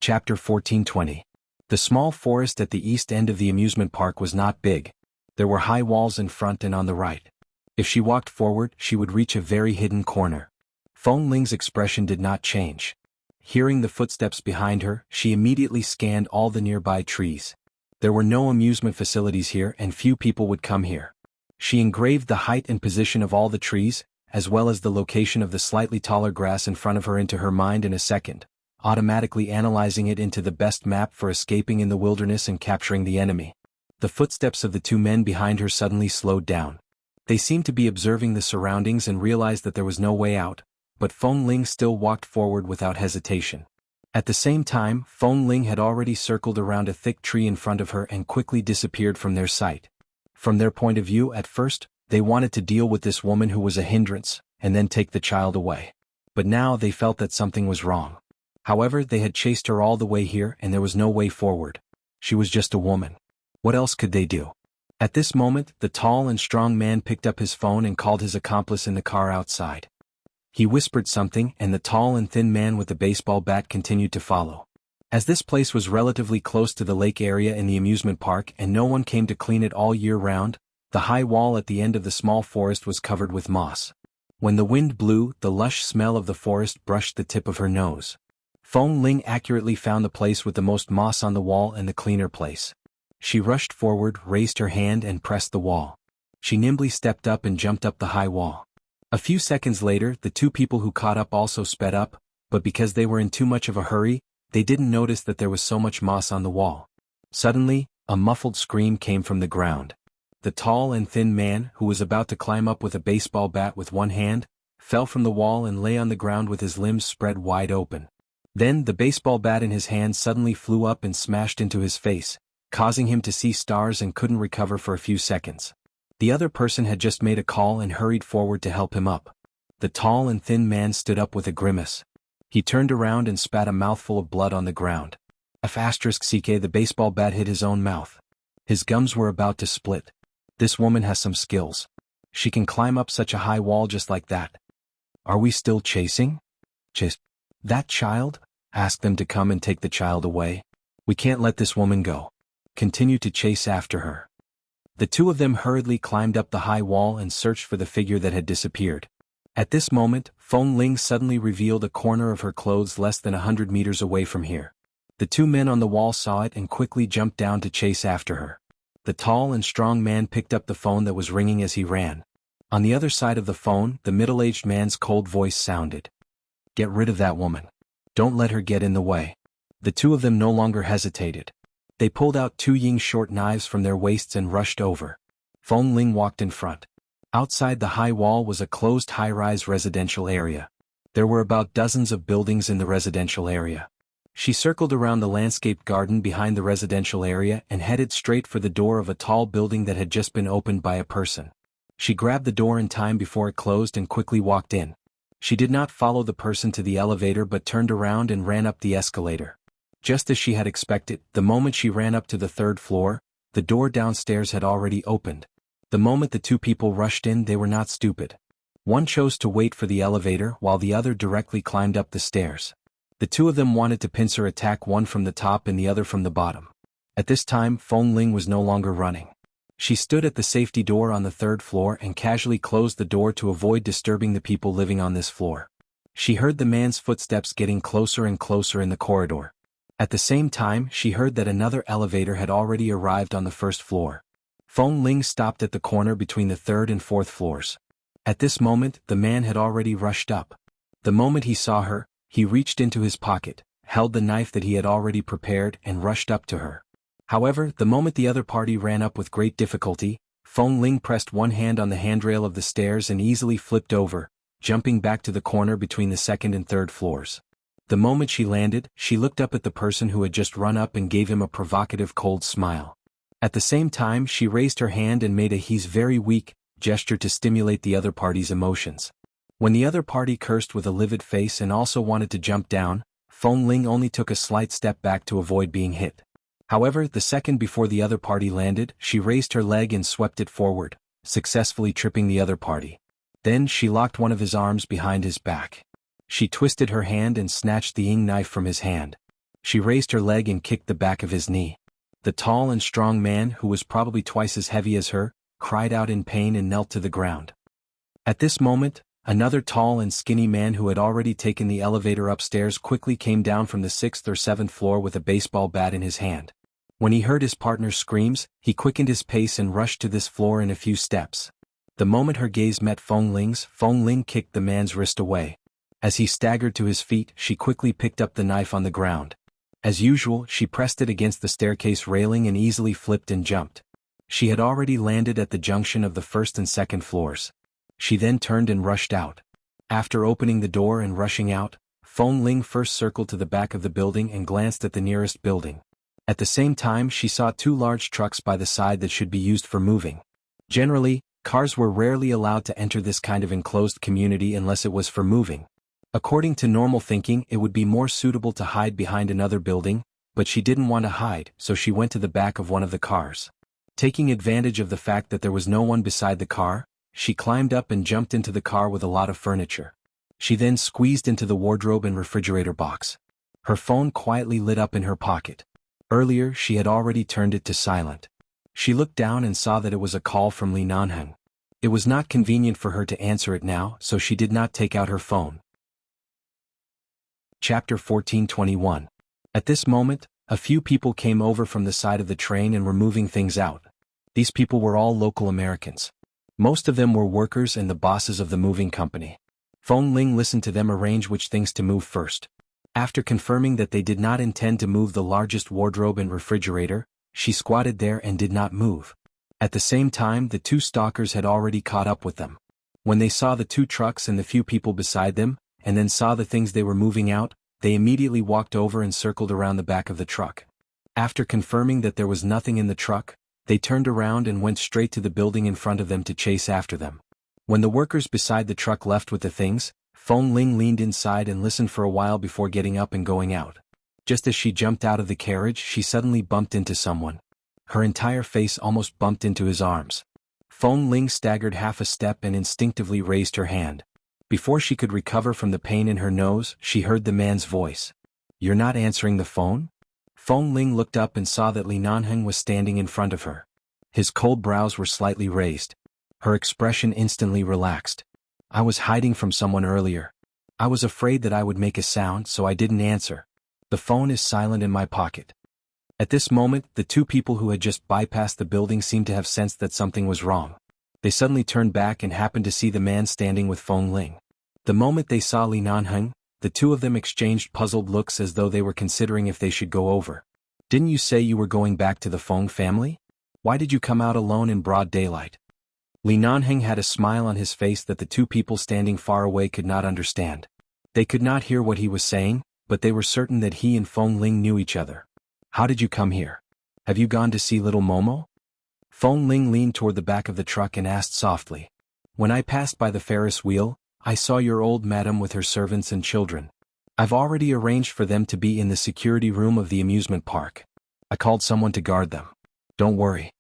Chapter 1420. The small forest at the east end of the amusement park was not big. There were high walls in front and on the right. If she walked forward, she would reach a very hidden corner. Feng Ling's expression did not change. Hearing the footsteps behind her, she immediately scanned all the nearby trees. There were no amusement facilities here and few people would come here. She engraved the height and position of all the trees, as well as the location of the slightly taller grass in front of her into her mind in a second, automatically analyzing it into the best map for escaping in the wilderness and capturing the enemy. The footsteps of the two men behind her suddenly slowed down. They seemed to be observing the surroundings and realized that there was no way out, but Feng Ling still walked forward without hesitation. At the same time, Feng Ling had already circled around a thick tree in front of her and quickly disappeared from their sight. From their point of view at first, they wanted to deal with this woman who was a hindrance, and then take the child away. But now they felt that something was wrong. However, they had chased her all the way here and there was no way forward. She was just a woman. What else could they do? At this moment, the tall and strong man picked up his phone and called his accomplice in the car outside. He whispered something and the tall and thin man with the baseball bat continued to follow. As this place was relatively close to the lake area in the amusement park and no one came to clean it all year round, the high wall at the end of the small forest was covered with moss. When the wind blew, the lush smell of the forest brushed the tip of her nose. Feng Ling accurately found the place with the most moss on the wall and the cleaner place. She rushed forward, raised her hand and pressed the wall. She nimbly stepped up and jumped up the high wall. A few seconds later, the two people who caught up also sped up, but because they were in too much of a hurry, they didn't notice that there was so much moss on the wall. Suddenly, a muffled scream came from the ground. The tall and thin man, who was about to climb up with a baseball bat with one hand, fell from the wall and lay on the ground with his limbs spread wide open. Then the baseball bat in his hand suddenly flew up and smashed into his face, causing him to see stars and couldn't recover for a few seconds. The other person had just made a call and hurried forward to help him up. The tall and thin man stood up with a grimace. He turned around and spat a mouthful of blood on the ground. *CK The baseball bat hit his own mouth. His gums were about to split. This woman has some skills. She can climb up such a high wall just like that. Are we still chasing? Chase that child? Ask them to come and take the child away. We can't let this woman go. Continue to chase after her. The two of them hurriedly climbed up the high wall and searched for the figure that had disappeared. At this moment, Feng Ling suddenly revealed a corner of her clothes less than 100 meters away from here. The two men on the wall saw it and quickly jumped down to chase after her. The tall and strong man picked up the phone that was ringing as he ran. On the other side of the phone, the middle-aged man's cold voice sounded. Get rid of that woman. Don't let her get in the way. The two of them no longer hesitated. They pulled out two Ying short knives from their waists and rushed over. Feng Ling walked in front. Outside the high wall was a closed high-rise residential area. There were about dozens of buildings in the residential area. She circled around the landscaped garden behind the residential area and headed straight for the door of a tall building that had just been opened by a person. She grabbed the door in time before it closed and quickly walked in. She did not follow the person to the elevator but turned around and ran up the escalator. Just as she had expected, the moment she ran up to the third floor, the door downstairs had already opened. The moment the two people rushed in, they were not stupid. One chose to wait for the elevator while the other directly climbed up the stairs. The two of them wanted to pincer attack, one from the top and the other from the bottom. At this time, Feng Ling was no longer running. She stood at the safety door on the third floor and casually closed the door to avoid disturbing the people living on this floor. She heard the man's footsteps getting closer and closer in the corridor. At the same time, she heard that another elevator had already arrived on the first floor. Feng Ling stopped at the corner between the third and fourth floors. At this moment, the man had already rushed up. The moment he saw her, he reached into his pocket, held the knife that he had already prepared and rushed up to her. However, the moment the other party ran up with great difficulty, Feng Ling pressed one hand on the handrail of the stairs and easily flipped over, jumping back to the corner between the second and third floors. The moment she landed, she looked up at the person who had just run up and gave him a provocative cold smile. At the same time, she raised her hand and made a "he's very weak" gesture to stimulate the other party's emotions. When the other party cursed with a livid face and also wanted to jump down, Feng Ling only took a slight step back to avoid being hit. However, the second before the other party landed, she raised her leg and swept it forward, successfully tripping the other party. Then she locked one of his arms behind his back. She twisted her hand and snatched the Ying knife from his hand. She raised her leg and kicked the back of his knee. The tall and strong man, who was probably twice as heavy as her, cried out in pain and knelt to the ground. At this moment, another tall and skinny man who had already taken the elevator upstairs quickly came down from the 6th or 7th floor with a baseball bat in his hand. When he heard his partner's screams, he quickened his pace and rushed to this floor in a few steps. The moment her gaze met Feng Ling's, Feng Ling kicked the man's wrist away. As he staggered to his feet, she quickly picked up the knife on the ground. As usual, she pressed it against the staircase railing and easily flipped and jumped. She had already landed at the junction of the 1st and 2nd floors. She then turned and rushed out. After opening the door and rushing out, Feng Ling first circled to the back of the building and glanced at the nearest building. At the same time, she saw 2 large trucks by the side that should be used for moving. Generally, cars were rarely allowed to enter this kind of enclosed community unless it was for moving. According to normal thinking, it would be more suitable to hide behind another building, but she didn't want to hide, so she went to the back of one of the cars. Taking advantage of the fact that there was no one beside the car, she climbed up and jumped into the car with a lot of furniture. She then squeezed into the wardrobe and refrigerator box. Her phone quietly lit up in her pocket. Earlier, she had already turned it to silent. She looked down and saw that it was a call from Li Nanheng. It was not convenient for her to answer it now, so she did not take out her phone. Chapter 14:21. At this moment, a few people came over from the side of the train and were moving things out. These people were all local Americans. Most of them were workers and the bosses of the moving company. Feng Ling listened to them arrange which things to move first. After confirming that they did not intend to move the largest wardrobe and refrigerator, she squatted there and did not move. At the same time, the 2 stalkers had already caught up with them. When they saw the 2 trucks and the few people beside them, and then saw the things they were moving out, they immediately walked over and circled around the back of the truck. After confirming that there was nothing in the truck, they turned around and went straight to the building in front of them to chase after them. When the workers beside the truck left with the things, Feng Ling leaned inside and listened for a while before getting up and going out. Just as she jumped out of the carriage, she suddenly bumped into someone. Her entire face almost bumped into his arms. Feng Ling staggered half a step and instinctively raised her hand. Before she could recover from the pain in her nose, she heard the man's voice. "You're not answering the phone?" Feng Ling looked up and saw that Li Nanheng was standing in front of her. His cold brows were slightly raised. Her expression instantly relaxed. "I was hiding from someone earlier. I was afraid that I would make a sound, so I didn't answer. The phone is silent in my pocket." At this moment, the 2 people who had just bypassed the building seemed to have sensed that something was wrong. They suddenly turned back and happened to see the man standing with Feng Ling. The moment they saw Li Nanheng, the 2 of them exchanged puzzled looks as though they were considering if they should go over. "Didn't you say you were going back to the Feng family? Why did you come out alone in broad daylight?" Li Nanheng had a smile on his face that the 2 people standing far away could not understand. They could not hear what he was saying, but they were certain that he and Feng Ling knew each other. "How did you come here? Have you gone to see little Momo?" Feng Ling leaned toward the back of the truck and asked softly. "When I passed by the Ferris wheel, I saw your old madam with her servants and children. I've already arranged for them to be in the security room of the amusement park. I called someone to guard them. Don't worry."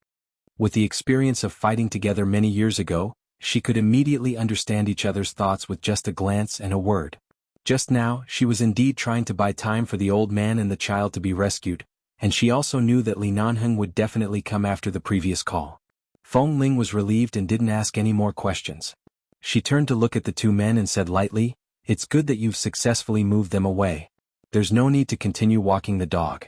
With the experience of fighting together many years ago, she could immediately understand each other's thoughts with just a glance and a word. Just now, she was indeed trying to buy time for the old man and the child to be rescued, and she also knew that Li Nanheng would definitely come after the previous call. Feng Ling was relieved and didn't ask any more questions. She turned to look at the 2 men and said lightly, "It's good that you've successfully moved them away. There's no need to continue walking the dog.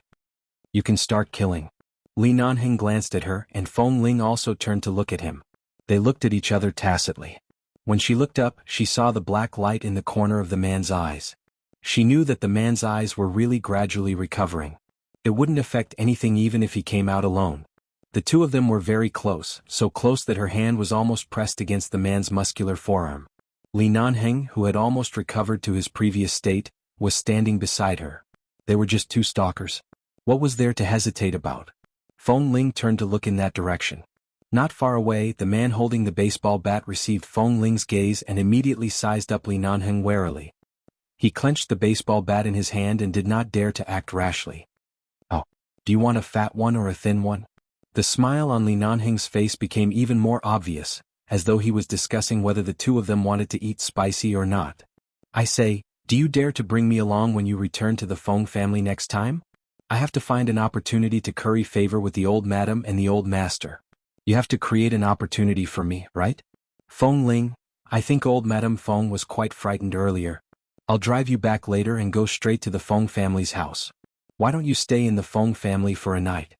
You can start killing." Li Nanheng glanced at her, and Feng Ling also turned to look at him. They looked at each other tacitly. When she looked up, she saw the black light in the corner of the man's eyes. She knew that the man's eyes were really gradually recovering. It wouldn't affect anything even if he came out alone. The 2 of them were very close, so close that her hand was almost pressed against the man's muscular forearm. Li Nanheng, who had almost recovered to his previous state, was standing beside her. They were just 2 stalkers. What was there to hesitate about? Feng Ling turned to look in that direction. Not far away, the man holding the baseball bat received Feng Ling's gaze and immediately sized up Li Nanheng warily. He clenched the baseball bat in his hand and did not dare to act rashly. "Oh, do you want a fat one or a thin one?" The smile on Li Nanheng's face became even more obvious, as though he was discussing whether the 2 of them wanted to eat spicy or not. "I say, do you dare to bring me along when you return to the Feng family next time?" I have to find an opportunity to curry favor with the old madam and the old master. You have to create an opportunity for me, right? Feng Ling, I think old Madame Feng was quite frightened earlier. I'll drive you back later and go straight to the Feng family's house. Why don't you stay in the Feng family for a night?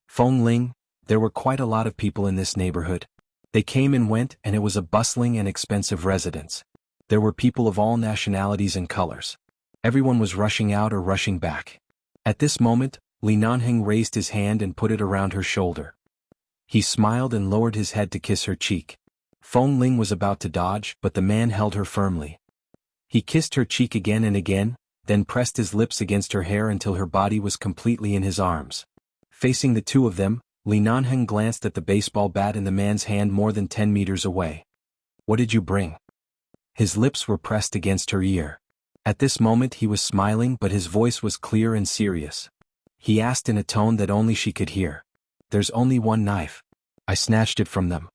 Feng Ling, there were quite a lot of people in this neighborhood. They came and went, and it was a bustling and expensive residence. There were people of all nationalities and colors. Everyone was rushing out or rushing back. At this moment, Li Nanheng raised his hand and put it around her shoulder. He smiled and lowered his head to kiss her cheek. Feng Ling was about to dodge, but the man held her firmly. He kissed her cheek again and again, then pressed his lips against her hair until her body was completely in his arms. Facing the two of them, Li Nanheng glanced at the baseball bat in the man's hand more than 10 meters away. What did you bring? His lips were pressed against her ear. At this moment he was smiling, but his voice was clear and serious. He asked in a tone that only she could hear. There's only one knife. I snatched it from them.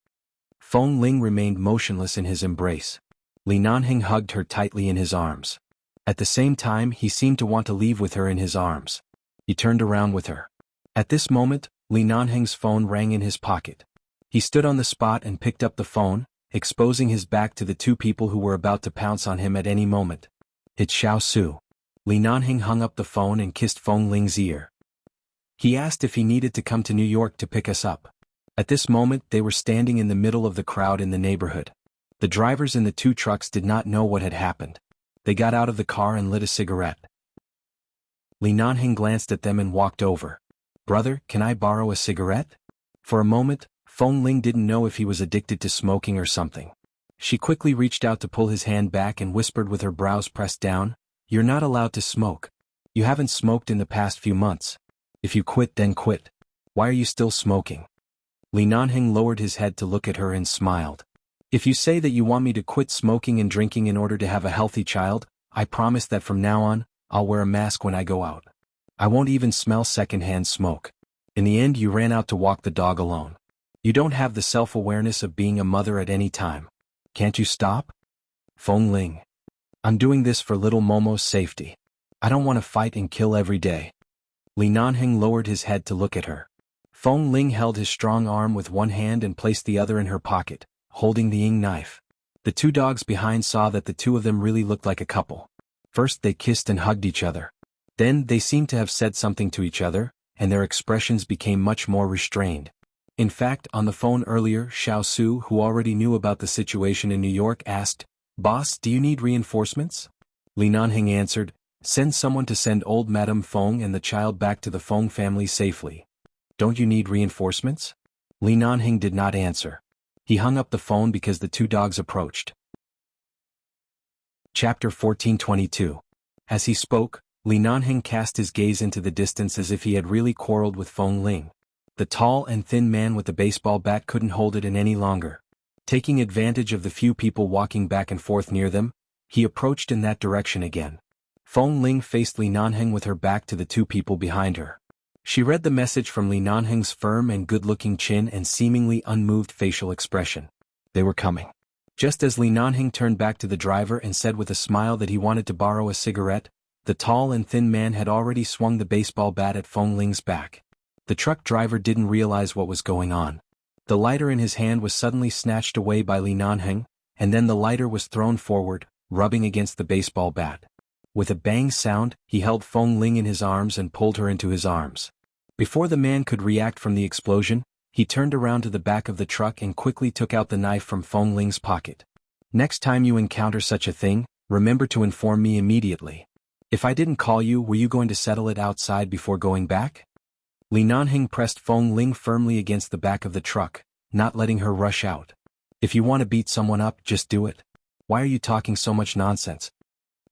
Feng Ling remained motionless in his embrace. Li Nanheng hugged her tightly in his arms. At the same time he seemed to want to leave with her in his arms. He turned around with her. At this moment, Li Nanheng's phone rang in his pocket. He stood on the spot and picked up the phone, exposing his back to the two people who were about to pounce on him at any moment. It's Xiao Su. Li Nanheng hung up the phone and kissed Feng Ling's ear. He asked if he needed to come to New York to pick us up. At this moment they were standing in the middle of the crowd in the neighborhood. The drivers in the two trucks did not know what had happened. They got out of the car and lit a cigarette. Li Nanheng glanced at them and walked over. Brother, can I borrow a cigarette? For a moment, Feng Ling didn't know if he was addicted to smoking or something. She quickly reached out to pull his hand back and whispered with her brows pressed down, You're not allowed to smoke. You haven't smoked in the past few months. If you quit, then quit. Why are you still smoking? Li Nanheng lowered his head to look at her and smiled. If you say that you want me to quit smoking and drinking in order to have a healthy child, I promise that from now on, I'll wear a mask when I go out. I won't even smell secondhand smoke. In the end you ran out to walk the dog alone. You don't have the self-awareness of being a mother at any time. Can't you stop? Feng Ling. I'm doing this for little Momo's safety. I don't want to fight and kill every day. Li Nanheng lowered his head to look at her. Feng Ling held his strong arm with one hand and placed the other in her pocket, holding the Ying knife. The two dogs behind saw that the two of them really looked like a couple. First they kissed and hugged each other. Then they seemed to have said something to each other, and their expressions became much more restrained. In fact, on the phone earlier, Xiao Su, who already knew about the situation in New York, asked, Boss, do you need reinforcements? Li Nanheng answered, Send someone to send old Madame Feng and the child back to the Feng family safely. Don't you need reinforcements? Li Nanheng did not answer. He hung up the phone because the two dogs approached. Chapter 1422. As he spoke, Li Nanheng cast his gaze into the distance as if he had really quarreled with Feng Ling. The tall and thin man with the baseball bat couldn't hold it in any longer. Taking advantage of the few people walking back and forth near them, he approached in that direction again. Feng Ling faced Li Nanheng with her back to the two people behind her. She read the message from Li Nanheng's firm and good-looking chin and seemingly unmoved facial expression. They were coming. Just as Li Nanheng turned back to the driver and said with a smile that he wanted to borrow a cigarette, the tall and thin man had already swung the baseball bat at Feng Ling's back. The truck driver didn't realize what was going on. The lighter in his hand was suddenly snatched away by Li Nanheng, and then the lighter was thrown forward, rubbing against the baseball bat. With a bang sound, he held Feng Ling in his arms and pulled her into his arms. Before the man could react from the explosion, he turned around to the back of the truck and quickly took out the knife from Feng Ling's pocket. Next time you encounter such a thing, remember to inform me immediately. If I didn't call you, were you going to settle it outside before going back? Li Nanheng pressed Feng Ling firmly against the back of the truck, not letting her rush out. If you want to beat someone up, just do it. Why are you talking so much nonsense?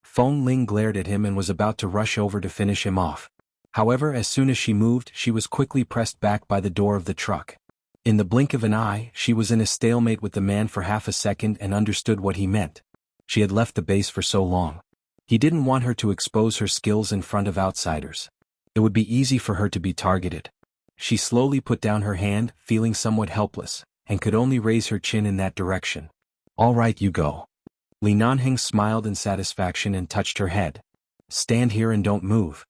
Feng Ling glared at him and was about to rush over to finish him off. However, as soon as she moved, she was quickly pressed back by the door of the truck. In the blink of an eye, she was in a stalemate with the man for half a second and understood what he meant. She had left the base for so long. He didn't want her to expose her skills in front of outsiders. It would be easy for her to be targeted. She slowly put down her hand, feeling somewhat helpless, and could only raise her chin in that direction. All right, you go. Li Nanheng smiled in satisfaction and touched her head. Stand here and don't move.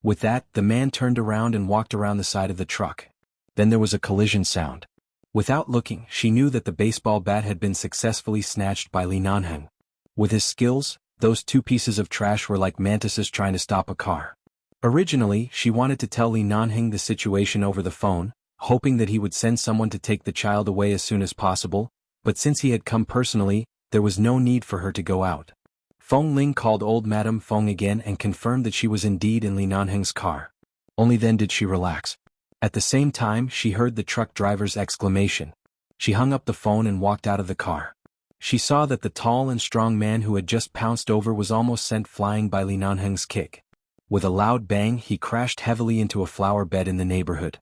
With that, the man turned around and walked around the side of the truck. Then there was a collision sound. Without looking, she knew that the baseball bat had been successfully snatched by Li Nanheng. With his skills, those two pieces of trash were like mantises trying to stop a car. Originally, she wanted to tell Li Nanheng the situation over the phone, hoping that he would send someone to take the child away as soon as possible, but since he had come personally, there was no need for her to go out. Feng Ling called old Madame Feng again and confirmed that she was indeed in Li Nanheng's car. Only then did she relax. At the same time, she heard the truck driver's exclamation. She hung up the phone and walked out of the car. She saw that the tall and strong man who had just pounced over was almost sent flying by Li Nanheng's kick. With a loud bang, he crashed heavily into a flower bed in the neighborhood.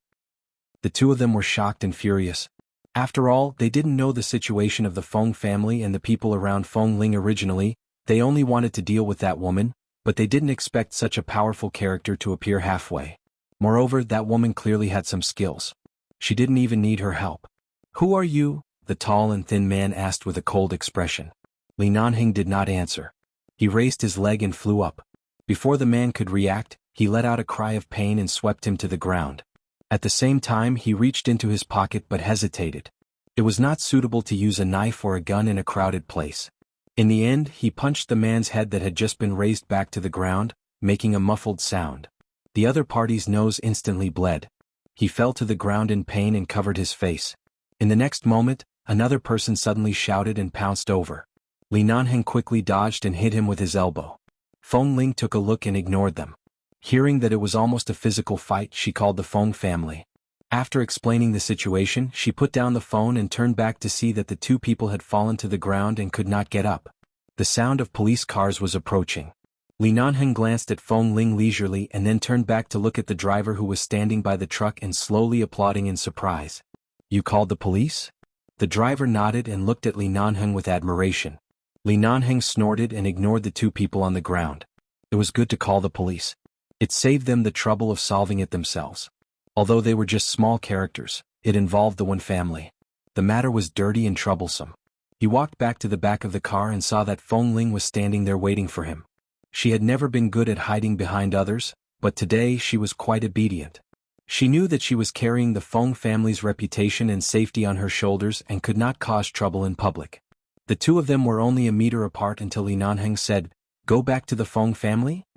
The two of them were shocked and furious. After all, they didn't know the situation of the Feng family and the people around Feng Ling originally. They only wanted to deal with that woman, but they didn't expect such a powerful character to appear halfway. Moreover, that woman clearly had some skills. She didn't even need her help. "Who are you?" the tall and thin man asked with a cold expression. Li Nanheng did not answer. He raised his leg and flew up. Before the man could react, he let out a cry of pain and swept him to the ground. At the same time, he reached into his pocket but hesitated. It was not suitable to use a knife or a gun in a crowded place. In the end, he punched the man's head that had just been raised back to the ground, making a muffled sound. The other party's nose instantly bled. He fell to the ground in pain and covered his face. In the next moment, another person suddenly shouted and pounced over. Li Nanheng quickly dodged and hit him with his elbow. Feng Ling took a look and ignored them. Hearing that it was almost a physical fight, she called the Feng family. After explaining the situation, she put down the phone and turned back to see that the two people had fallen to the ground and could not get up. The sound of police cars was approaching. Li Nanheng glanced at Feng Ling leisurely and then turned back to look at the driver who was standing by the truck and slowly applauding in surprise. "You called the police?" The driver nodded and looked at Li Nanheng with admiration. Li Nanheng snorted and ignored the two people on the ground. It was good to call the police. It saved them the trouble of solving it themselves. Although they were just small characters, it involved the one family. The matter was dirty and troublesome. He walked back to the back of the car and saw that Feng Ling was standing there waiting for him. She had never been good at hiding behind others, but today she was quite obedient. She knew that she was carrying the Feng family's reputation and safety on her shoulders and could not cause trouble in public. The two of them were only a meter apart until Li Nanheng said, "Go back to the Feng family?"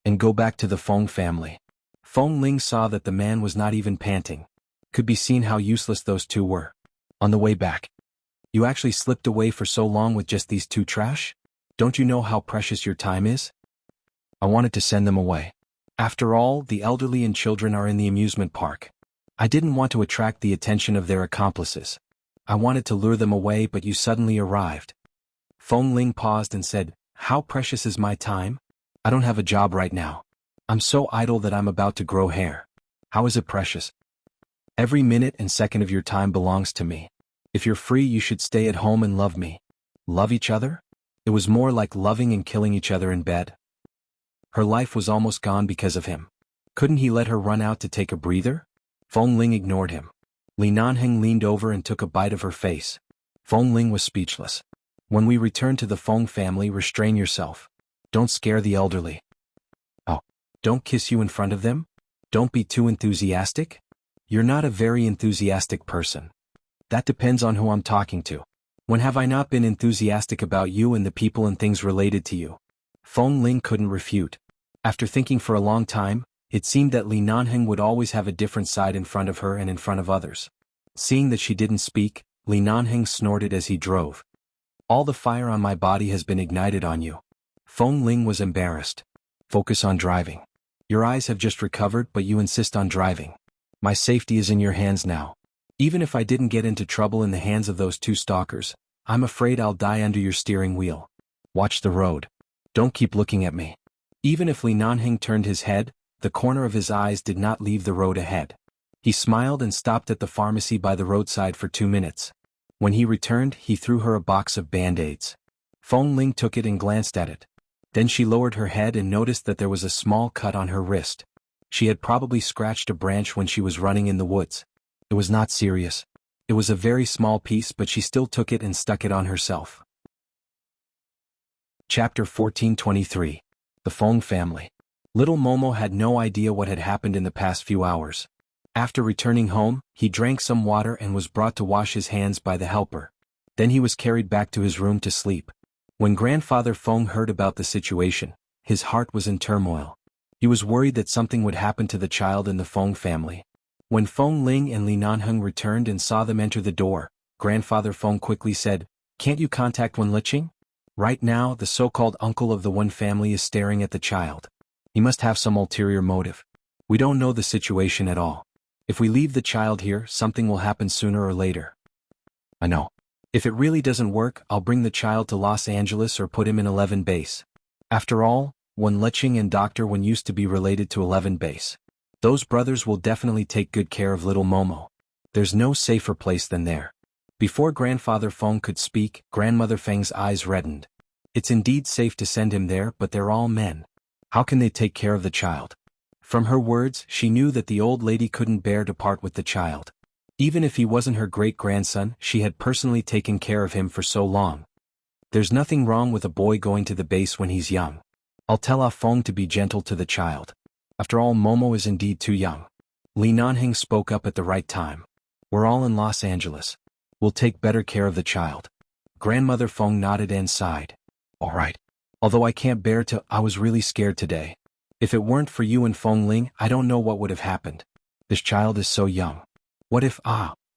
And go back to the Feng family. Feng Ling saw that the man was not even panting. Could be seen how useless those two were. On the way back. "You actually slipped away for so long with just these two trash? Don't you know how precious your time is?" "I wanted to send them away. After all, the elderly and children are in the amusement park. I didn't want to attract the attention of their accomplices. I wanted to lure them away, but you suddenly arrived." Feng Ling paused and said, "How precious is my time? I don't have a job right now. I'm so idle that I'm about to grow hair. How is it precious? Every minute and second of your time belongs to me. If you're free, you should stay at home and love me." Love each other? It was more like loving and killing each other in bed. Her life was almost gone because of him. Couldn't he let her run out to take a breather? Feng Ling ignored him. Li Nanheng leaned over and took a bite of her face. Feng Ling was speechless. "When we return to the Feng family, restrain yourself. Don't scare the elderly. Oh, don't kiss you in front of them? Don't be too enthusiastic? You're not a very enthusiastic person. That depends on who I'm talking to. When have I not been enthusiastic about you and the people and things related to you?" Feng Ling couldn't refute. After thinking for a long time, it seemed that Li Nanheng would always have a different side in front of her and in front of others. Seeing that she didn't speak, Li Nanheng snorted as he drove. "All the fire on my body has been ignited on you." Feng Ling was embarrassed. "Focus on driving. Your eyes have just recovered, but you insist on driving. My safety is in your hands now. Even if I didn't get into trouble in the hands of those two stalkers, I'm afraid I'll die under your steering wheel. Watch the road. Don't keep looking at me." Even if Li Nanheng turned his head, the corner of his eyes did not leave the road ahead. He smiled and stopped at the pharmacy by the roadside for 2 minutes. When he returned, he threw her a box of Band-Aids. Feng Ling took it and glanced at it. Then she lowered her head and noticed that there was a small cut on her wrist. She had probably scratched a branch when she was running in the woods. It was not serious. It was a very small piece, but she still took it and stuck it on herself. Chapter 1423. The Feng Family. Little Momo had no idea what had happened in the past few hours. After returning home, he drank some water and was brought to wash his hands by the helper. Then he was carried back to his room to sleep. When Grandfather Feng heard about the situation, his heart was in turmoil. He was worried that something would happen to the child in the Feng family. When Feng Ling and Li Nanheng returned and saw them enter the door, Grandfather Feng quickly said, "Can't you contact Wen Liqing? Right now, the so-called uncle of the Wen family is staring at the child. He must have some ulterior motive. We don't know the situation at all. If we leave the child here, something will happen sooner or later." "I know. If it really doesn't work, I'll bring the child to Los Angeles or put him in 11 base. After all, Wen Liqing and Dr. Wen used to be related to 11 base. Those brothers will definitely take good care of little Momo. There's no safer place than there." Before Grandfather Feng could speak, Grandmother Feng's eyes reddened. It's indeed safe to send him there, but they're all men. How can they take care of the child? From her words, she knew that the old lady couldn't bear to part with the child. Even if he wasn't her great-grandson, she had personally taken care of him for so long. There's nothing wrong with a boy going to the base when he's young. I'll tell Ah Feng to be gentle to the child. After all, Momo is indeed too young. Li Nanheng spoke up at the right time. We're all in Los Angeles. We'll take better care of the child. Grandmother Feng nodded and sighed. All right. Although I can't bear to, I was really scared today. If it weren't for you and Feng Ling, I don't know what would have happened. This child is so young. What if,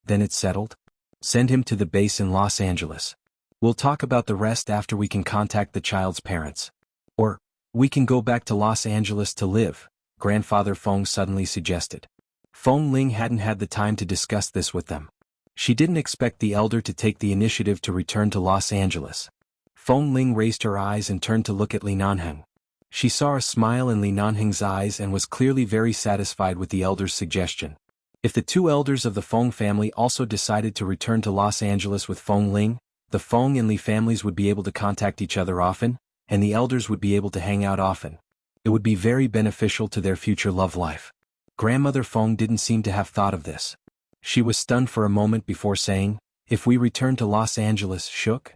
then it's settled? Send him to the base in Los Angeles. We'll talk about the rest after we can contact the child's parents. Or, we can go back to Los Angeles to live, Grandfather Feng suddenly suggested. Feng Ling hadn't had the time to discuss this with them. She didn't expect the elder to take the initiative to return to Los Angeles. Feng Ling raised her eyes and turned to look at Li Nanheng. She saw a smile in Li Nanheng's eyes and was clearly very satisfied with the elder's suggestion. If the two elders of the Feng family also decided to return to Los Angeles with Feng Ling, the Feng and Li families would be able to contact each other often, and the elders would be able to hang out often. It would be very beneficial to their future love life. Grandmother Feng didn't seem to have thought of this. She was stunned for a moment before saying, "If we return to Los Angeles, Shook?"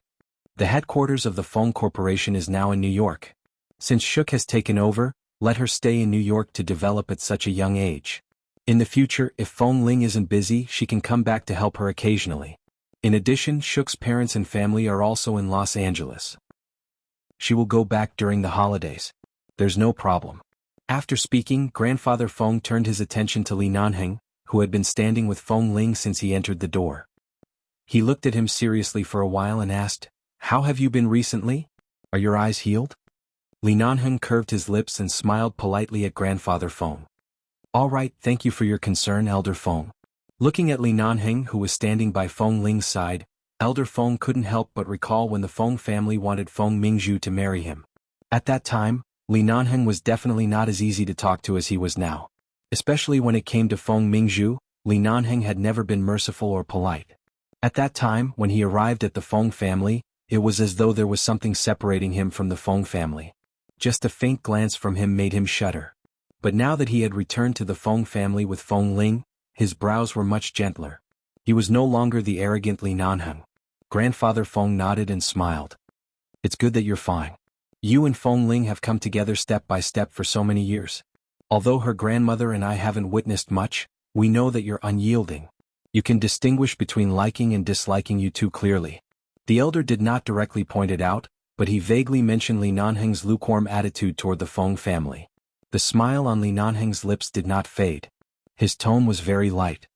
The headquarters of the Feng Corporation is now in New York. Since Shook has taken over, let her stay in New York to develop at such a young age. In the future, if Feng Ling isn't busy, she can come back to help her occasionally. In addition, Shook's parents and family are also in Los Angeles. She will go back during the holidays. There's no problem. After speaking, Grandfather Feng turned his attention to Li Nanheng, who had been standing with Feng Ling since he entered the door. He looked at him seriously for a while and asked, "How have you been recently? Are your eyes healed?" Li Nanheng curved his lips and smiled politely at Grandfather Feng. "All right, thank you for your concern, Elder Feng." Looking at Li Nanheng, who was standing by Feng Ling's side, Elder Feng couldn't help but recall when the Feng family wanted Feng Mingzhu to marry him. At that time, Li Nanheng was definitely not as easy to talk to as he was now. Especially when it came to Feng Mingzhu, Li Nanheng had never been merciful or polite. At that time, when he arrived at the Feng family, it was as though there was something separating him from the Feng family. Just a faint glance from him made him shudder. But now that he had returned to the Feng family with Feng Ling, his brows were much gentler. He was no longer the arrogant Li Nanheng. Grandfather Feng nodded and smiled. "It's good that you're fine. You and Feng Ling have come together step by step for so many years. Although her grandmother and I haven't witnessed much, we know that you're unyielding. You can distinguish between liking and disliking you two clearly." The elder did not directly point it out, but he vaguely mentioned Li Nanheng's lukewarm attitude toward the Feng family. The smile on Li Nanheng's lips did not fade. His tone was very light.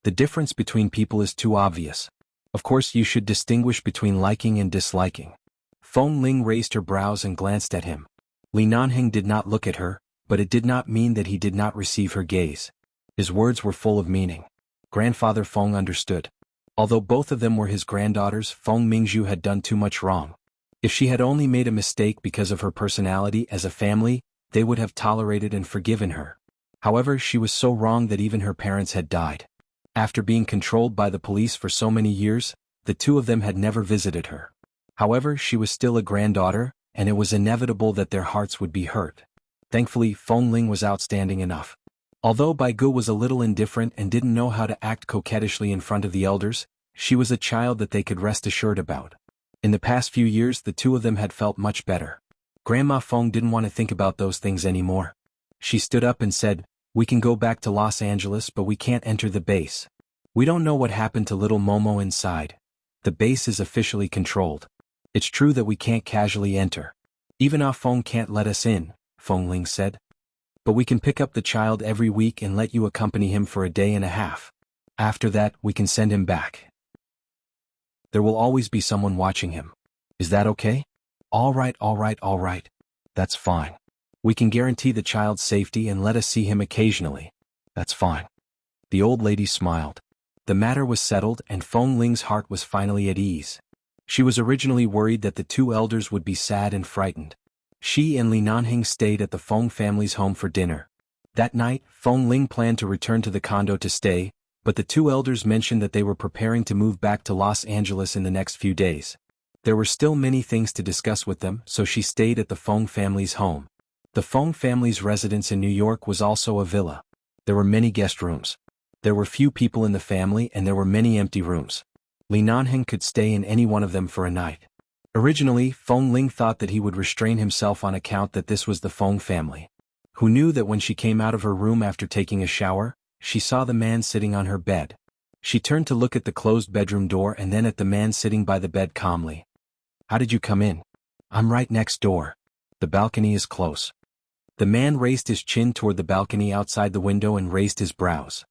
"The difference between people is too obvious. Of course you should distinguish between liking and disliking." Feng Ling raised her brows and glanced at him. Li Nanheng did not look at her, but it did not mean that he did not receive her gaze. His words were full of meaning. Grandfather Feng understood. Although both of them were his granddaughters, Feng Mingzhu had done too much wrong. If she had only made a mistake because of her personality as a family, they would have tolerated and forgiven her. However, she was so wrong that even her parents had died. After being controlled by the police for so many years, the two of them had never visited her. However, she was still a granddaughter, and it was inevitable that their hearts would be hurt. Thankfully, Feng Ling was outstanding enough. Although Baigu was a little indifferent and didn't know how to act coquettishly in front of the elders, she was a child that they could rest assured about. In the past few years, the two of them had felt much better. Grandma Feng didn't want to think about those things anymore. She stood up and said, "We can go back to Los Angeles, but we can't enter the base. We don't know what happened to little Momo inside. The base is officially controlled. It's true that we can't casually enter. Even Ah Feng can't let us in," Feng Ling said. "But we can pick up the child every week and let you accompany him for a day and a half. After that, we can send him back. There will always be someone watching him. Is that okay?" All right. That's fine. We can guarantee the child's safety and let us see him occasionally. That's fine." The old lady smiled. The matter was settled and Feng Ling's heart was finally at ease. She was originally worried that the two elders would be sad and frightened. She and Li Nanheng stayed at the Feng family's home for dinner. That night, Feng Ling planned to return to the condo to stay, but the two elders mentioned that they were preparing to move back to Los Angeles in the next few days. There were still many things to discuss with them, so she stayed at the Feng family's home. The Feng family's residence in New York was also a villa. There were many guest rooms. There were few people in the family and there were many empty rooms. Li Nanheng could stay in any one of them for a night. Originally, Feng Ling thought that he would restrain himself on account that this was the Feng family. Who knew that when she came out of her room after taking a shower, she saw the man sitting on her bed. She turned to look at the closed bedroom door and then at the man sitting by the bed calmly. "How did you come in?" "I'm right next door. The balcony is close." The man raised his chin toward the balcony outside the window and raised his brows.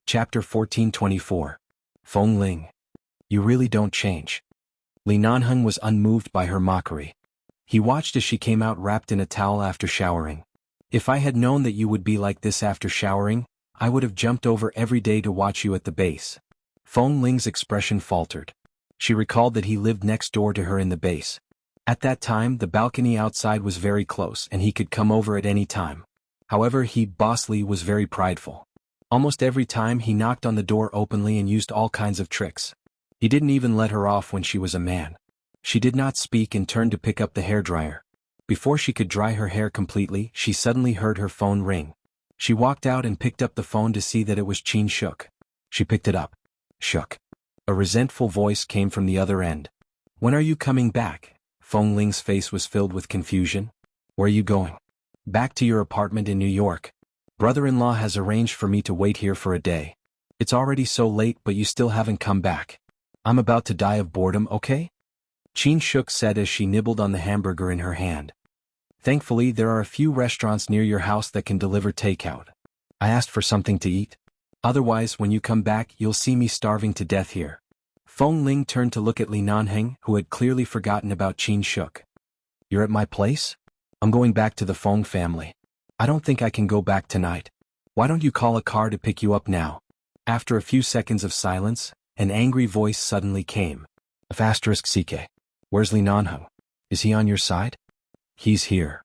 Chapter 1424. Feng Ling. You really don't change. Li Nanheng was unmoved by her mockery. He watched as she came out wrapped in a towel after showering. "If I had known that you would be like this after showering, I would have jumped over every day to watch you at the base." Feng Ling's expression faltered. She recalled that he lived next door to her in the base. At that time, the balcony outside was very close and he could come over at any time. However, Boss Li was very prideful. Almost every time he knocked on the door openly and used all kinds of tricks. He didn't even let her off when she was a man. She did not speak and turned to pick up the hairdryer. Before she could dry her hair completely, she suddenly heard her phone ring. She walked out and picked up the phone to see that it was Qin Shuk. She picked it up. "Shuk." A resentful voice came from the other end. "When are you coming back?" Feng Ling's face was filled with confusion. "Where are you going?" "Back to your apartment in New York. Brother-in-law has arranged for me to wait here for a day. It's already so late but you still haven't come back. I'm about to die of boredom, okay?" Qin Shuk said as she nibbled on the hamburger in her hand. "Thankfully there are a few restaurants near your house that can deliver takeout. I asked for something to eat. Otherwise when you come back you'll see me starving to death here." Feng Ling turned to look at Li Nanheng, who had clearly forgotten about Qin Shuk. "You're at my place? I'm going back to the Feng family. I don't think I can go back tonight. Why don't you call a car to pick you up now?" After a few seconds of silence, an angry voice suddenly came. *CK. Where's Li Nanheng? Is he on your side? He's here.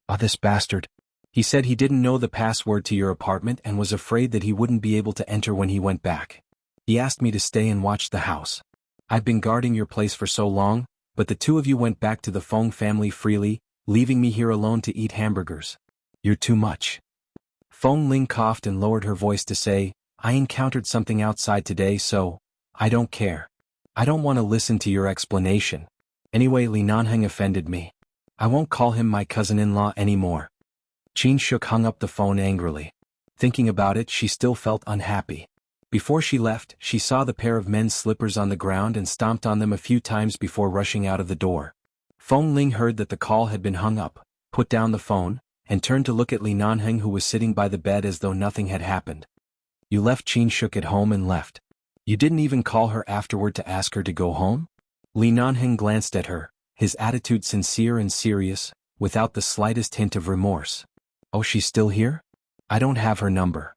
Ah, this bastard. He said he didn't know the password to your apartment and was afraid that he wouldn't be able to enter when he went back. He asked me to stay and watch the house. I've been guarding your place for so long, but the two of you went back to the Feng family freely, leaving me here alone to eat hamburgers. You're too much." Feng Ling coughed and lowered her voice to say, "I encountered something outside today so, I don't care. I don't want to listen to your explanation. Anyway, Li Nanheng offended me. I won't call him my cousin-in-law anymore." Qin Shuk hung up the phone angrily. Thinking about it, she still felt unhappy. Before she left, she saw the pair of men's slippers on the ground and stomped on them a few times before rushing out of the door. Feng Ling heard that the call had been hung up, put down the phone, and turned to look at Li Nanheng, who was sitting by the bed as though nothing had happened. "You left Qin Shuk at home and left. You didn't even call her afterward to ask her to go home?" Li Nanheng glanced at her, his attitude sincere and serious, without the slightest hint of remorse. "Oh, she's still here? I don't have her number."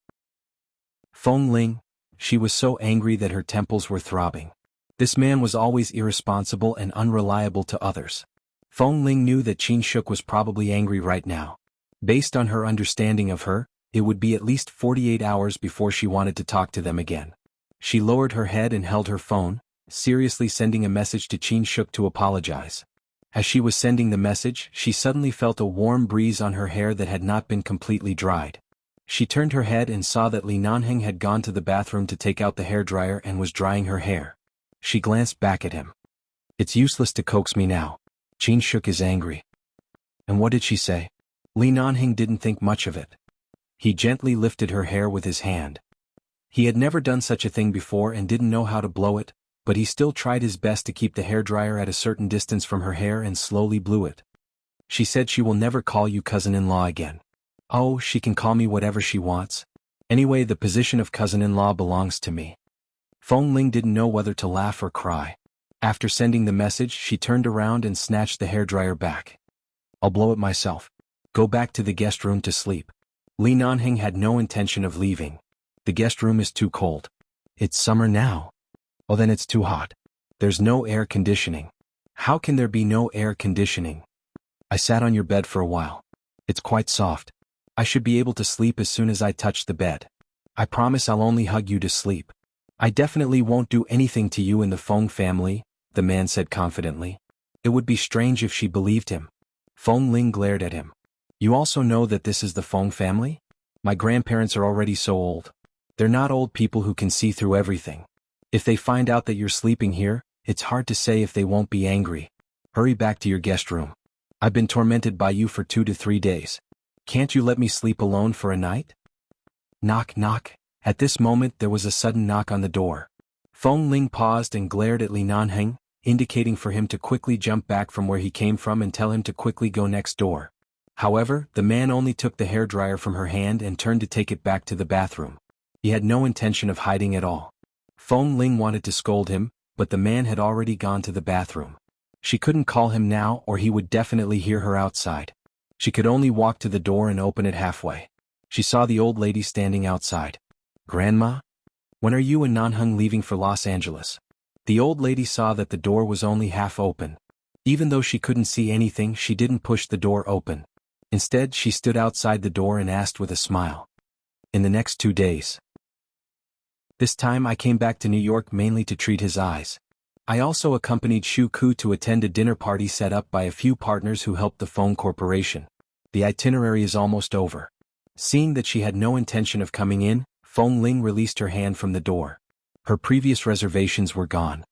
Feng Ling. She was so angry that her temples were throbbing. This man was always irresponsible and unreliable to others. Feng Ling knew that Qin Shuk was probably angry right now. Based on her understanding of her, it would be at least 48 hours before she wanted to talk to them again. She lowered her head and held her phone, seriously sending a message to Qin Shuk to apologize. As she was sending the message, she suddenly felt a warm breeze on her hair that had not been completely dried. She turned her head and saw that Li Nanheng had gone to the bathroom to take out the hairdryer and was drying her hair. She glanced back at him. "It's useless to coax me now. Qin Shuk is angry." "And what did she say?" Li Nanhing didn't think much of it. He gently lifted her hair with his hand. He had never done such a thing before and didn't know how to blow it, but he still tried his best to keep the hairdryer at a certain distance from her hair and slowly blew it. She said she will never call you cousin-in-law again. Oh, she can call me whatever she wants. Anyway, the position of cousin-in-law belongs to me. Feng Ling didn't know whether to laugh or cry. After sending the message, she turned around and snatched the hairdryer back. I'll blow it myself. Go back to the guest room to sleep. Li Nanhing had no intention of leaving. The guest room is too cold. It's summer now. Oh, then it's too hot. There's no air conditioning. How can there be no air conditioning? I sat on your bed for a while. It's quite soft. I should be able to sleep as soon as I touch the bed. I promise I'll only hug you to sleep. I definitely won't do anything to you in the Feng family, the man said confidently. It would be strange if she believed him. Feng Ling glared at him. You also know that this is the Feng family? My grandparents are already so old. They're not old people who can see through everything. If they find out that you're sleeping here, it's hard to say if they won't be angry. Hurry back to your guest room. I've been tormented by you for 2 to 3 days. Can't you let me sleep alone for a night? Knock, knock. At this moment there was a sudden knock on the door. Feng Ling paused and glared at Li Nanheng, indicating for him to quickly jump back from where he came from and tell him to quickly go next door. However, the man only took the hairdryer from her hand and turned to take it back to the bathroom. He had no intention of hiding at all. Feng Ling wanted to scold him, but the man had already gone to the bathroom. She couldn't call him now or he would definitely hear her outside. She could only walk to the door and open it halfway. She saw the old lady standing outside. Grandma? When are you and Nanheng leaving for Los Angeles? The old lady saw that the door was only half open. Even though she couldn't see anything, she didn't push the door open. Instead, she stood outside the door and asked with a smile. In the next 2 days. This time I came back to New York mainly to treat his eyes. I also accompanied Shu Ku to attend a dinner party set up by a few partners who helped the Feng Corporation. The itinerary is almost over. Seeing that she had no intention of coming in, Feng Ling released her hand from the door. Her previous reservations were gone.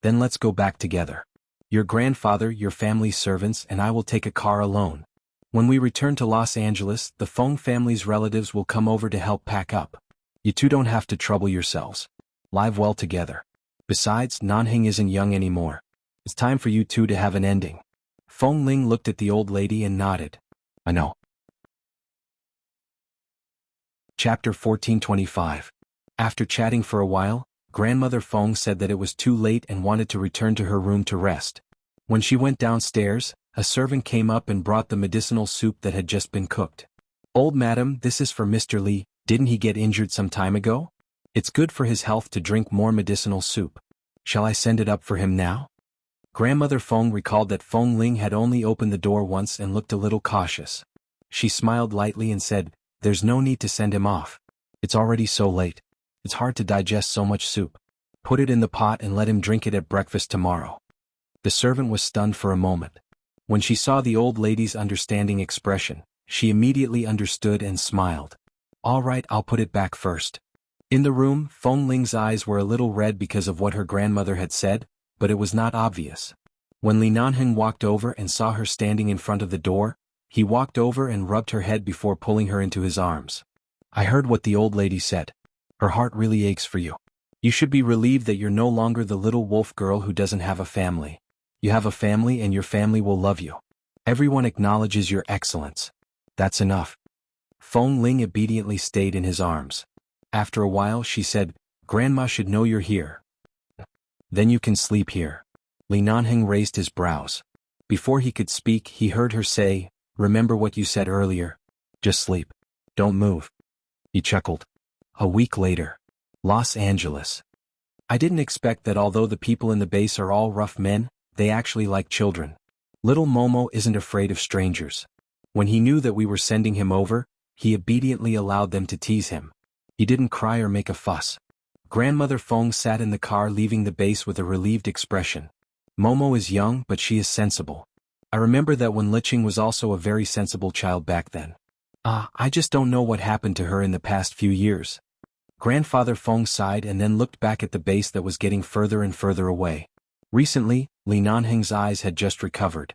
Then let's go back together. Your grandfather, your family's servants, and I will take a car alone. When we return to Los Angeles, the Feng family's relatives will come over to help pack up. You two don't have to trouble yourselves. Live well together. Besides, Nanheng isn't young anymore. It's time for you two to have an ending. Feng Ling looked at the old lady and nodded. I know. Chapter 1425. After chatting for a while, Grandmother Feng said that it was too late and wanted to return to her room to rest. When she went downstairs, a servant came up and brought the medicinal soup that had just been cooked. Old madam, this is for Mr. Li. Didn't he get injured some time ago? It's good for his health to drink more medicinal soup. Shall I send it up for him now? Grandmother Feng recalled that Feng Ling had only opened the door once and looked a little cautious. She smiled lightly and said, There's no need to send him off. It's already so late. It's hard to digest so much soup. Put it in the pot and let him drink it at breakfast tomorrow. The servant was stunned for a moment. When she saw the old lady's understanding expression, she immediately understood and smiled. All right, I'll put it back first. In the room, Feng Ling's eyes were a little red because of what her grandmother had said, but it was not obvious. When Li Nanheng walked over and saw her standing in front of the door, he walked over and rubbed her head before pulling her into his arms. I heard what the old lady said. Her heart really aches for you. You should be relieved that you're no longer the little wolf girl who doesn't have a family. You have a family and your family will love you. Everyone acknowledges your excellence. That's enough. Feng Ling obediently stayed in his arms. After a while she said, Grandma should know you're here. Then you can sleep here. Li Nanheng raised his brows. Before he could speak, he heard her say, Remember what you said earlier. Just sleep. Don't move. He chuckled. A week later. Los Angeles. I didn't expect that although the people in the base are all rough men, they actually like children. Little Momo isn't afraid of strangers. When he knew that we were sending him over, he obediently allowed them to tease him. He didn't cry or make a fuss. Grandmother Feng sat in the car leaving the base with a relieved expression. Momo is young but she is sensible. I remember that when Liqing was also a very sensible child back then. I just don't know what happened to her in the past few years. Grandfather Feng sighed and then looked back at the base that was getting further and further away. Recently, Li Nanheng's eyes had just recovered.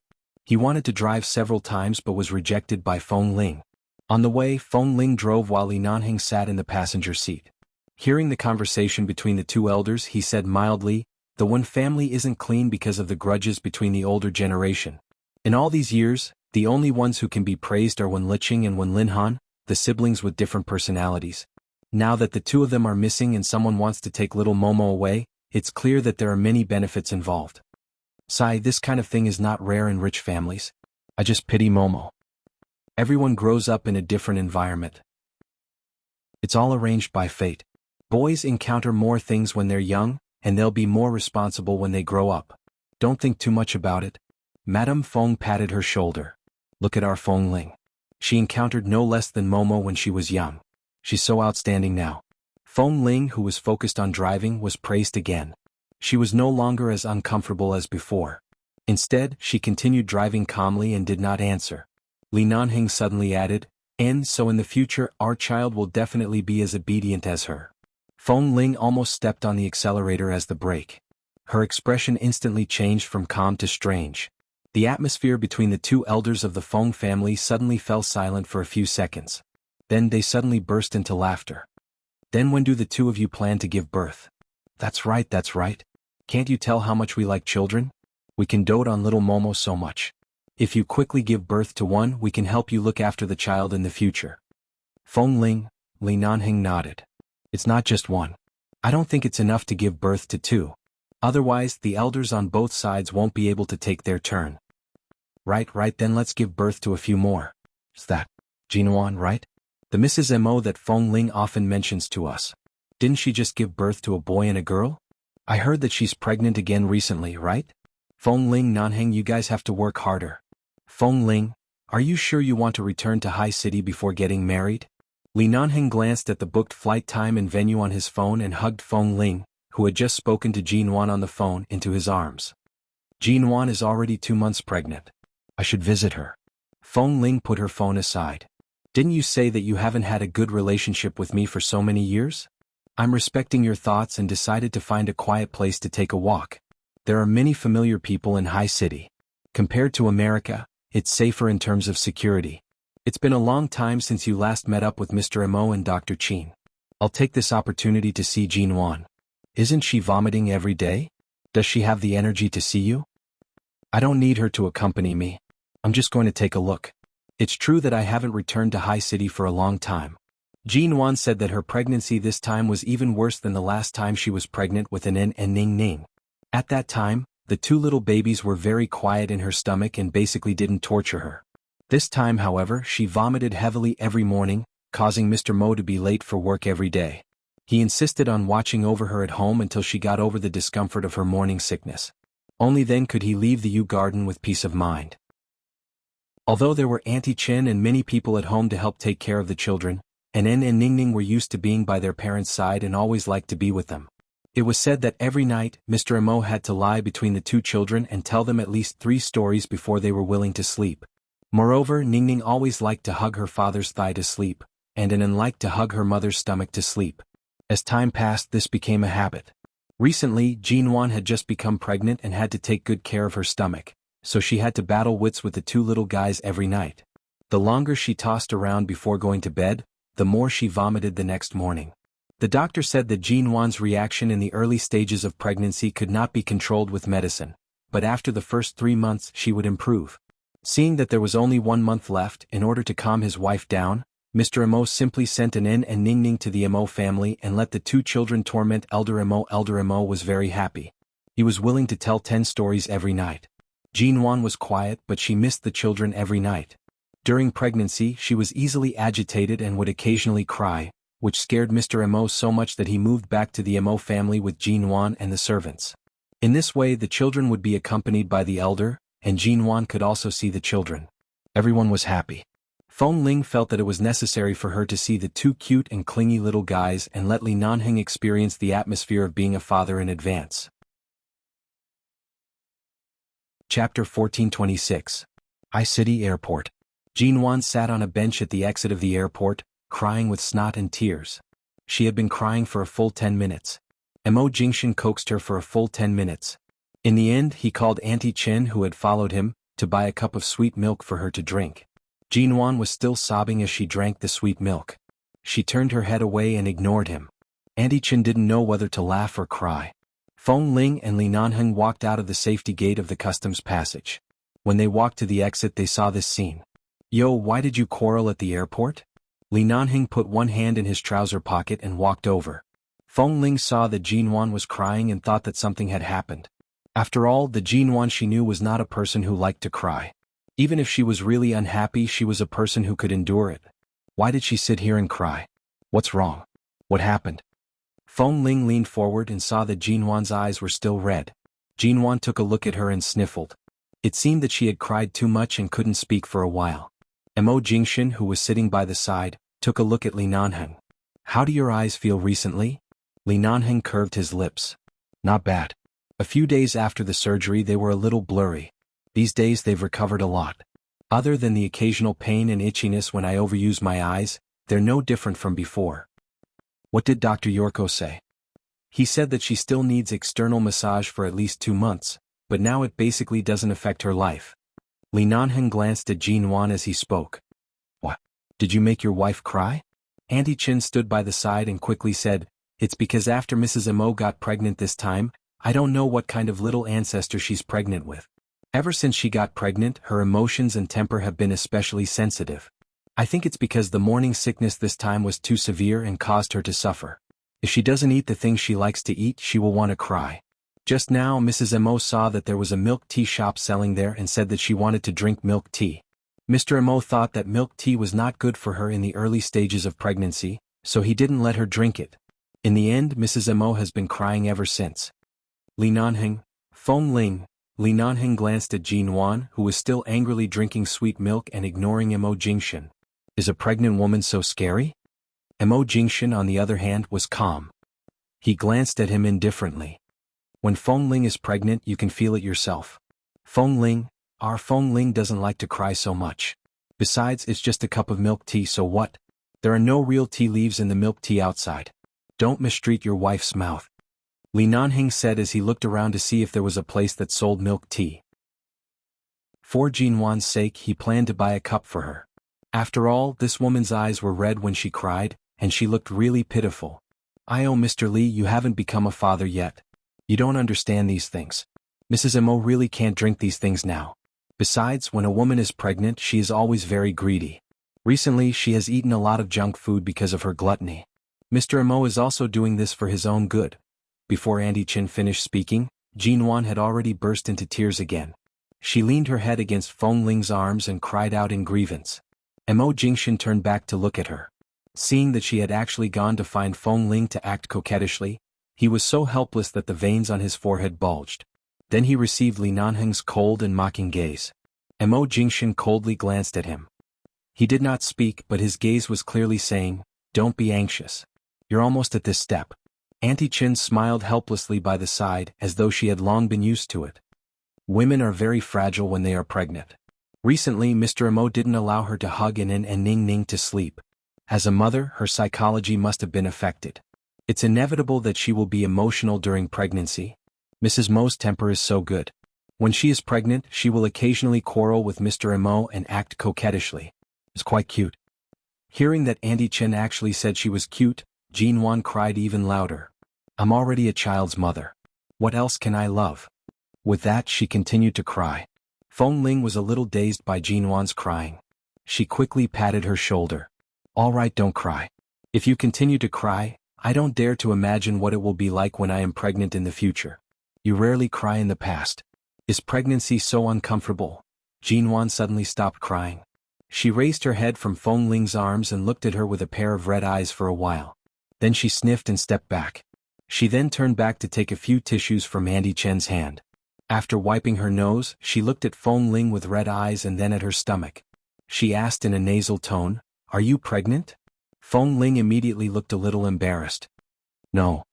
He wanted to drive several times but was rejected by Feng Ling. On the way, Feng Ling drove while Li Nanheng sat in the passenger seat. Hearing the conversation between the two elders, he said mildly, "The Wen family isn't clean because of the grudges between the older generation. In all these years, the only ones who can be praised are Wen Liqing and Wen Linhan, the siblings with different personalities. Now that the two of them are missing and someone wants to take little Momo away, it's clear that there are many benefits involved. Sai, this kind of thing is not rare in rich families. I just pity Momo. Everyone grows up in a different environment. It's all arranged by fate. Boys encounter more things when they're young, and they'll be more responsible when they grow up. Don't think too much about it." Madame Feng patted her shoulder. "Look at our Feng Ling. She encountered no less than Momo when she was young. She's so outstanding now." Feng Ling, who was focused on driving, was praised again. She was no longer as uncomfortable as before. Instead, she continued driving calmly and did not answer. Li Nanheng suddenly added, "And so in the future our child will definitely be as obedient as her." Feng Ling almost stepped on the accelerator as the brake. Her expression instantly changed from calm to strange. The atmosphere between the two elders of the Feng family suddenly fell silent for a few seconds. Then they suddenly burst into laughter. "Then when do the two of you plan to give birth?" That's right, that's right. Can't you tell how much we like children? We can dote on little Momo so much. If you quickly give birth to one, we can help you look after the child in the future." Feng Ling, Li Nanheng nodded. "It's not just one. I don't think it's enough to give birth to two. Otherwise, the elders on both sides won't be able to take their turn." Right, then let's give birth to a few more. Is that Jinuan, right? The Mrs. Mo that Feng Ling often mentions to us. Didn't she just give birth to a boy and a girl? I heard that she's pregnant again recently, right? Feng Ling, Nanheng, you guys have to work harder. Feng Ling, are you sure you want to return to High City before getting married? Li Nanheng glanced at the booked flight time and venue on his phone and hugged Feng Ling, who had just spoken to Jinuan on the phone, into his arms. Jinuan is already 2 months pregnant. I should visit her. Feng Ling put her phone aside. Didn't you say that you haven't had a good relationship with me for so many years? I'm respecting your thoughts and decided to find a quiet place to take a walk. There are many familiar people in High City. Compared to America, it's safer in terms of security. It's been a long time since you last met up with Mr. Mo and Dr. Qin. I'll take this opportunity to see Jinuan. Isn't she vomiting every day? Does she have the energy to see you? I don't need her to accompany me. I'm just going to take a look. It's true that I haven't returned to High City for a long time. Jinuan said that her pregnancy this time was even worse than the last time she was pregnant with an N and Ning Ning. At that time, the two little babies were very quiet in her stomach and basically didn't torture her. This time, however, she vomited heavily every morning, causing Mr. Mo to be late for work every day. He insisted on watching over her at home until she got over the discomfort of her morning sickness. Only then could he leave the Yu garden with peace of mind. Although there were Auntie Chen and many people at home to help take care of the children, An and Ningning were used to being by their parents' side and always liked to be with them. It was said that every night, Mr. Mo had to lie between the two children and tell them at least 3 stories before they were willing to sleep. Moreover, Ningning always liked to hug her father's thigh to sleep, and An liked to hug her mother's stomach to sleep. As time passed, this became a habit. Recently, Jinuan had just become pregnant and had to take good care of her stomach, so she had to battle wits with the 2 little guys every night. The longer she tossed around before going to bed, the more she vomited the next morning. The doctor said that Jinuan's reaction in the early stages of pregnancy could not be controlled with medicine, but after the first 3 months she would improve. Seeing that there was only 1 month left, in order to calm his wife down, Mr. Mo simply sent An and Ningning to the Mo family and let the 2 children torment Elder Mo. Elder Mo was very happy. He was willing to tell 10 stories every night. Jinuan was quiet, but she missed the children every night. During pregnancy, she was easily agitated and would occasionally cry, which scared Mr. Mo so much that he moved back to the Mo family with Jinuan and the servants. In this way, the children would be accompanied by the elder, and Jinuan could also see the children. Everyone was happy. Feng Ling felt that it was necessary for her to see the 2 cute and clingy little guys and let Li Nanheng experience the atmosphere of being a father in advance. Chapter 1426. High City Airport. Jinuan sat on a bench at the exit of the airport, crying with snot and tears. She had been crying for a full 10 minutes. Mo Jingshan coaxed her for a full 10 minutes. In the end, he called Auntie Chen, who had followed him, to buy a cup of sweet milk for her to drink. Jinwan was still sobbing as she drank the sweet milk. She turned her head away and ignored him. Auntie Chen didn't know whether to laugh or cry. Feng Ling and Li Nanheng walked out of the safety gate of the customs passage. When they walked to the exit they saw this scene. Yo, why did you quarrel at the airport? Li Nanheng put one hand in his trouser pocket and walked over. Feng Ling saw that Jinwan was crying and thought that something had happened. After all, the Jinwan she knew was not a person who liked to cry. Even if she was really unhappy, she was a person who could endure it. Why did she sit here and cry? What's wrong? What happened? Feng Ling leaned forward and saw that Jinwan's eyes were still red. Jinwan took a look at her and sniffled. It seemed that she had cried too much and couldn't speak for a while. Mo Jingshan, who was sitting by the side, took a look at Li Nanheng. How do your eyes feel recently? Li Nanheng curved his lips. Not bad. A few days after the surgery they were a little blurry. These days they've recovered a lot. Other than the occasional pain and itchiness when I overuse my eyes, they're no different from before. What did Dr. Yorko say? He said that she still needs external massage for at least 2 months, but now it basically doesn't affect her life. Li Nanheng glanced at Jinwan as he spoke. What? Did you make your wife cry? Auntie Chen stood by the side and quickly said, It's because after Mrs. Mo got pregnant this time, I don't know what kind of little ancestor she's pregnant with. Ever since she got pregnant, her emotions and temper have been especially sensitive. I think it's because the morning sickness this time was too severe and caused her to suffer. If she doesn't eat the things she likes to eat, she will want to cry. Just now Mrs. Mo saw that there was a milk tea shop selling there and said that she wanted to drink milk tea. Mr. Mo thought that milk tea was not good for her in the early stages of pregnancy, so he didn't let her drink it. In the end, Mrs. Mo has been crying ever since. Li Nanheng, Feng Ling. Li Nanheng glanced at Jinwan, who was still angrily drinking sweet milk and ignoring Mo Jingshan. Is a pregnant woman so scary? Mo Jingshan, on the other hand, was calm. He glanced at him indifferently. When Feng Ling is pregnant, you can feel it yourself. Feng Ling, our Feng Ling doesn't like to cry so much. Besides, it's just a cup of milk tea, so what? There are no real tea leaves in the milk tea outside. Don't mistreat your wife's mouth. Li Nanheng said as he looked around to see if there was a place that sold milk tea. For Jinwan's sake, he planned to buy a cup for her. After all, this woman's eyes were red when she cried, and she looked really pitiful. Oh, Mr. Li, you haven't become a father yet. You don't understand these things. Mrs. Mo really can't drink these things now. Besides, when a woman is pregnant, she is always very greedy. Recently, she has eaten a lot of junk food because of her gluttony. Mr. Mo is also doing this for his own good. Before Auntie Chen finished speaking, Jinwan had already burst into tears again. She leaned her head against Feng Ling's arms and cried out in grievance. Mo Jingshan turned back to look at her. Seeing that she had actually gone to find Feng Ling to act coquettishly, he was so helpless that the veins on his forehead bulged. Then he received Li Nanheng's cold and mocking gaze. Mo Jingshan coldly glanced at him. He did not speak, but his gaze was clearly saying, Don't be anxious. You're almost at this step. Auntie Chen smiled helplessly by the side as though she had long been used to it. Women are very fragile when they are pregnant. Recently, Mr. Mo didn't allow her to hug In and Ning Ning to sleep. As a mother, her psychology must have been affected. It's inevitable that she will be emotional during pregnancy. Mrs. Mo's temper is so good. When she is pregnant, she will occasionally quarrel with Mr. Mo and act coquettishly. It's quite cute. Hearing that Auntie Chen actually said she was cute, Jinwan cried even louder. I'm already a child's mother. What else can I love? With that, she continued to cry. Feng Ling was a little dazed by Jinwan's crying. She quickly patted her shoulder. All right, don't cry. If you continue to cry, I don't dare to imagine what it will be like when I am pregnant in the future. You rarely cry in the past. Is pregnancy so uncomfortable? Jinwan suddenly stopped crying. She raised her head from Feng Ling's arms and looked at her with a pair of red eyes for a while. Then she sniffed and stepped back. She then turned back to take a few tissues from Auntie Chen's hand. After wiping her nose, she looked at Feng Ling with red eyes and then at her stomach. She asked in a nasal tone, Are you pregnant? Feng Ling immediately looked a little embarrassed. No.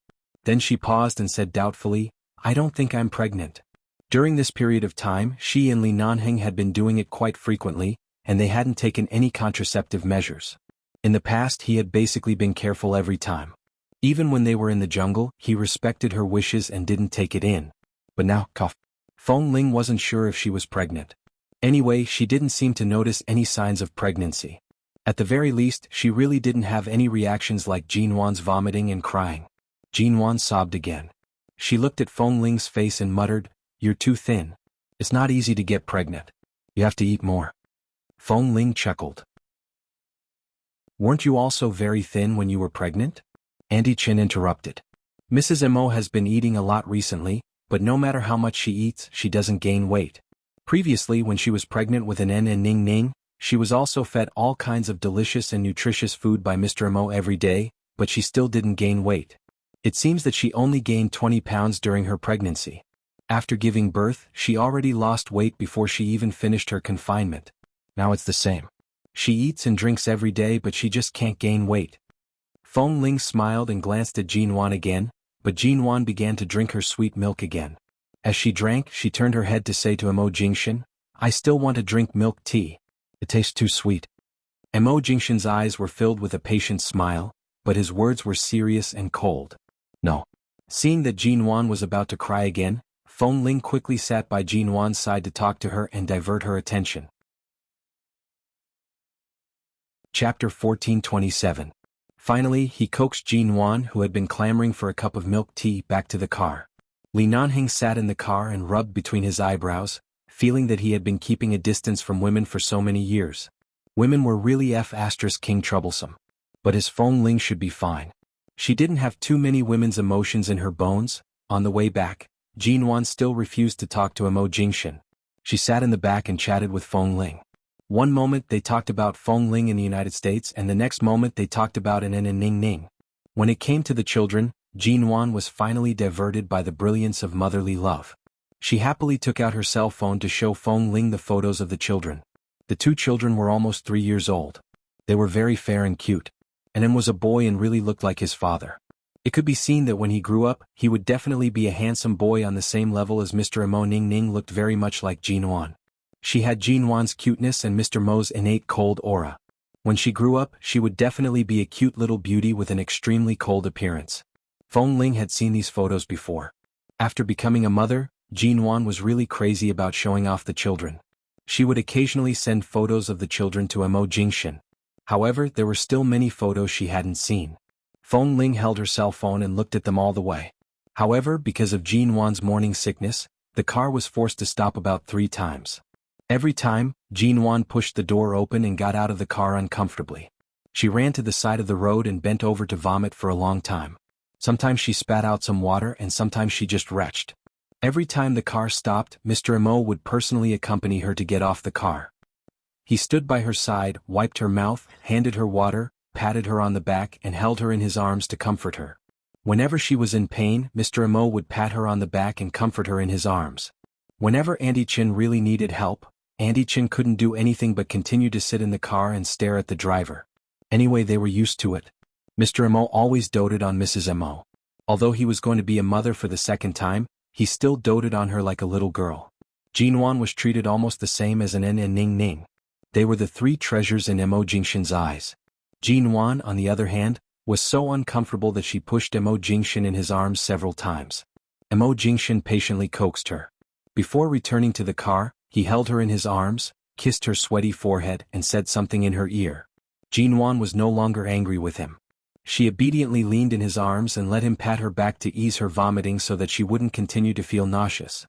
Then she paused and said doubtfully, I don't think I'm pregnant. During this period of time, she and Li Nanheng had been doing it quite frequently, and they hadn't taken any contraceptive measures. In the past, he had basically been careful every time. Even when they were in the jungle, he respected her wishes and didn't take it in. But now, Feng Ling wasn't sure if she was pregnant. Anyway, she didn't seem to notice any signs of pregnancy. At the very least, she really didn't have any reactions like Jinwan's vomiting and crying. Jinwan sobbed again. She looked at Feng Ling's face and muttered, "You're too thin. It's not easy to get pregnant. You have to eat more." Feng Ling chuckled. "Weren't you also very thin when you were pregnant?" Auntie Chin interrupted. "Mrs. Mo has been eating a lot recently, but no matter how much she eats, she doesn't gain weight. Previously, when she was pregnant with an N and Ning Ning, she was also fed all kinds of delicious and nutritious food by Mr. Mo every day, but she still didn't gain weight. It seems that she only gained 20 pounds during her pregnancy. After giving birth, she already lost weight before she even finished her confinement. Now it's the same. She eats and drinks every day, but she just can't gain weight." Feng Ling smiled and glanced at Jinwan again, but Jinwan began to drink her sweet milk again. As she drank, she turned her head to say to Mo Jingshan, "I still want to drink milk tea. It tastes too sweet." Mo Jingshan's eyes were filled with a patient smile, but his words were serious and cold. "No." Seeing that Jinwan was about to cry again, Feng Ling quickly sat by Jinwan's side to talk to her and divert her attention. Chapter 1427. Finally, he coaxed Jinwan, who had been clamoring for a cup of milk tea, back to the car. Li Nanheng sat in the car and rubbed between his eyebrows, feeling that he had been keeping a distance from women for so many years. Women were really **king troublesome. But his Feng Ling should be fine. She didn't have too many women's emotions in her bones. On the way back, Jinwan still refused to talk to Mo Jingshan. She sat in the back and chatted with Feng Ling. One moment they talked about Feng Ling in the United States, and the next moment they talked about N and Ning Ning. When it came to the children, Jinwan was finally diverted by the brilliance of motherly love. She happily took out her cell phone to show Feng Ling the photos of the children. The two children were almost 3 years old. They were very fair and cute. N was a boy and really looked like his father. It could be seen that when he grew up, he would definitely be a handsome boy on the same level as Mr. Mo. Ning Ning looked very much like Jinwan. She had Jinwan's cuteness and Mr. Mo's innate cold aura. When she grew up, she would definitely be a cute little beauty with an extremely cold appearance. Feng Ling had seen these photos before. After becoming a mother, Jinwan was really crazy about showing off the children. She would occasionally send photos of the children to Mo Jingshan. However, there were still many photos she hadn't seen. Feng Ling held her cell phone and looked at them all the way. However, because of Jinwan's morning sickness, the car was forced to stop about 3 times. Every time, Jinwan pushed the door open and got out of the car uncomfortably. She ran to the side of the road and bent over to vomit for a long time. Sometimes she spat out some water and sometimes she just retched. Every time the car stopped, Mr. Mo would personally accompany her to get off the car. He stood by her side, wiped her mouth, handed her water, patted her on the back and held her in his arms to comfort her. Whenever she was in pain, Mr. Mo would pat her on the back and comfort her in his arms. Whenever Auntie Chin really needed help, Auntie Chin couldn't do anything but continue to sit in the car and stare at the driver. Anyway, they were used to it. Mr. Mo always doted on Mrs. Mo. Although he was going to be a mother for the second time, he still doted on her like a little girl. Jinwan was treated almost the same as an N and Ning Ning. They were the 3 treasures in Mo Jingshan's eyes. Jinwan, on the other hand, was so uncomfortable that she pushed Mo Jingshan in his arms several times. Mo Jingshan patiently coaxed her. Before returning to the car, he held her in his arms, kissed her sweaty forehead and said something in her ear. Jinwan was no longer angry with him. She obediently leaned in his arms and let him pat her back to ease her vomiting so that she wouldn't continue to feel nauseous.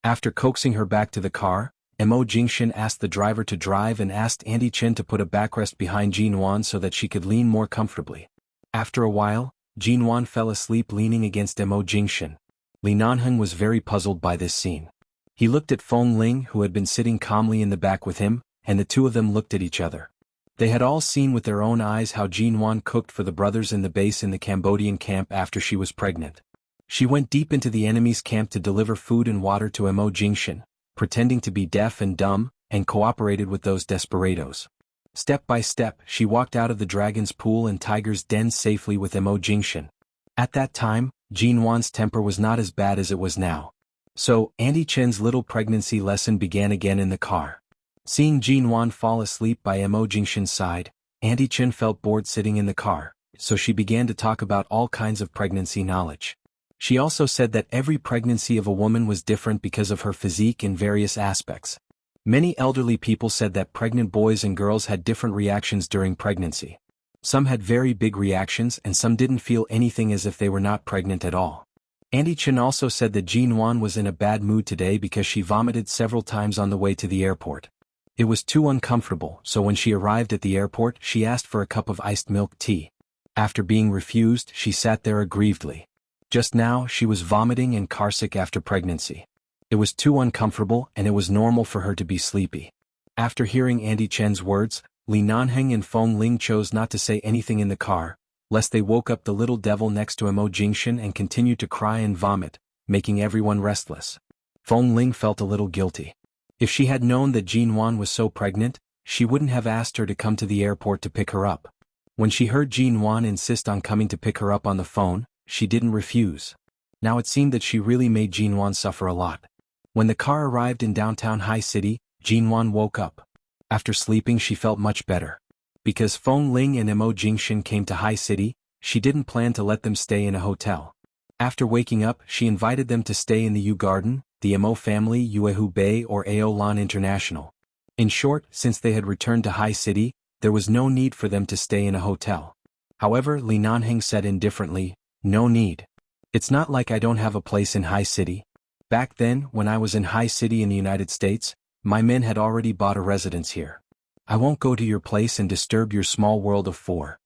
After coaxing her back to the car, Mo Jingshan asked the driver to drive and asked Auntie Chin to put a backrest behind Jinwan so that she could lean more comfortably. After a while, Jinwan fell asleep leaning against Mo Jingshan. Li Nanheng was very puzzled by this scene. He looked at Feng Ling, who had been sitting calmly in the back with him, and the two of them looked at each other. They had all seen with their own eyes how Jinwan cooked for the brothers in the base in the Cambodian camp after she was pregnant. She went deep into the enemy's camp to deliver food and water to Mo Jingshan, pretending to be deaf and dumb, and cooperated with those desperados. Step by step, she walked out of the dragon's pool and tiger's den safely with Mo Jingshan. At that time, Jinwan's temper was not as bad as it was now. So, Auntie Chen's little pregnancy lesson began again in the car. Seeing Jinwan fall asleep by Mo Jingshan's side, Auntie Chen felt bored sitting in the car, so she began to talk about all kinds of pregnancy knowledge. She also said that every pregnancy of a woman was different because of her physique in various aspects. Many elderly people said that pregnant boys and girls had different reactions during pregnancy. Some had very big reactions and some didn't feel anything, as if they were not pregnant at all. Auntie Chen also said that Jean Wan was in a bad mood today because she vomited several times on the way to the airport. It was too uncomfortable, so when she arrived at the airport she asked for a cup of iced milk tea. After being refused, she sat there aggrievedly. Just now she was vomiting and carsick after pregnancy. It was too uncomfortable and it was normal for her to be sleepy. After hearing Auntie Chen's words, Li Nanheng and Feng Ling chose not to say anything in the car, lest they woke up the little devil next to Mo Jingshan and continued to cry and vomit, making everyone restless. Feng Ling felt a little guilty. If she had known that Jean Wan was so pregnant, she wouldn't have asked her to come to the airport to pick her up. When she heard Jean Wan insist on coming to pick her up on the phone, she didn't refuse. Now it seemed that she really made Jean Wan suffer a lot. When the car arrived in downtown High City, Jean Wan woke up. After sleeping she felt much better. Because Feng Ling and Mo Jingshan came to High City, she didn't plan to let them stay in a hotel. After waking up, she invited them to stay in the Yu Garden, the Mo family Yuehu Bay or Aolan International. In short, since they had returned to High City, there was no need for them to stay in a hotel. However, Li Nanheng said indifferently, "No need. It's not like I don't have a place in High City. Back then, when I was in High City in the United States, my men had already bought a residence here. I won't go to your place and disturb your small world of four."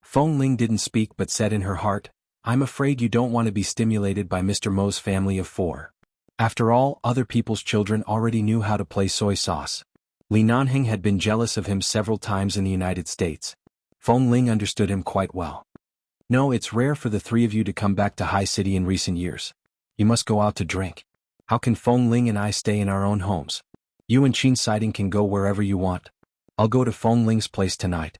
Feng Ling didn't speak but said in her heart, "I'm afraid you don't want to be stimulated by Mr. Mo's family of four. After all, other people's children already knew how to play soy sauce." Li Nanheng had been jealous of him several times in the United States. Feng Ling understood him quite well. "No, it's rare for the three of you to come back to High City in recent years. You must go out to drink. How can Feng Ling and I stay in our own homes? You and Qin Siding can go wherever you want. I'll go to Feng Ling's place tonight,"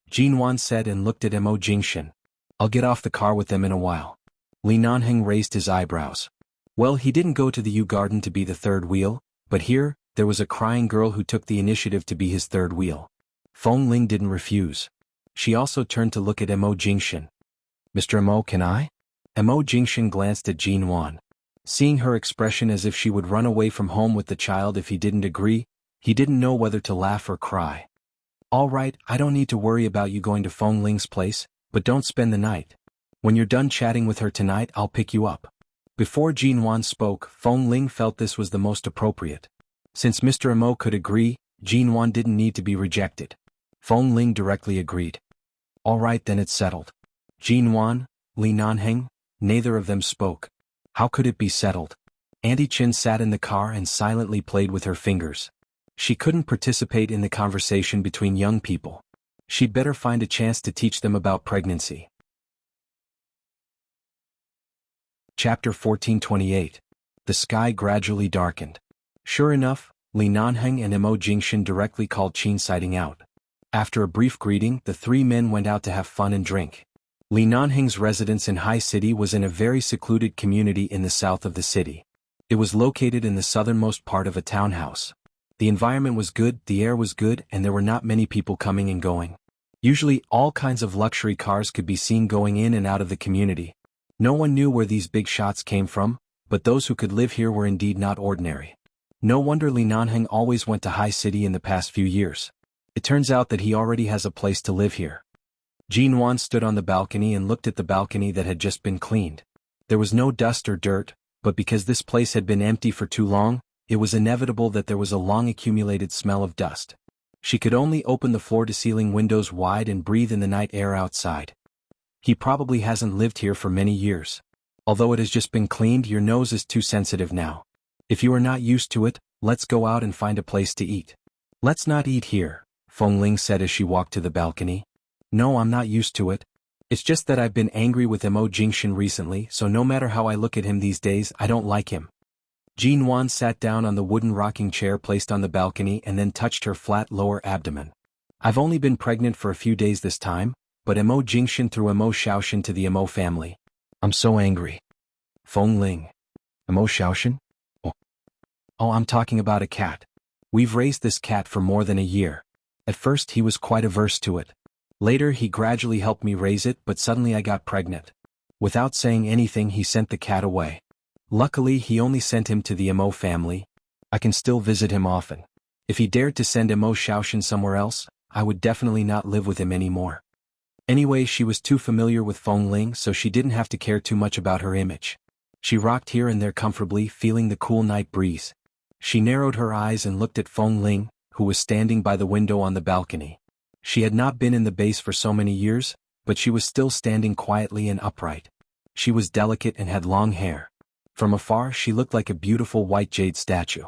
Jean Wan said and looked at Mo Jingshan. "I'll get off the car with them in a while." Li Nanheng raised his eyebrows. Well, he didn't go to the Yu Garden to be the third wheel, but here, there was a crying girl who took the initiative to be his third wheel. Feng Ling didn't refuse. She also turned to look at Mo Jingshan. "Mr. Mo, can I?" Mo Jingshan glanced at Jean Wan. Seeing her expression as if she would run away from home with the child if he didn't agree, he didn't know whether to laugh or cry. "All right, I don't need to worry about you going to Feng Ling's place, but don't spend the night. When you're done chatting with her tonight, I'll pick you up." Before Jean Wan spoke, Feng Ling felt this was the most appropriate. Since Mr. Mo could agree, Jean Wan didn't need to be rejected. Feng Ling directly agreed. "All right, then it's settled." Jean Wan, Li Nanheng, neither of them spoke. How could it be settled? Auntie Chen sat in the car and silently played with her fingers. She couldn't participate in the conversation between young people. She'd better find a chance to teach them about pregnancy. Chapter 1428. The sky gradually darkened. Sure enough, Li Nanheng and Mo Jingshan directly called Qin Siding out. After a brief greeting, the three men went out to have fun and drink. Li Nanheng's residence in High City was in a very secluded community in the south of the city. It was located in the southernmost part of a townhouse. The environment was good, the air was good, and there were not many people coming and going. Usually, all kinds of luxury cars could be seen going in and out of the community. No one knew where these big shots came from, but those who could live here were indeed not ordinary. No wonder Li Nanheng always went to High City in the past few years. It turns out that he already has a place to live here. Jean Wan stood on the balcony and looked at the balcony that had just been cleaned. There was no dust or dirt, but because this place had been empty for too long, it was inevitable that there was a long-accumulated smell of dust. She could only open the floor-to-ceiling windows wide and breathe in the night air outside. He probably hasn't lived here for many years. Although it has just been cleaned, your nose is too sensitive now. If you are not used to it, let's go out and find a place to eat. "Let's not eat here," Feng Ling said as she walked to the balcony. "No, I'm not used to it. It's just that I've been angry with Mo Jingshan recently, so no matter how I look at him these days, I don't like him." Jean Wan sat down on the wooden rocking chair placed on the balcony and then touched her flat lower abdomen. "I've only been pregnant for a few days this time, but Mo Jingshan threw Mo Shaoshan to the Mo family. I'm so angry." Feng Ling. Mo Shaoshan? Oh, I'm talking about a cat. We've raised this cat for more than a year. At first he was quite averse to it. Later he gradually helped me raise it, but suddenly I got pregnant. Without saying anything, he sent the cat away. Luckily, he only sent him to the Mo family. I can still visit him often. If he dared to send Mo Shaoshan somewhere else, I would definitely not live with him anymore. Anyway, she was too familiar with Feng Ling, so she didn't have to care too much about her image. She rocked here and there comfortably, feeling the cool night breeze. She narrowed her eyes and looked at Feng Ling, who was standing by the window on the balcony. She had not been in the base for so many years, but she was still standing quietly and upright. She was delicate and had long hair. From afar, she looked like a beautiful white jade statue.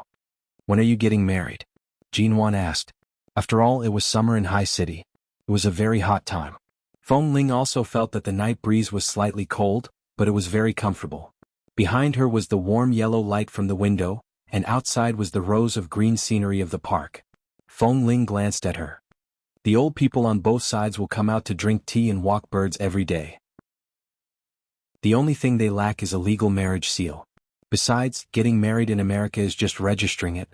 "When are you getting married?" Jinwan asked. After all, it was summer in High City. It was a very hot time. Feng Ling also felt that the night breeze was slightly cold, but it was very comfortable. Behind her was the warm yellow light from the window, and outside was the rows of green scenery of the park. Feng Ling glanced at her. "The old people on both sides will come out to drink tea and walk birds every day. The only thing they lack is a legal marriage seal. Besides, getting married in America is just registering it.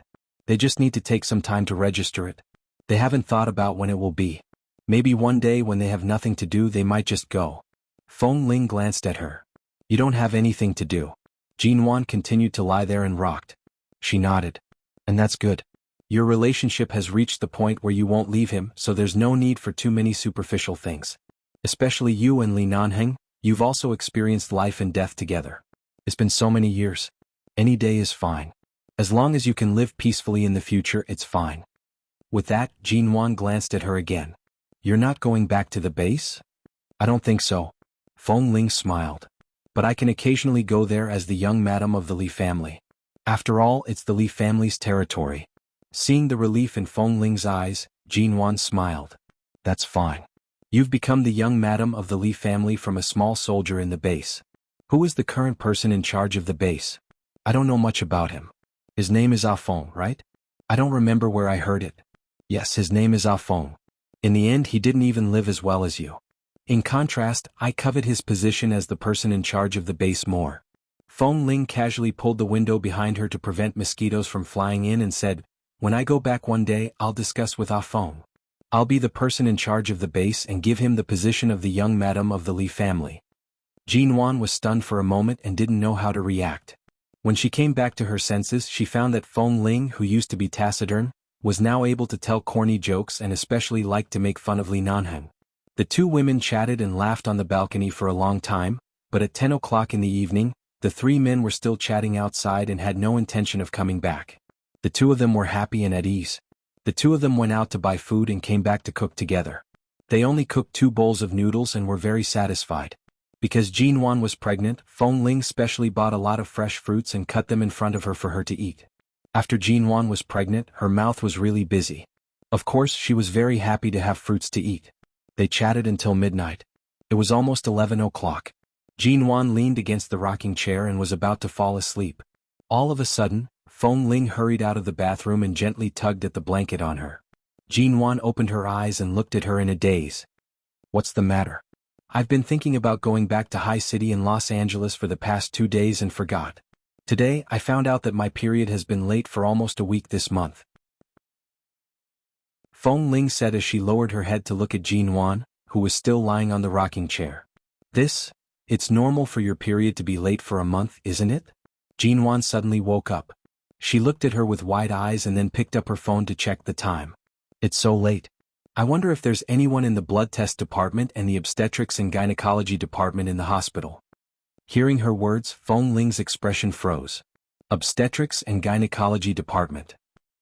They just need to take some time to register it. They haven't thought about when it will be. Maybe one day when they have nothing to do they might just go." Feng Ling glanced at her. "You don't have anything to do." Jinwan continued to lie there and rocked. She nodded. "And that's good. Your relationship has reached the point where you won't leave him, so there's no need for too many superficial things. Especially you and Li Nanheng, you've also experienced life and death together. It's been so many years. Any day is fine. As long as you can live peacefully in the future, it's fine." With that, Jinwan glanced at her again. "You're not going back to the base?" "I don't think so." Feng Ling smiled. "But I can occasionally go there as the young madam of the Li family. After all, it's the Li family's territory." Seeing the relief in Feng Ling's eyes, Jinwan smiled. "That's fine. You've become the young madam of the Li family from a small soldier in the base. Who is the current person in charge of the base?" "I don't know much about him. His name is Ah Feng, right?" "I don't remember where I heard it." "Yes, his name is Ah Feng. In the end, he didn't even live as well as you. In contrast, I covet his position as the person in charge of the base more." Feng Ling casually pulled the window behind her to prevent mosquitoes from flying in and said, "When I go back one day, I'll discuss with Ah Feng. I'll be the person in charge of the base and give him the position of the young madam of the Li family." Jinwan was stunned for a moment and didn't know how to react. When she came back to her senses, she found that Feng Ling, who used to be taciturn, was now able to tell corny jokes and especially liked to make fun of Li Nanheng. The two women chatted and laughed on the balcony for a long time, but at 10 o'clock in the evening, the three men were still chatting outside and had no intention of coming back. The two of them were happy and at ease. The two of them went out to buy food and came back to cook together. They only cooked 2 bowls of noodles and were very satisfied. Because Jinwan was pregnant, Feng Ling specially bought a lot of fresh fruits and cut them in front of her for her to eat. After Jinwan was pregnant, her mouth was really busy. Of course, she was very happy to have fruits to eat. They chatted until midnight. It was almost 11 o'clock. Jinwan leaned against the rocking chair and was about to fall asleep. All of a sudden, Feng Ling hurried out of the bathroom and gently tugged at the blanket on her. Jinwan opened her eyes and looked at her in a daze. "What's the matter?" "I've been thinking about going back to High City in Los Angeles for the past 2 days and forgot. Today, I found out that my period has been late for almost a week this month." Feng Ling said as she lowered her head to look at Jinwan, who was still lying on the rocking chair. It's normal for your period to be late for a month, isn't it?" Jinwan suddenly woke up. She looked at her with wide eyes and then picked up her phone to check the time. "It's so late. I wonder if there's anyone in the blood test department and the obstetrics and gynecology department in the hospital." Hearing her words, Feng Ling's expression froze. Obstetrics and gynecology department.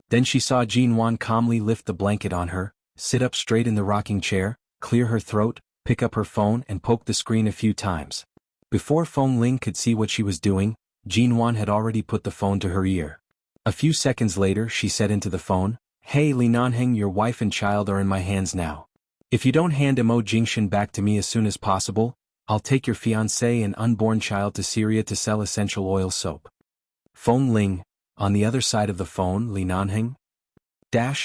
Then she saw Jinwan calmly lift the blanket on her, sit up straight in the rocking chair, clear her throat, pick up her phone and poke the screen a few times. Before Feng Ling could see what she was doing, Jinwan had already put the phone to her ear. A few seconds later she said into the phone, "Hey Li Nanheng, your wife and child are in my hands now. If you don't hand Mo Jingshan back to me as soon as possible, I'll take your fiancé and unborn child to Syria to sell essential oil soap." Feng Ling, on the other side of the phone, Li Nanheng.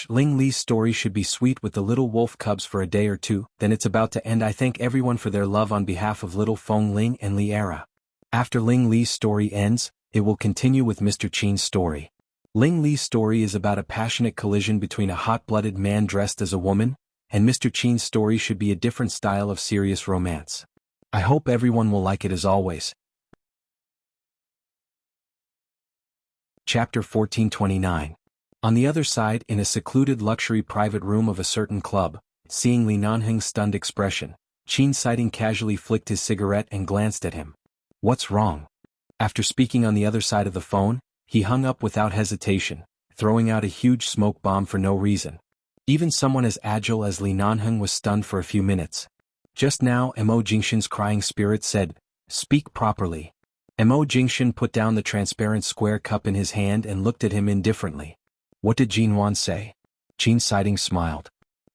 Ling Li's story should be sweet with the little wolf cubs for a day or two, then it's about to end. I thank everyone for their love on behalf of little Feng Ling and Li Era. After Ling Li's story ends, it will continue with Mr. Qin's story. Ling Li's story is about a passionate collision between a hot-blooded man dressed as a woman, and Mr. Qin's story should be a different style of serious romance. I hope everyone will like it as always. Chapter 1429. On the other side, in a secluded luxury private room of a certain club, seeing Li Nanheng's stunned expression, Qin Sighting casually flicked his cigarette and glanced at him. What's wrong? After speaking on the other side of the phone, he hung up without hesitation, throwing out a huge smoke bomb for no reason. Even someone as agile as Li Nanheng was stunned for a few minutes. Just now, Mo Jingshan's crying spirit said, "Speak properly." Mo Jingshan put down the transparent square cup in his hand and looked at him indifferently. What did Jinwan say? Qin Sighting smiled.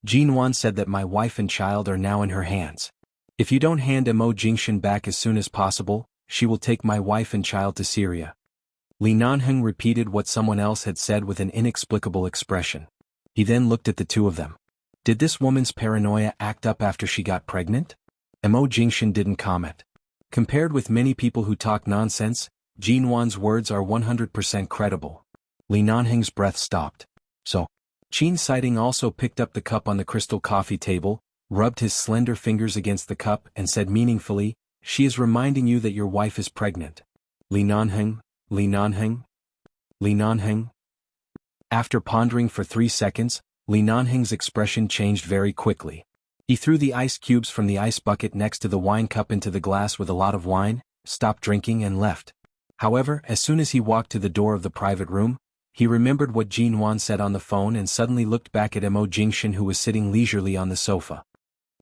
Jinwan said that my wife and child are now in her hands. If you don't hand Mo Jingshan back as soon as possible, she will take my wife and child to Syria. Li Nanheng repeated what someone else had said with an inexplicable expression. He then looked at the two of them. Did this woman's paranoia act up after she got pregnant? Mo Jingshan didn't comment. Compared with many people who talk nonsense, Jinwan's words are 100% credible. Li Nanheng's breath stopped. So, Qin Sighting also picked up the cup on the crystal coffee table, rubbed his slender fingers against the cup and said meaningfully, "She is reminding you that your wife is pregnant." Li Nanheng, Li Nanheng, Li Nanheng. After pondering for 3 seconds, Li Nanheng's expression changed very quickly. He threw the ice cubes from the ice bucket next to the wine cup into the glass with a lot of wine, stopped drinking and left. However, as soon as he walked to the door of the private room, he remembered what Jinwan said on the phone and suddenly looked back at Mo Jingshan who was sitting leisurely on the sofa.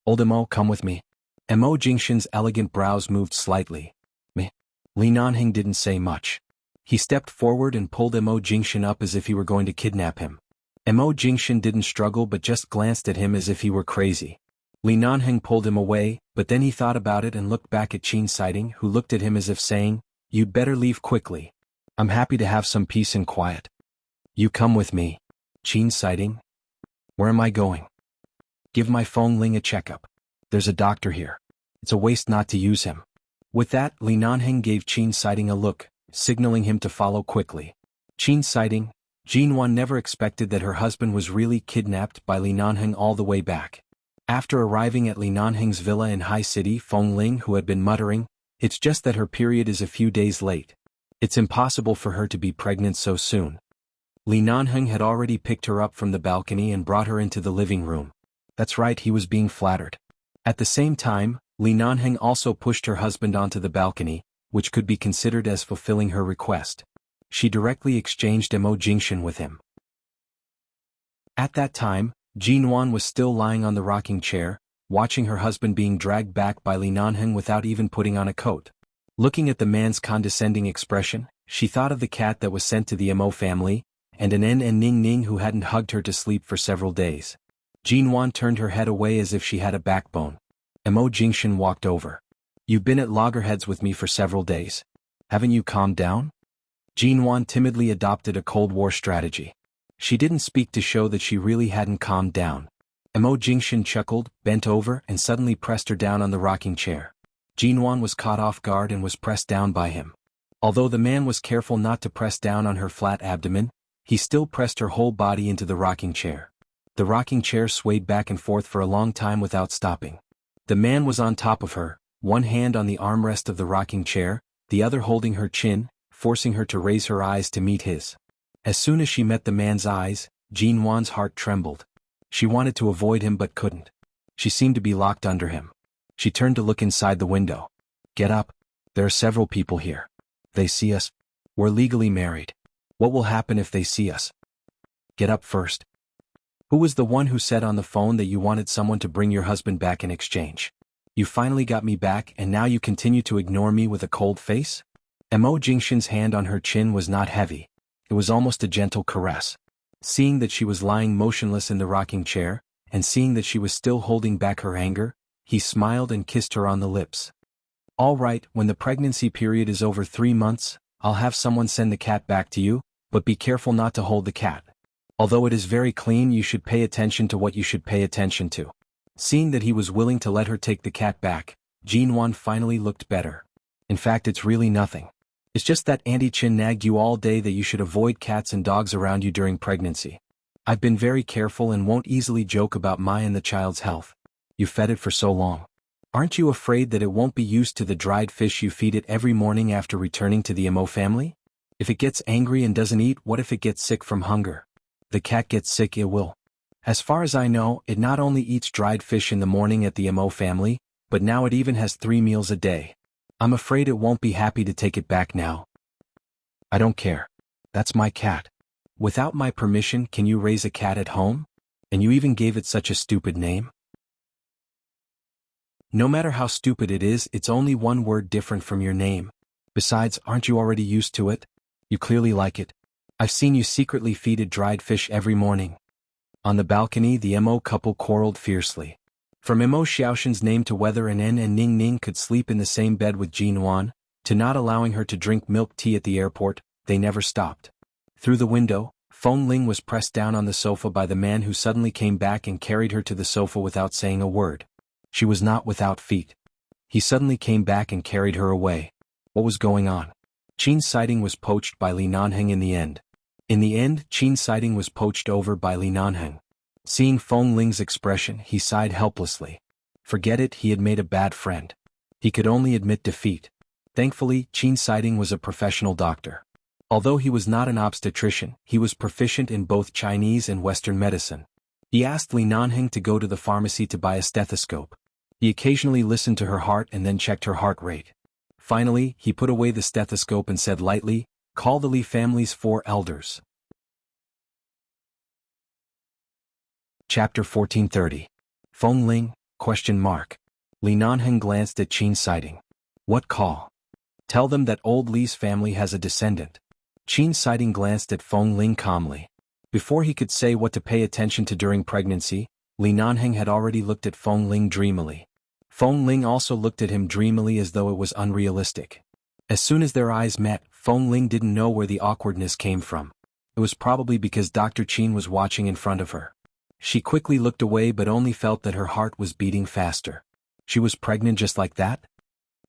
"Old Mo, come with me." Mo Jingshan's elegant brows moved slightly. "Me?" Li Nanheng didn't say much. He stepped forward and pulled Mo Jingshan up as if he were going to kidnap him. Mo Jingshan didn't struggle but just glanced at him as if he were crazy. Li Nanheng pulled him away, but then he thought about it and looked back at Qin Sighting who looked at him as if saying, "You'd better leave quickly. I'm happy to have some peace and quiet." "You come with me." Qin Sighting? "Where am I going?" "Give my Feng Ling a checkup. There's a doctor here. It's a waste not to use him." With that, Li Nanheng gave Qin Sighting a look, signaling him to follow quickly. Qin Sighting, Jinwan never expected that her husband was really kidnapped by Li Nanheng all the way back. After arriving at Li Nanheng's villa in High City, Feng Ling who had been muttering, "It's just that her period is a few days late. It's impossible for her to be pregnant so soon." Li Nanheng had already picked her up from the balcony and brought her into the living room. That's right, he was being flattered. At the same time, Li Nanheng also pushed her husband onto the balcony, which could be considered as fulfilling her request. She directly exchanged Mo Jingshan with him. At that time, Jinwan was still lying on the rocking chair, watching her husband being dragged back by Li Nanheng without even putting on a coat. Looking at the man's condescending expression, she thought of the cat that was sent to the Mo family, and an N and Ning Ning who hadn't hugged her to sleep for several days. Jinwan turned her head away as if she had a backbone. Mo Jingshan walked over. "You've been at loggerheads with me for several days. Haven't you calmed down?" Jinwan timidly adopted a Cold War strategy. She didn't speak to show that she really hadn't calmed down. Mo Jingshan chuckled, bent over and suddenly pressed her down on the rocking chair. Jinwan was caught off guard and was pressed down by him. Although the man was careful not to press down on her flat abdomen, he still pressed her whole body into the rocking chair. The rocking chair swayed back and forth for a long time without stopping. The man was on top of her, one hand on the armrest of the rocking chair, the other holding her chin, forcing her to raise her eyes to meet his. As soon as she met the man's eyes, Jinwan's heart trembled. She wanted to avoid him but couldn't. She seemed to be locked under him. She turned to look inside the window. "Get up. There are several people here. They see us. We're legally married. What will happen if they see us? Get up first. Who was the one who said on the phone that you wanted someone to bring your husband back in exchange? You finally got me back and now you continue to ignore me with a cold face?" Mo Jingshan's hand on her chin was not heavy. It was almost a gentle caress. Seeing that she was lying motionless in the rocking chair, and seeing that she was still holding back her anger, he smiled and kissed her on the lips. "All right, when the pregnancy period is over 3 months, I'll have someone send the cat back to you, but be careful not to hold the cat. Although it is very clean, you should pay attention to what you should pay attention to." Seeing that he was willing to let her take the cat back, Jinwan finally looked better. "In fact, it's really nothing. It's just that Auntie Chin nagged you all day that you should avoid cats and dogs around you during pregnancy. I've been very careful and won't easily joke about my and the child's health. You fed it for so long. Aren't you afraid that it won't be used to the dried fish you feed it every morning after returning to the Mo family? If it gets angry and doesn't eat, what if it gets sick from hunger? The cat gets sick, it will. As far as I know, it not only eats dried fish in the morning at the Mo family, but now it even has 3 meals a day. I'm afraid it won't be happy to take it back now. I don't care. That's my cat. Without my permission, can you raise a cat at home? And you even gave it such a stupid name? No matter how stupid it is, it's only one word different from your name. Besides, aren't you already used to it? You clearly like it. I've seen you secretly feed it dried fish every morning. On the balcony, the Mo couple quarreled fiercely. From Mo Xiaoxin's name to whether An and Ning Ning could sleep in the same bed with Jin Wan, to not allowing her to drink milk tea at the airport, they never stopped. Through the window, Feng Ling was pressed down on the sofa by the man who suddenly came back and carried her to the sofa without saying a word. She was not without feet. He suddenly came back and carried her away. What was going on? Qin's sighting was poached by Li Nanheng in the end. In the end, Qin's sighting was poached over by Li Nanheng. Seeing Feng Ling's expression, he sighed helplessly. Forget it, he had made a bad friend. He could only admit defeat. Thankfully, Qin's sighting was a professional doctor. Although he was not an obstetrician, he was proficient in both Chinese and Western medicine. He asked Li Nanheng to go to the pharmacy to buy a stethoscope. He occasionally listened to her heart and then checked her heart rate. Finally, he put away the stethoscope and said lightly, "Call the Li family's 4 elders." Chapter 1430. Feng Ling, ? Li Nanheng glanced at Qin's sighting. What call? Tell them that old Li's family has a descendant. Qin's sighting glanced at Feng Ling calmly. Before he could say what to pay attention to during pregnancy, Li Nanheng had already looked at Feng Ling dreamily. Feng Ling also looked at him dreamily as though it was unrealistic. As soon as their eyes met, Feng Ling didn't know where the awkwardness came from. It was probably because Dr. Qin was watching in front of her. She quickly looked away but only felt that her heart was beating faster. She was pregnant just like that?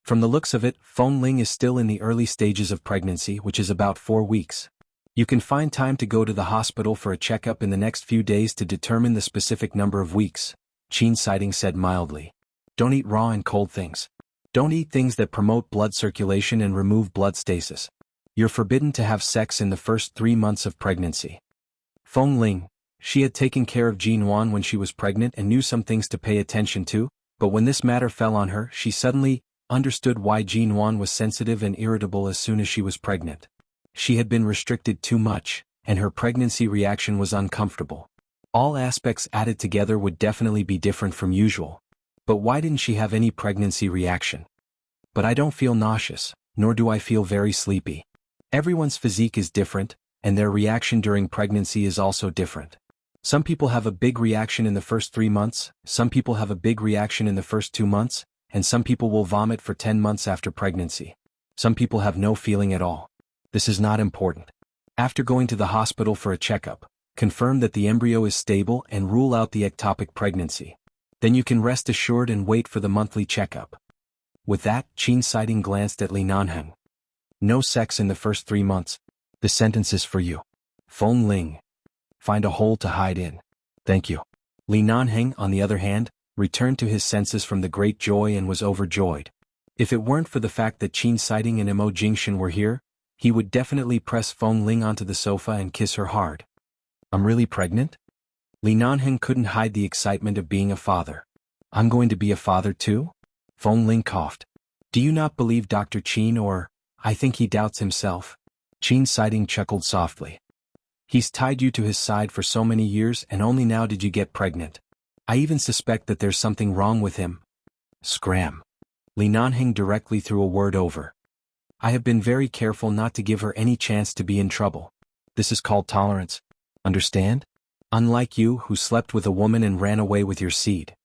From the looks of it, Feng Ling is still in the early stages of pregnancy, which is about 4 weeks. You can find time to go to the hospital for a checkup in the next few days to determine the specific number of weeks, Qin's sighting said mildly. Don't eat raw and cold things. Don't eat things that promote blood circulation and remove blood stasis. You're forbidden to have sex in the first 3 months of pregnancy. Feng Ling, she had taken care of Jin Wan when she was pregnant and knew some things to pay attention to, but when this matter fell on her, she suddenly understood why Jin Wan was sensitive and irritable as soon as she was pregnant. She had been restricted too much, and her pregnancy reaction was uncomfortable. All aspects added together would definitely be different from usual. But why didn't she have any pregnancy reaction? But I don't feel nauseous, nor do I feel very sleepy. Everyone's physique is different, and their reaction during pregnancy is also different. Some people have a big reaction in the first 3 months, some people have a big reaction in the first 2 months, and some people will vomit for 10 months after pregnancy. Some people have no feeling at all. This is not important. After going to the hospital for a checkup, confirm that the embryo is stable and rule out the ectopic pregnancy. Then you can rest assured and wait for the monthly checkup. With that, Qin's sighting glanced at Li Nanheng. No sex in the first 3 months. The sentence is for you. Feng Ling. Find a hole to hide in. Thank you. Li Nanheng, on the other hand, returned to his senses from the great joy and was overjoyed. If it weren't for the fact that Qin's sighting and Mo Jingshan were here, he would definitely press Feng Ling onto the sofa and kiss her hard. I'm really pregnant? Li Nanheng couldn't hide the excitement of being a father. I'm going to be a father too? Feng Ling coughed. Do you not believe Dr. Qin, or, I think he doubts himself? Qin's sighting chuckled softly. He's tied you to his side for so many years and only now did you get pregnant. I even suspect that there's something wrong with him. Scram. Li Nanheng directly threw a word over. I have been very careful not to give her any chance to be in trouble. This is called tolerance. Understand? Unlike you, who slept with a woman and ran away with your seed.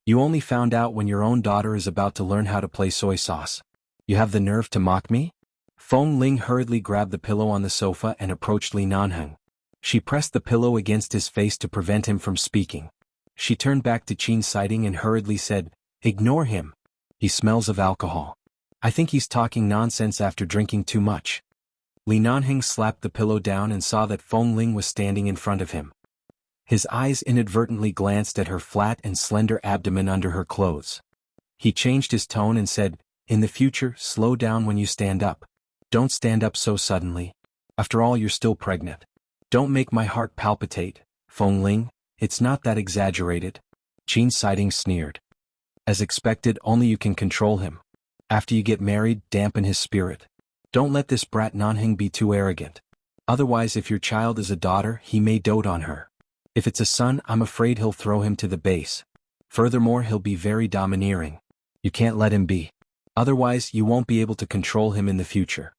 You only found out when your own daughter is about to learn how to play soy sauce. You have the nerve to mock me? Feng Ling hurriedly grabbed the pillow on the sofa and approached Li Nanheng. She pressed the pillow against his face to prevent him from speaking. She turned back to Qin's sighting and hurriedly said, Ignore him. He smells of alcohol. I think he's talking nonsense after drinking too much. Li Nanheng slapped the pillow down and saw that Feng Ling was standing in front of him. His eyes inadvertently glanced at her flat and slender abdomen under her clothes. He changed his tone and said, "In the future, slow down when you stand up. Don't stand up so suddenly. After all, you're still pregnant. Don't make my heart palpitate, Feng Ling, it's not that exaggerated." Qin Siding sneered. "As expected, only you can control him. After you get married, dampen his spirit. Don't let this brat Nanheng be too arrogant. Otherwise, if your child is a daughter, he may dote on her. If it's a son, I'm afraid he'll throw him to the base. Furthermore, he'll be very domineering. You can't let him be. Otherwise, you won't be able to control him in the future."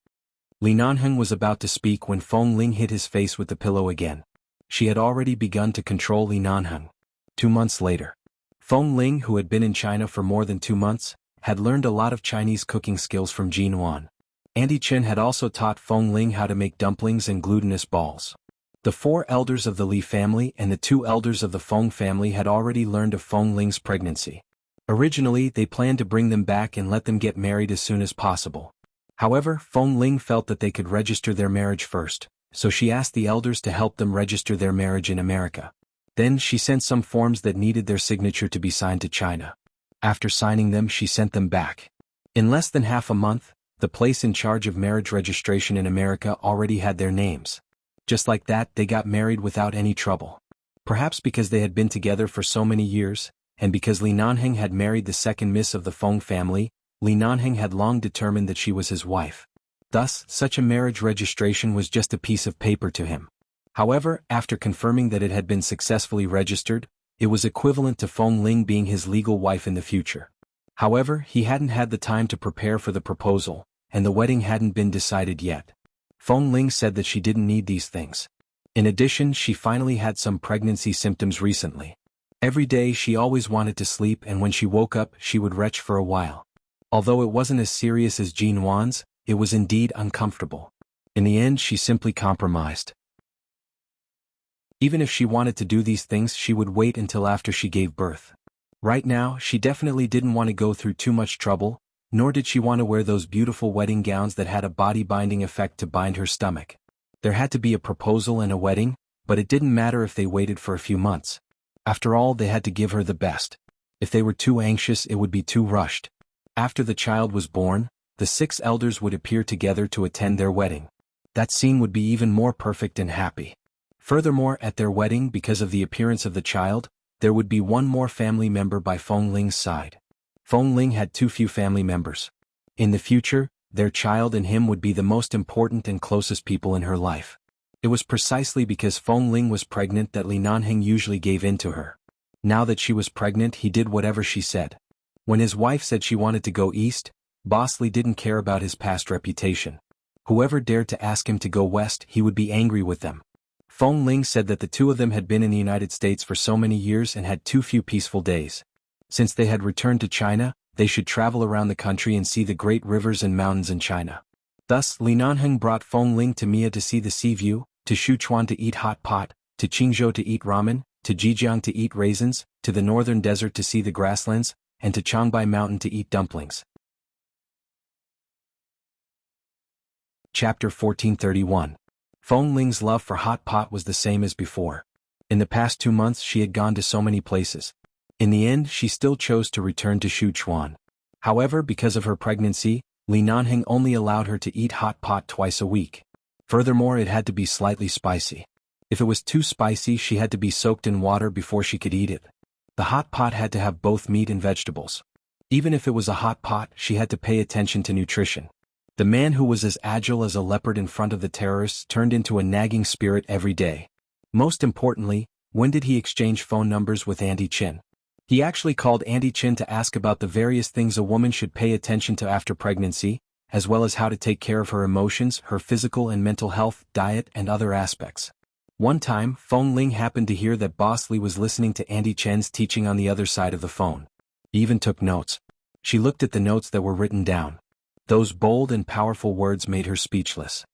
Li Nanheng was about to speak when Feng Ling hit his face with the pillow again. She had already begun to control Li Nanheng. 2 months later. Feng Ling, who had been in China for more than 2 months, had learned a lot of Chinese cooking skills from Jin Wan. Auntie Chen had also taught Feng Ling how to make dumplings and glutinous balls. The 4 elders of the Li family and the 2 elders of the Feng family had already learned of Feng Ling's pregnancy. Originally, they planned to bring them back and let them get married as soon as possible. However, Feng Ling felt that they could register their marriage first, so she asked the elders to help them register their marriage in America. Then she sent some forms that needed their signature to be signed to China. After signing them, she sent them back. In less than half a month, the place in charge of marriage registration in America already had their names. Just like that, they got married without any trouble. Perhaps because they had been together for so many years, and because Li Nanheng had married the second miss of the Feng family, Li Nanheng had long determined that she was his wife. Thus, such a marriage registration was just a piece of paper to him. However, after confirming that it had been successfully registered, it was equivalent to Feng Ling being his legal wife in the future. However, he hadn't had the time to prepare for the proposal, and the wedding hadn't been decided yet. Feng Ling said that she didn't need these things. In addition, she finally had some pregnancy symptoms recently. Every day she always wanted to sleep, and when she woke up she would retch for a while. Although it wasn't as serious as Jin Wan's, it was indeed uncomfortable. In the end, she simply compromised. Even if she wanted to do these things, she would wait until after she gave birth. Right now, she definitely didn't want to go through too much trouble, nor did she want to wear those beautiful wedding gowns that had a body-binding effect to bind her stomach. There had to be a proposal and a wedding, but it didn't matter if they waited for a few months. After all, they had to give her the best. If they were too anxious, it would be too rushed. After the child was born, the 6 elders would appear together to attend their wedding. That scene would be even more perfect and happy. Furthermore, at their wedding, because of the appearance of the child, there would be one more family member by Feng Ling's side. Feng Ling had too few family members. In the future, their child and him would be the most important and closest people in her life. It was precisely because Feng Ling was pregnant that Li Nanheng usually gave in to her. Now that she was pregnant, he did whatever she said. When his wife said she wanted to go east, Boss Li didn't care about his past reputation. Whoever dared to ask him to go west, he would be angry with them. Feng Ling said that the 2 of them had been in the United States for so many years and had too few peaceful days. Since they had returned to China, they should travel around the country and see the great rivers and mountains in China. Thus, Li Nanheng brought Feng Ling to Mia to see the sea view, to Sichuan to eat hot pot, to Qingzhou to eat ramen, to Zhejiang to eat raisins, to the northern desert to see the grasslands, and to Changbai Mountain to eat dumplings. Chapter 1431. Feng Ling's love for hot pot was the same as before. In the past 2 months she had gone to so many places. In the end, she still chose to return to Sichuan. However, because of her pregnancy, Li Nanheng only allowed her to eat hot pot twice a week. Furthermore, it had to be slightly spicy. If it was too spicy, she had to be soaked in water before she could eat it. The hot pot had to have both meat and vegetables. Even if it was a hot pot, she had to pay attention to nutrition. The man who was as agile as a leopard in front of the terrorists turned into a nagging spirit every day. Most importantly, when did he exchange phone numbers with Auntie Chen? He actually called Auntie Chen to ask about the various things a woman should pay attention to after pregnancy, as well as how to take care of her emotions, her physical and mental health, diet, and other aspects. One time, Feng Ling happened to hear that Boss Li was listening to Auntie Chen's teaching on the other side of the phone. He even took notes. She looked at the notes that were written down. Those bold and powerful words made her speechless.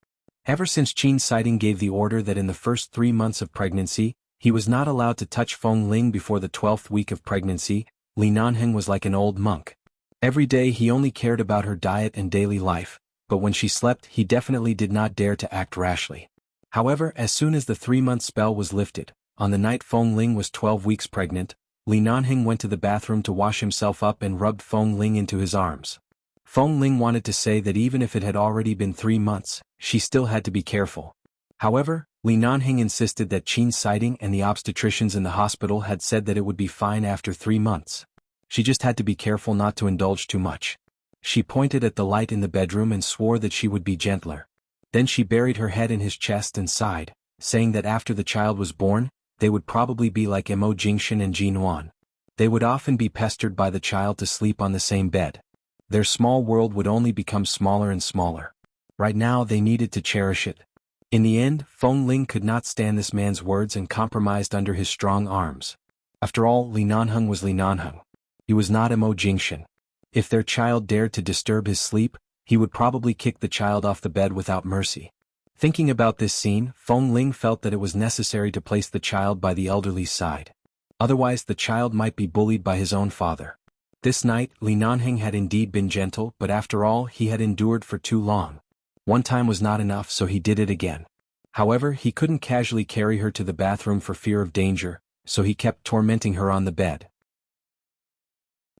Ever since Qin Siding gave the order that in the first 3 months of pregnancy, he was not allowed to touch Feng Ling before the 12th week of pregnancy, Li Nanheng was like an old monk. Every day he only cared about her diet and daily life, but when she slept he definitely did not dare to act rashly. However, as soon as the 3-month spell was lifted, on the night Feng Ling was 12 weeks pregnant, Li Nanheng went to the bathroom to wash himself up and rubbed Feng Ling into his arms. Feng Ling wanted to say that even if it had already been 3 months, she still had to be careful. However, Li Nanheng insisted that Qin's sighting and the obstetricians in the hospital had said that it would be fine after 3 months. She just had to be careful not to indulge too much. She pointed at the light in the bedroom and swore that she would be gentler. Then she buried her head in his chest and sighed, saying that after the child was born, they would probably be like Mo Jingxian and Jin Wan. They would often be pestered by the child to sleep on the same bed. Their small world would only become smaller and smaller. Right now they needed to cherish it. In the end, Feng Ling could not stand this man's words and compromised under his strong arms. After all, Li Nanheng was Li Nanheng. He was not Mo Jingxian. If their child dared to disturb his sleep, he would probably kick the child off the bed without mercy. Thinking about this scene, Feng Ling felt that it was necessary to place the child by the elderly's side. Otherwise the child might be bullied by his own father. This night, Li Nanheng had indeed been gentle, but after all he had endured for too long. One time was not enough, so he did it again. However, he couldn't casually carry her to the bathroom for fear of danger, so he kept tormenting her on the bed.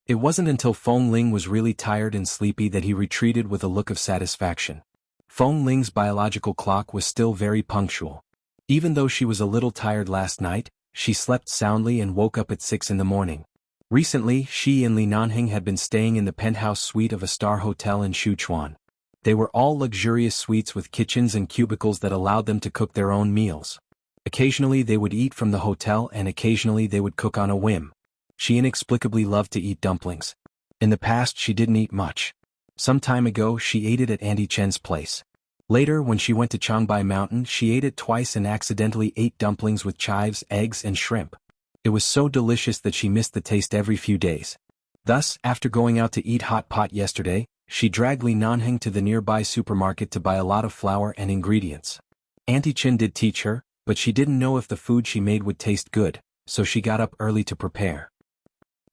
It wasn't until Feng Ling was really tired and sleepy that he retreated with a look of satisfaction. Feng Ling's biological clock was still very punctual. Even though she was a little tired last night, she slept soundly and woke up at 6 in the morning. Recently, she and Li Nanheng had been staying in the penthouse suite of a star hotel in Sichuan. They were all luxurious suites with kitchens and cubicles that allowed them to cook their own meals. Occasionally they would eat from the hotel and occasionally they would cook on a whim. She inexplicably loved to eat dumplings. In the past she didn't eat much. Some time ago she ate it at Auntie Chen's place. Later, when she went to Changbai Mountain, she ate it twice and accidentally ate dumplings with chives, eggs and shrimp. It was so delicious that she missed the taste every few days. Thus, after going out to eat hot pot yesterday, she dragged Li Nanheng to the nearby supermarket to buy a lot of flour and ingredients. Auntie Chen did teach her, but she didn't know if the food she made would taste good, so she got up early to prepare.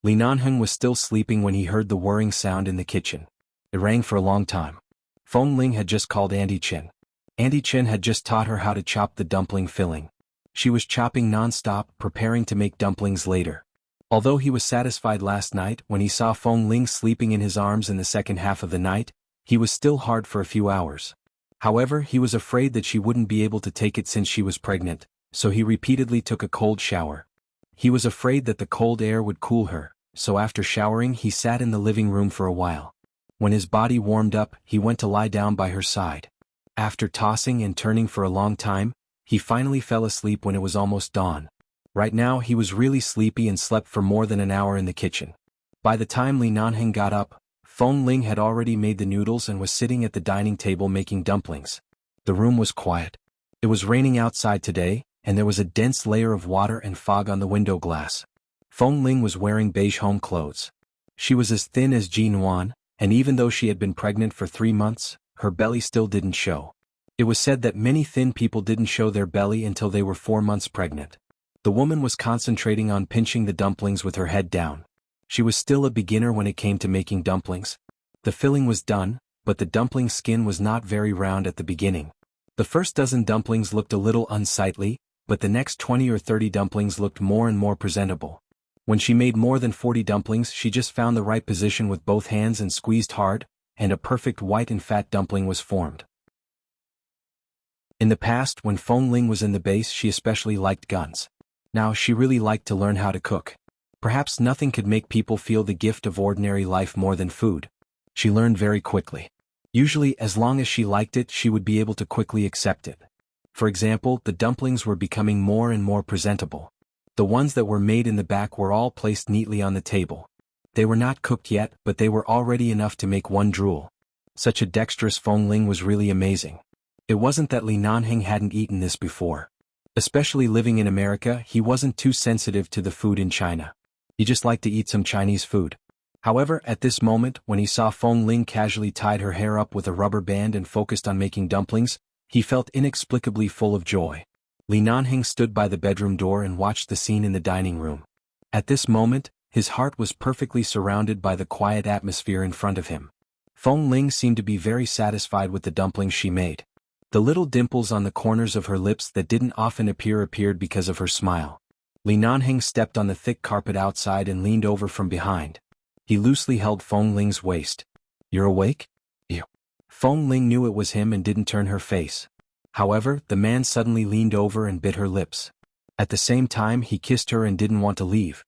Li Nanheng was still sleeping when he heard the whirring sound in the kitchen. It rang for a long time. Feng Ling had just called Auntie Chen. Auntie Chen had just taught her how to chop the dumpling filling. She was chopping non-stop, preparing to make dumplings later. Although he was satisfied last night when he saw Feng Ling sleeping in his arms in the second half of the night, he was still hard for a few hours. However, he was afraid that she wouldn't be able to take it since she was pregnant, so he repeatedly took a cold shower. He was afraid that the cold air would cool her, so after showering he sat in the living room for a while. When his body warmed up, he went to lie down by her side. After tossing and turning for a long time, he finally fell asleep when it was almost dawn. Right now he was really sleepy and slept for more than an hour in the kitchen. By the time Li Nanheng got up, Feng Ling had already made the noodles and was sitting at the dining table making dumplings. The room was quiet. It was raining outside today, and there was a dense layer of water and fog on the window glass. Feng Ling was wearing beige home clothes. She was as thin as Jin Wan, and even though she had been pregnant for 3 months, her belly still didn't show. It was said that many thin people didn't show their belly until they were 4 months pregnant. The woman was concentrating on pinching the dumplings with her head down. She was still a beginner when it came to making dumplings. The filling was done, but the dumpling skin was not very round at the beginning. The first dozen dumplings looked a little unsightly, but the next 20 or 30 dumplings looked more and more presentable. When she made more than 40 dumplings, she just found the right position with both hands and squeezed hard, and a perfect white and fat dumpling was formed. In the past, when Feng Ling was in the base, she especially liked guns. Now she really liked to learn how to cook. Perhaps nothing could make people feel the gift of ordinary life more than food. She learned very quickly. Usually, as long as she liked it, she would be able to quickly accept it. For example, the dumplings were becoming more and more presentable. The ones that were made in the back were all placed neatly on the table. They were not cooked yet, but they were already enough to make one drool. Such a dexterous Feng Ling was really amazing. It wasn't that Li Nanheng hadn't eaten this before. Especially living in America, he wasn't too sensitive to the food in China. He just liked to eat some Chinese food. However, at this moment, when he saw Feng Ling casually tied her hair up with a rubber band and focused on making dumplings, he felt inexplicably full of joy. Li Nanheng stood by the bedroom door and watched the scene in the dining room. At this moment, his heart was perfectly surrounded by the quiet atmosphere in front of him. Feng Ling seemed to be very satisfied with the dumplings she made. The little dimples on the corners of her lips that didn't often appear appeared because of her smile. Li Nanheng stepped on the thick carpet outside and leaned over from behind. He loosely held Feng Ling's waist. "You're awake?" "You." Feng Ling knew it was him and didn't turn her face. However, the man suddenly leaned over and bit her lips. At the same time he kissed her and didn't want to leave.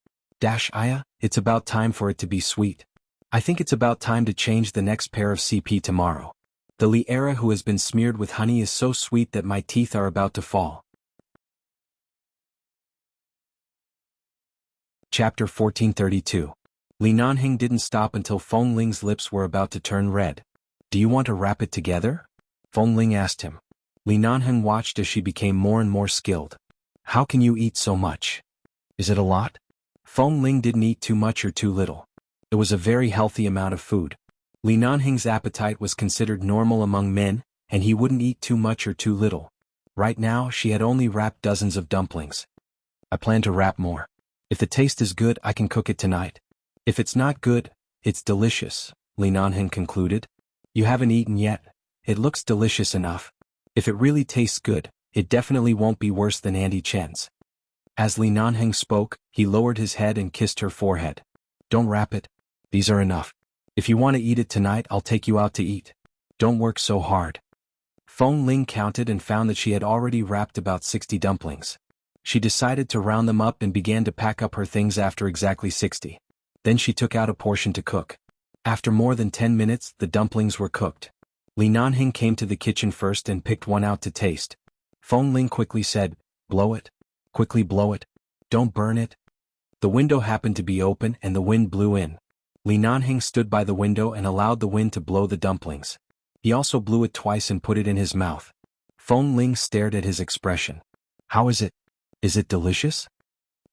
"Aya, it's about time for it to be sweet. I think it's about time to change the next pair of CP tomorrow. The Li era who has been smeared with honey is so sweet that my teeth are about to fall." Chapter 1432. Li Nanheng didn't stop until Feng Ling's lips were about to turn red. "Do you want to wrap it together?" Feng Ling asked him. Li Nanheng watched as she became more and more skilled. "How can you eat so much? Is it a lot?" Feng Ling didn't eat too much or too little. It was a very healthy amount of food. Li Nanheng's appetite was considered normal among men, and he wouldn't eat too much or too little. Right now she had only wrapped dozens of dumplings. "I plan to wrap more. If the taste is good I can cook it tonight. If it's not good, it's delicious," Li Nanheng concluded. "You haven't eaten yet. It looks delicious enough. If it really tastes good, it definitely won't be worse than Auntie Chen's." As Li Nanheng spoke, he lowered his head and kissed her forehead. "Don't wrap it. These are enough. If you want to eat it tonight I'll take you out to eat. Don't work so hard." Feng Ling counted and found that she had already wrapped about 60 dumplings. She decided to round them up and began to pack up her things after exactly 60. Then she took out a portion to cook. After more than 10 minutes the dumplings were cooked. Li Nanheng came to the kitchen first and picked one out to taste. Feng Ling quickly said, "Blow it. Quickly blow it. Don't burn it." The window happened to be open and the wind blew in. Li Nanheng stood by the window and allowed the wind to blow the dumplings. He also blew it twice and put it in his mouth. Feng Ling stared at his expression. "How is it? Is it delicious?"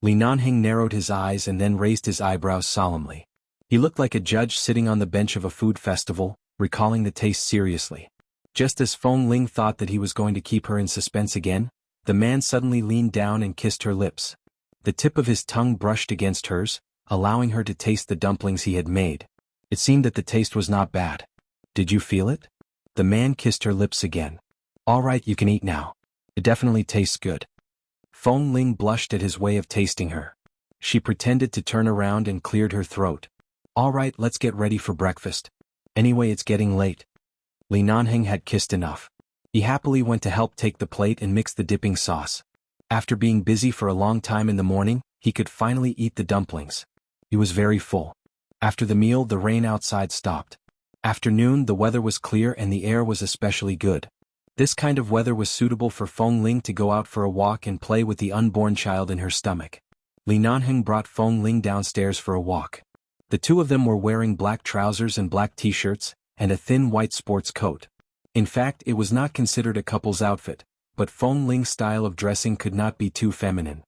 Li Nanheng narrowed his eyes and then raised his eyebrows solemnly. He looked like a judge sitting on the bench of a food festival, recalling the taste seriously. Just as Feng Ling thought that he was going to keep her in suspense again, the man suddenly leaned down and kissed her lips. The tip of his tongue brushed against hers, allowing her to taste the dumplings he had made. It seemed that the taste was not bad. "Did you feel it?" The man kissed her lips again. "All right, you can eat now. It definitely tastes good." Feng Ling blushed at his way of tasting her. She pretended to turn around and cleared her throat. "All right, let's get ready for breakfast. Anyway, it's getting late." Li Nanheng had kissed enough. He happily went to help take the plate and mix the dipping sauce. After being busy for a long time in the morning, he could finally eat the dumplings. He was very full. After the meal the rain outside stopped. After noon the weather was clear and the air was especially good. This kind of weather was suitable for Feng Ling to go out for a walk and play with the unborn child in her stomach. Li Nanheng brought Feng Ling downstairs for a walk. The two of them were wearing black trousers and black t-shirts, and a thin white sports coat. In fact, it was not considered a couple's outfit, but Feng Ling's style of dressing could not be too feminine.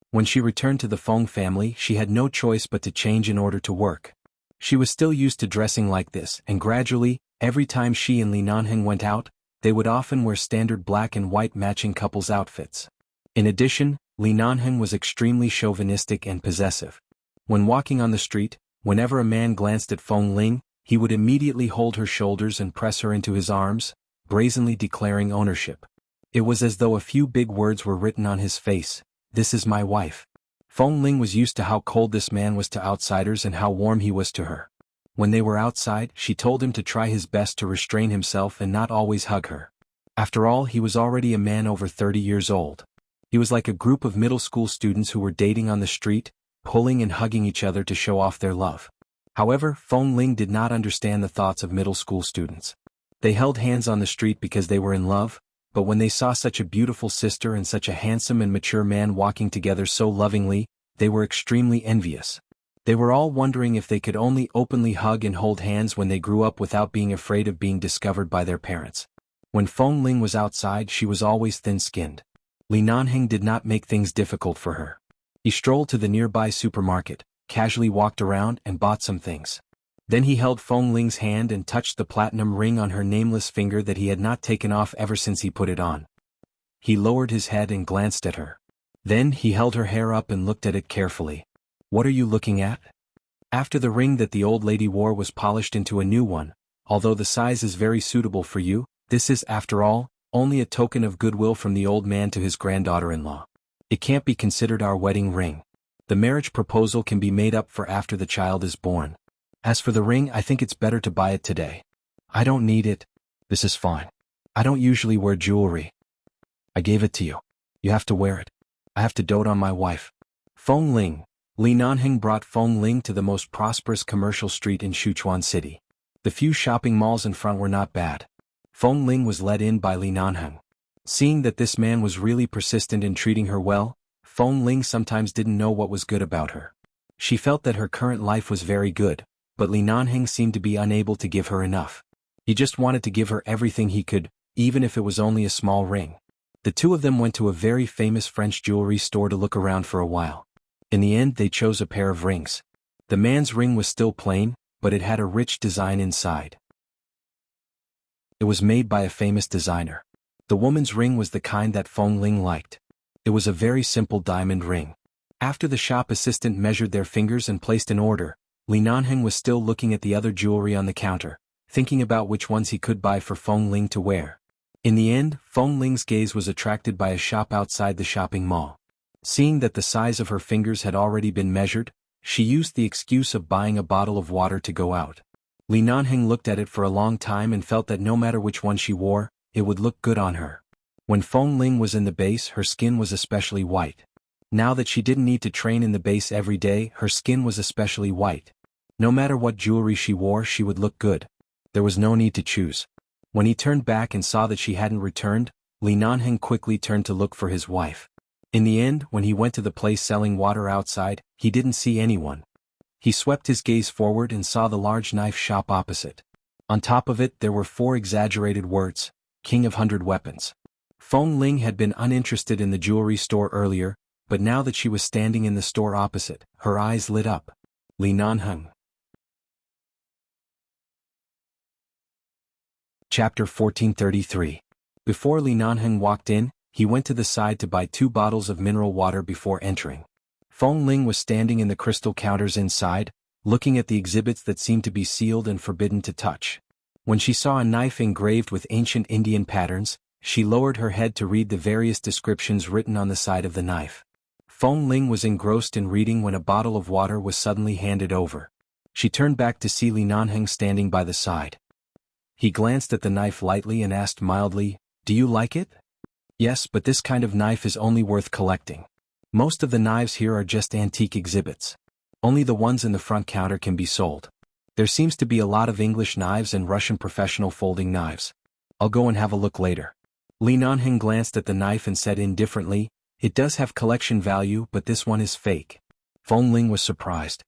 When she returned to the Feng family, she had no choice but to change in order to work. She was still used to dressing like this, and gradually, every time she and Li Nanheng went out, they would often wear standard black and white matching couple's outfits. In addition, Li Nanheng was extremely chauvinistic and possessive. When walking on the street, whenever a man glanced at Feng Ling, he would immediately hold her shoulders and press her into his arms, brazenly declaring ownership. It was as though a few big words were written on his face: "This is my wife." Feng Ling was used to how cold this man was to outsiders and how warm he was to her. When they were outside, she told him to try his best to restrain himself and not always hug her. After all, he was already a man over 30 years old. He was like a group of middle school students who were dating on the street, pulling and hugging each other to show off their love. However, Feng Ling did not understand the thoughts of middle school students. They held hands on the street because they were in love, but when they saw such a beautiful sister and such a handsome and mature man walking together so lovingly, they were extremely envious. They were all wondering if they could only openly hug and hold hands when they grew up without being afraid of being discovered by their parents. When Feng Ling was outside, she was always thin-skinned. Li Nanheng did not make things difficult for her. He strolled to the nearby supermarket, casually walked around and bought some things. Then he held Feng Ling's hand and touched the platinum ring on her nameless finger that he had not taken off ever since he put it on. He lowered his head and glanced at her. Then he held her hair up and looked at it carefully. "What are you looking at?" "After the ring that the old lady wore was polished into a new one, although the size is very suitable for you, This is, after all, only a token of goodwill from the old man to his granddaughter-in-law. It can't be considered our wedding ring. The marriage proposal can be made up for after the child is born. As for the ring, I think it's better to buy it today. I don't need it. This is fine. I don't usually wear jewelry. I gave it to you. You have to wear it. I have to dote on my wife. Feng Ling. Li Nanheng brought Feng Ling to the most prosperous commercial street in Sichuan City. The few shopping malls in front were not bad. Feng Ling was led in by Li Nanheng. Seeing that this man was really persistent in treating her well, Feng Ling sometimes didn't know what was good about her. She felt that her current life was very good, but Li Nanheng seemed to be unable to give her enough. He just wanted to give her everything he could, even if it was only a small ring. The two of them went to a very famous French jewelry store to look around for a while. In the end, they chose a pair of rings. The man's ring was still plain, but it had a rich design inside. It was made by a famous designer. The woman's ring was the kind that Feng Ling liked. It was a very simple diamond ring. After the shop assistant measured their fingers and placed an order, Li Nanheng was still looking at the other jewelry on the counter, thinking about which ones he could buy for Feng Ling to wear. In the end, Feng Ling's gaze was attracted by a shop outside the shopping mall. Seeing that the size of her fingers had already been measured, she used the excuse of buying a bottle of water to go out. Li Nanheng looked at it for a long time and felt that no matter which one she wore, it would look good on her. When Feng Ling was in the base, her skin was especially white. Now that she didn't need to train in the base every day, her skin was especially white. No matter what jewelry she wore, she would look good. There was no need to choose. When he turned back and saw that she hadn't returned, Li Nanheng quickly turned to look for his wife. In the end, when he went to the place selling water outside, he didn't see anyone. He swept his gaze forward and saw the large knife shop opposite. On top of it there were 4 exaggerated words, King of 100 Weapons. Feng Ling had been uninterested in the jewelry store earlier, but now that she was standing in the store opposite, her eyes lit up. Li Nanheng. Chapter 1433. Before Li Nanheng walked in, he went to the side to buy 2 bottles of mineral water before entering. Feng Ling was standing in the crystal counters inside, looking at the exhibits that seemed to be sealed and forbidden to touch. When she saw a knife engraved with ancient Indian patterns, she lowered her head to read the various descriptions written on the side of the knife. Feng Ling was engrossed in reading when a bottle of water was suddenly handed over. She turned back to see Li Nanheng standing by the side. He glanced at the knife lightly and asked mildly, "Do you like it?" "Yes, but this kind of knife is only worth collecting. Most of the knives here are just antique exhibits. Only the ones in the front counter can be sold. There seems to be a lot of English knives and Russian professional folding knives. I'll go and have a look later." Li Nanheng glanced at the knife and said indifferently, "It does have collection value, but this one is fake." Feng Ling was surprised.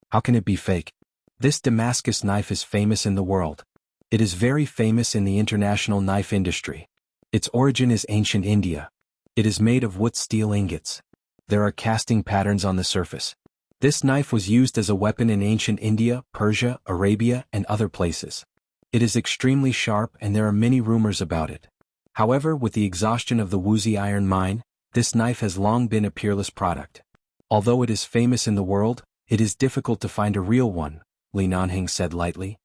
"How can it be fake? This Damascus knife is famous in the world. It is very famous in the international knife industry. Its origin is ancient India. It is made of wood steel ingots. There are casting patterns on the surface. This knife was used as a weapon in ancient India, Persia, Arabia, and other places. It is extremely sharp and there are many rumors about it. However, with the exhaustion of the Wuxia iron mine, this knife has long been a peerless product. Although it is famous in the world, it is difficult to find a real one," Li Nanheng said lightly.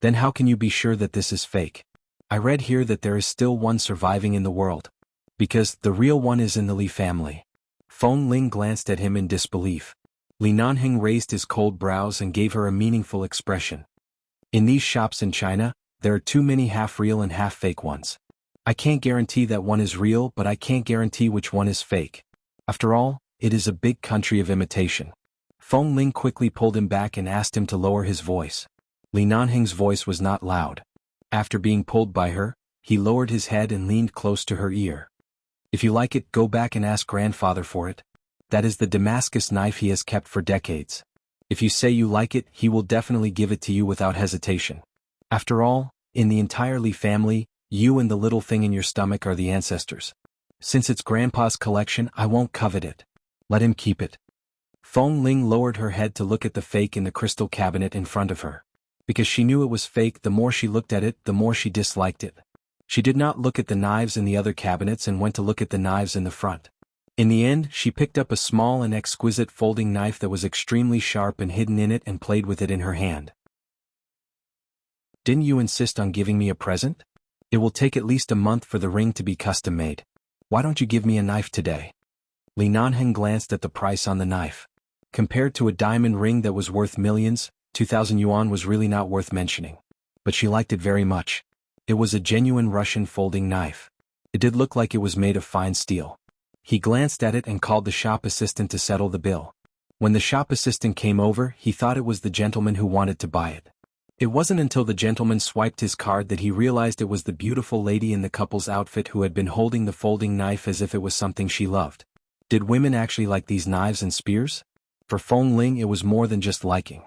"Then how can you be sure that this is fake? I read here that there is still one surviving in the world. Because the real one is in the Li family." Feng Ling glanced at him in disbelief. Li Nanheng raised his cold brows and gave her a meaningful expression. "In these shops in China, there are too many half-real and half-fake ones. I can't guarantee that one is real, but I can't guarantee which one is fake. After all, it is a big country of imitation." Feng Ling quickly pulled him back and asked him to lower his voice. Li Nanheng's voice was not loud. After being pulled by her, he lowered his head and leaned close to her ear. "If you like it, go back and ask grandfather for it. That is the Damascus knife he has kept for decades. If you say you like it, he will definitely give it to you without hesitation. After all, in the entire Li family, you and the little thing in your stomach are the ancestors. Since it's grandpa's collection, I won't covet it. Let him keep it." Feng Ling lowered her head to look at the fake in the crystal cabinet in front of her. Because she knew it was fake, the more she looked at it, the more she disliked it. She did not look at the knives in the other cabinets and went to look at the knives in the front. In the end, she picked up a small and exquisite folding knife that was extremely sharp and hidden in it and played with it in her hand. "Didn't you insist on giving me a present?" It will take at least a month for the ring to be custom-made. Why don't you give me a knife today? Li Nanheng glanced at the price on the knife. Compared to a diamond ring that was worth millions, 2,000 yuan was really not worth mentioning. But she liked it very much. It was a genuine Russian folding knife. It did look like it was made of fine steel. He glanced at it and called the shop assistant to settle the bill. When the shop assistant came over, he thought it was the gentleman who wanted to buy it. It wasn't until the gentleman swiped his card that he realized it was the beautiful lady in the couple's outfit who had been holding the folding knife as if it was something she loved. Did women actually like these knives and spears? For Feng Ling it was more than just liking.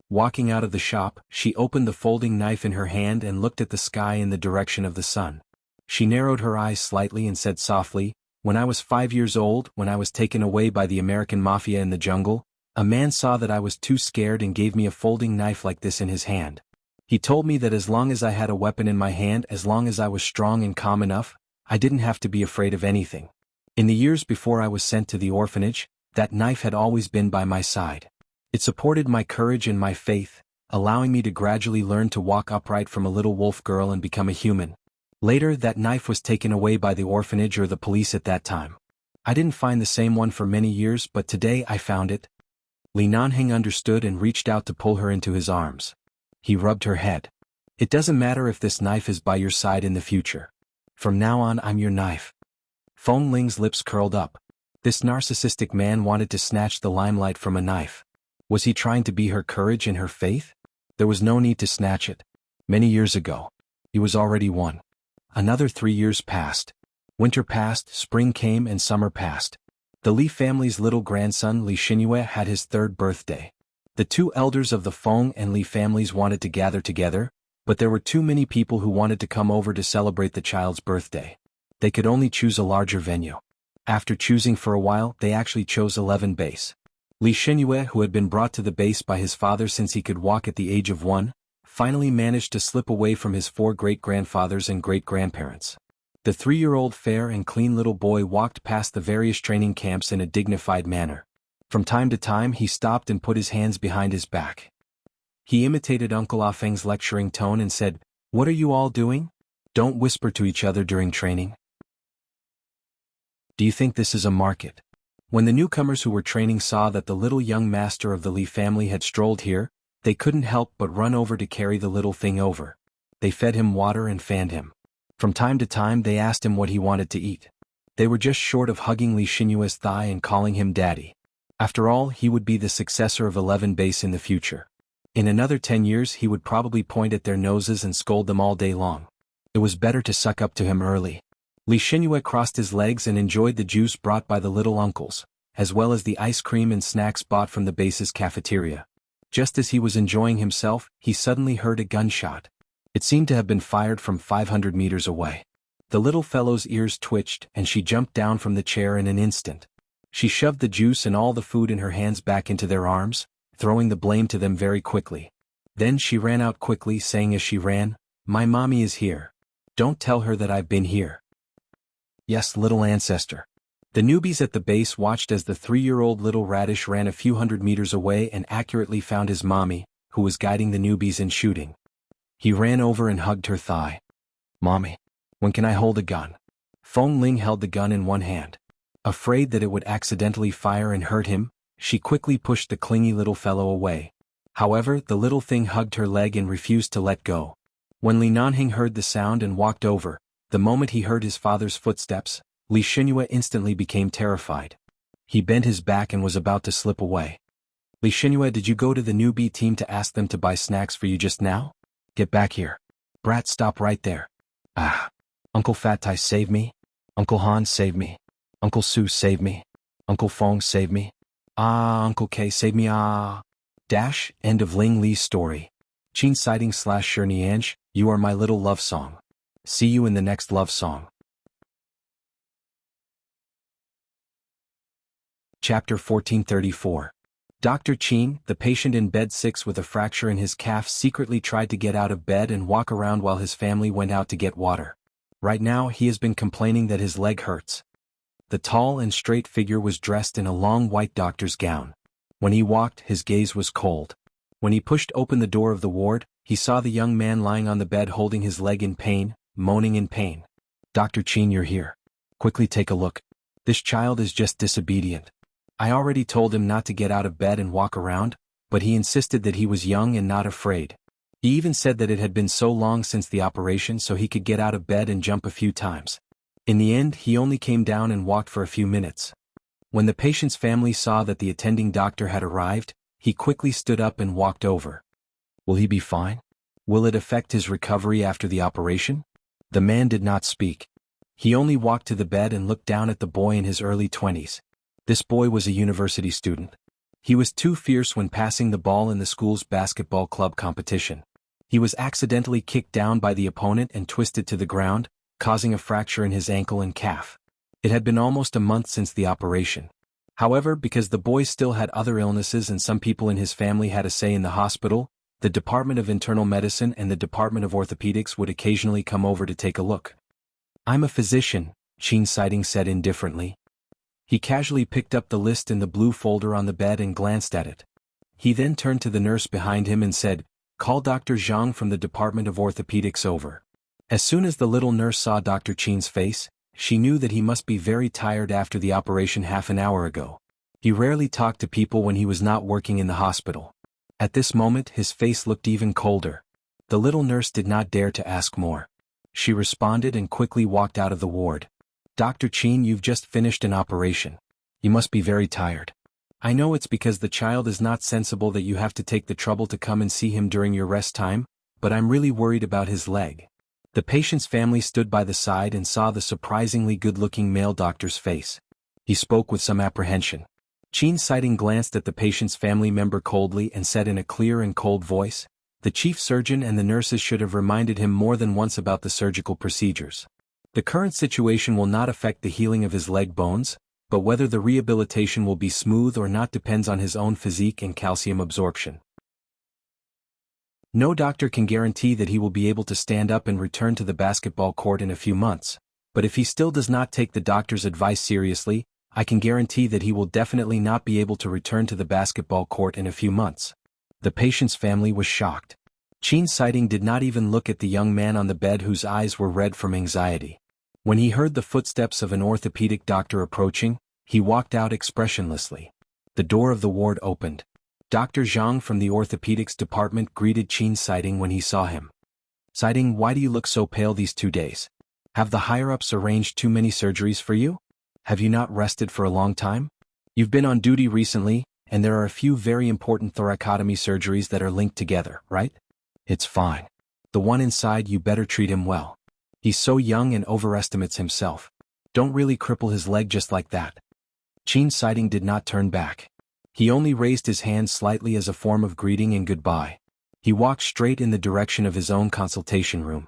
Walking out of the shop, she opened the folding knife in her hand and looked at the sky in the direction of the sun. She narrowed her eyes slightly and said softly, "When I was 5 years old, when I was taken away by the American mafia in the jungle, a man saw that I was too scared and gave me a folding knife like this in his hand. He told me that as long as I had a weapon in my hand, as long as I was strong and calm enough, I didn't have to be afraid of anything. In the years before I was sent to the orphanage, that knife had always been by my side. It supported my courage and my faith, allowing me to gradually learn to walk upright from a little wolf girl and become a human. Later, that knife was taken away by the orphanage or the police at that time. I didn't find the same one for many years, but today I found it." Li Nanheng understood and reached out to pull her into his arms. He rubbed her head. "It doesn't matter if this knife is by your side in the future. From now on, I'm your knife." Feng Ling's lips curled up. This narcissistic man wanted to snatch the limelight from a knife. Was he trying to be her courage and her faith? There was no need to snatch it. Many years ago. He was already one. Another 3 years passed. Winter passed, spring came and summer passed. The Li family's little grandson Li Xinyue had his 3rd birthday. The 2 elders of the Feng and Li families wanted to gather together, but there were too many people who wanted to come over to celebrate the child's birthday. They could only choose a larger venue. After choosing for a while, they actually chose 11 base. Li Xinyue, who had been brought to the base by his father since he could walk at the age of 1, finally managed to slip away from his 4 great-grandfathers and great-grandparents. The 3-year-old fair and clean little boy walked past the various training camps in a dignified manner. From time to time he stopped and put his hands behind his back. He imitated Uncle Ah Feng's lecturing tone and said, "What are you all doing? Don't whisper to each other during training. Do you think this is a market?" When the newcomers who were training saw that the little young master of the Li family had strolled here, they couldn't help but run over to carry the little thing over. They fed him water and fanned him. From time to time they asked him what he wanted to eat. They were just short of hugging Li Xinyue's thigh and calling him daddy. After all, he would be the successor of 11 base in the future. In another 10 years he would probably point at their noses and scold them all day long. It was better to suck up to him early. Li Xinyue crossed his legs and enjoyed the juice brought by the little uncles, as well as the ice cream and snacks bought from the base's cafeteria. Just as he was enjoying himself, he suddenly heard a gunshot. It seemed to have been fired from 500 meters away. The little fellow's ears twitched and she jumped down from the chair in an instant. She shoved the juice and all the food in her hands back into their arms, throwing the blame to them very quickly. Then she ran out quickly, saying as she ran, "My mommy is here. Don't tell her that I've been here." Yes, little ancestor. The newbies at the base watched as the 3-year-old little radish ran a few hundred meters away and accurately found his mommy, who was guiding the newbies in shooting. He ran over and hugged her thigh. "Mommy, when can I hold a gun?" Feng Ling held the gun in one hand. Afraid that it would accidentally fire and hurt him, she quickly pushed the clingy little fellow away. However, the little thing hugged her leg and refused to let go. When Li Nanheng heard the sound and walked over, the moment he heard his father's footsteps, Li Xinyue instantly became terrified. He bent his back and was about to slip away. "Li Xinyue, did you go to the newbie team to ask them to buy snacks for you just now? Get back here. Brat, stop right there. Ah. Uncle Fat Tai, save me. Uncle Han, save me. Uncle Su, save me. Uncle Feng, save me. Ah, Uncle K, save me. Ah." Dash, end of Ling Li's story. Chin sighting / Shirniange, you are my little love song. See you in the next love song. Chapter 1434. Dr. Qin, the patient in bed 6 with a fracture in his calf, secretly tried to get out of bed and walk around while his family went out to get water. Right now he has been complaining that his leg hurts. The tall and straight figure was dressed in a long white doctor's gown. When he walked, his gaze was cold. When he pushed open the door of the ward, he saw the young man lying on the bed holding his leg in pain, moaning in pain. Dr. Chin, you're here. Quickly take a look. This child is just disobedient. I already told him not to get out of bed and walk around, but he insisted that he was young and not afraid. He even said that it had been so long since the operation so he could get out of bed and jump a few times. In the end, he only came down and walked for a few minutes. When the patient's family saw that the attending doctor had arrived, he quickly stood up and walked over. Will he be fine? Will it affect his recovery after the operation? The man did not speak. He only walked to the bed and looked down at the boy in his early 20s. This boy was a university student. He was too fierce when passing the ball in the school's basketball club competition. He was accidentally kicked down by the opponent and twisted to the ground, causing a fracture in his ankle and calf. It had been almost a month since the operation. However, because the boy still had other illnesses and some people in his family had a say in the hospital, the Department of Internal Medicine and the Department of Orthopedics would occasionally come over to take a look. I'm a physician, Chin Siding said indifferently. He casually picked up the list in the blue folder on the bed and glanced at it. He then turned to the nurse behind him and said, "Call Dr. Zhang from the Department of Orthopedics over." As soon as the little nurse saw Dr. Chin's face, she knew that he must be very tired after the operation half an hour ago. He rarely talked to people when he was not working in the hospital. At this moment, his face looked even colder. The little nurse did not dare to ask more. She responded and quickly walked out of the ward. "Dr. Chin, you've just finished an operation. You must be very tired. I know it's because the child is not sensible that you have to take the trouble to come and see him during your rest time, but I'm really worried about his leg." The patient's family stood by the side and saw the surprisingly good-looking male doctor's face. He spoke with some apprehension. Chin Siding glanced at the patient's family member coldly and said in a clear and cold voice, "The chief surgeon and the nurses should have reminded him more than once about the surgical procedures. The current situation will not affect the healing of his leg bones, but whether the rehabilitation will be smooth or not depends on his own physique and calcium absorption. No doctor can guarantee that he will be able to stand up and return to the basketball court in a few months, but if he still does not take the doctor's advice seriously, I can guarantee that he will definitely not be able to return to the basketball court in a few months." The patient's family was shocked. Chin Siding did not even look at the young man on the bed whose eyes were red from anxiety. When he heard the footsteps of an orthopedic doctor approaching, he walked out expressionlessly. The door of the ward opened. Dr. Zhang from the orthopedics department greeted Chin Siding when he saw him. "Siding, why do you look so pale these 2 days? Have the higher-ups arranged too many surgeries for you? Have you not rested for a long time? You've been on duty recently, and there are a few very important thoracotomy surgeries that are linked together, right?" "It's fine. The one inside, you better treat him well. He's so young and overestimates himself. Don't really cripple his leg just like that." Chin Siding did not turn back. He only raised his hand slightly as a form of greeting and goodbye. He walked straight in the direction of his own consultation room.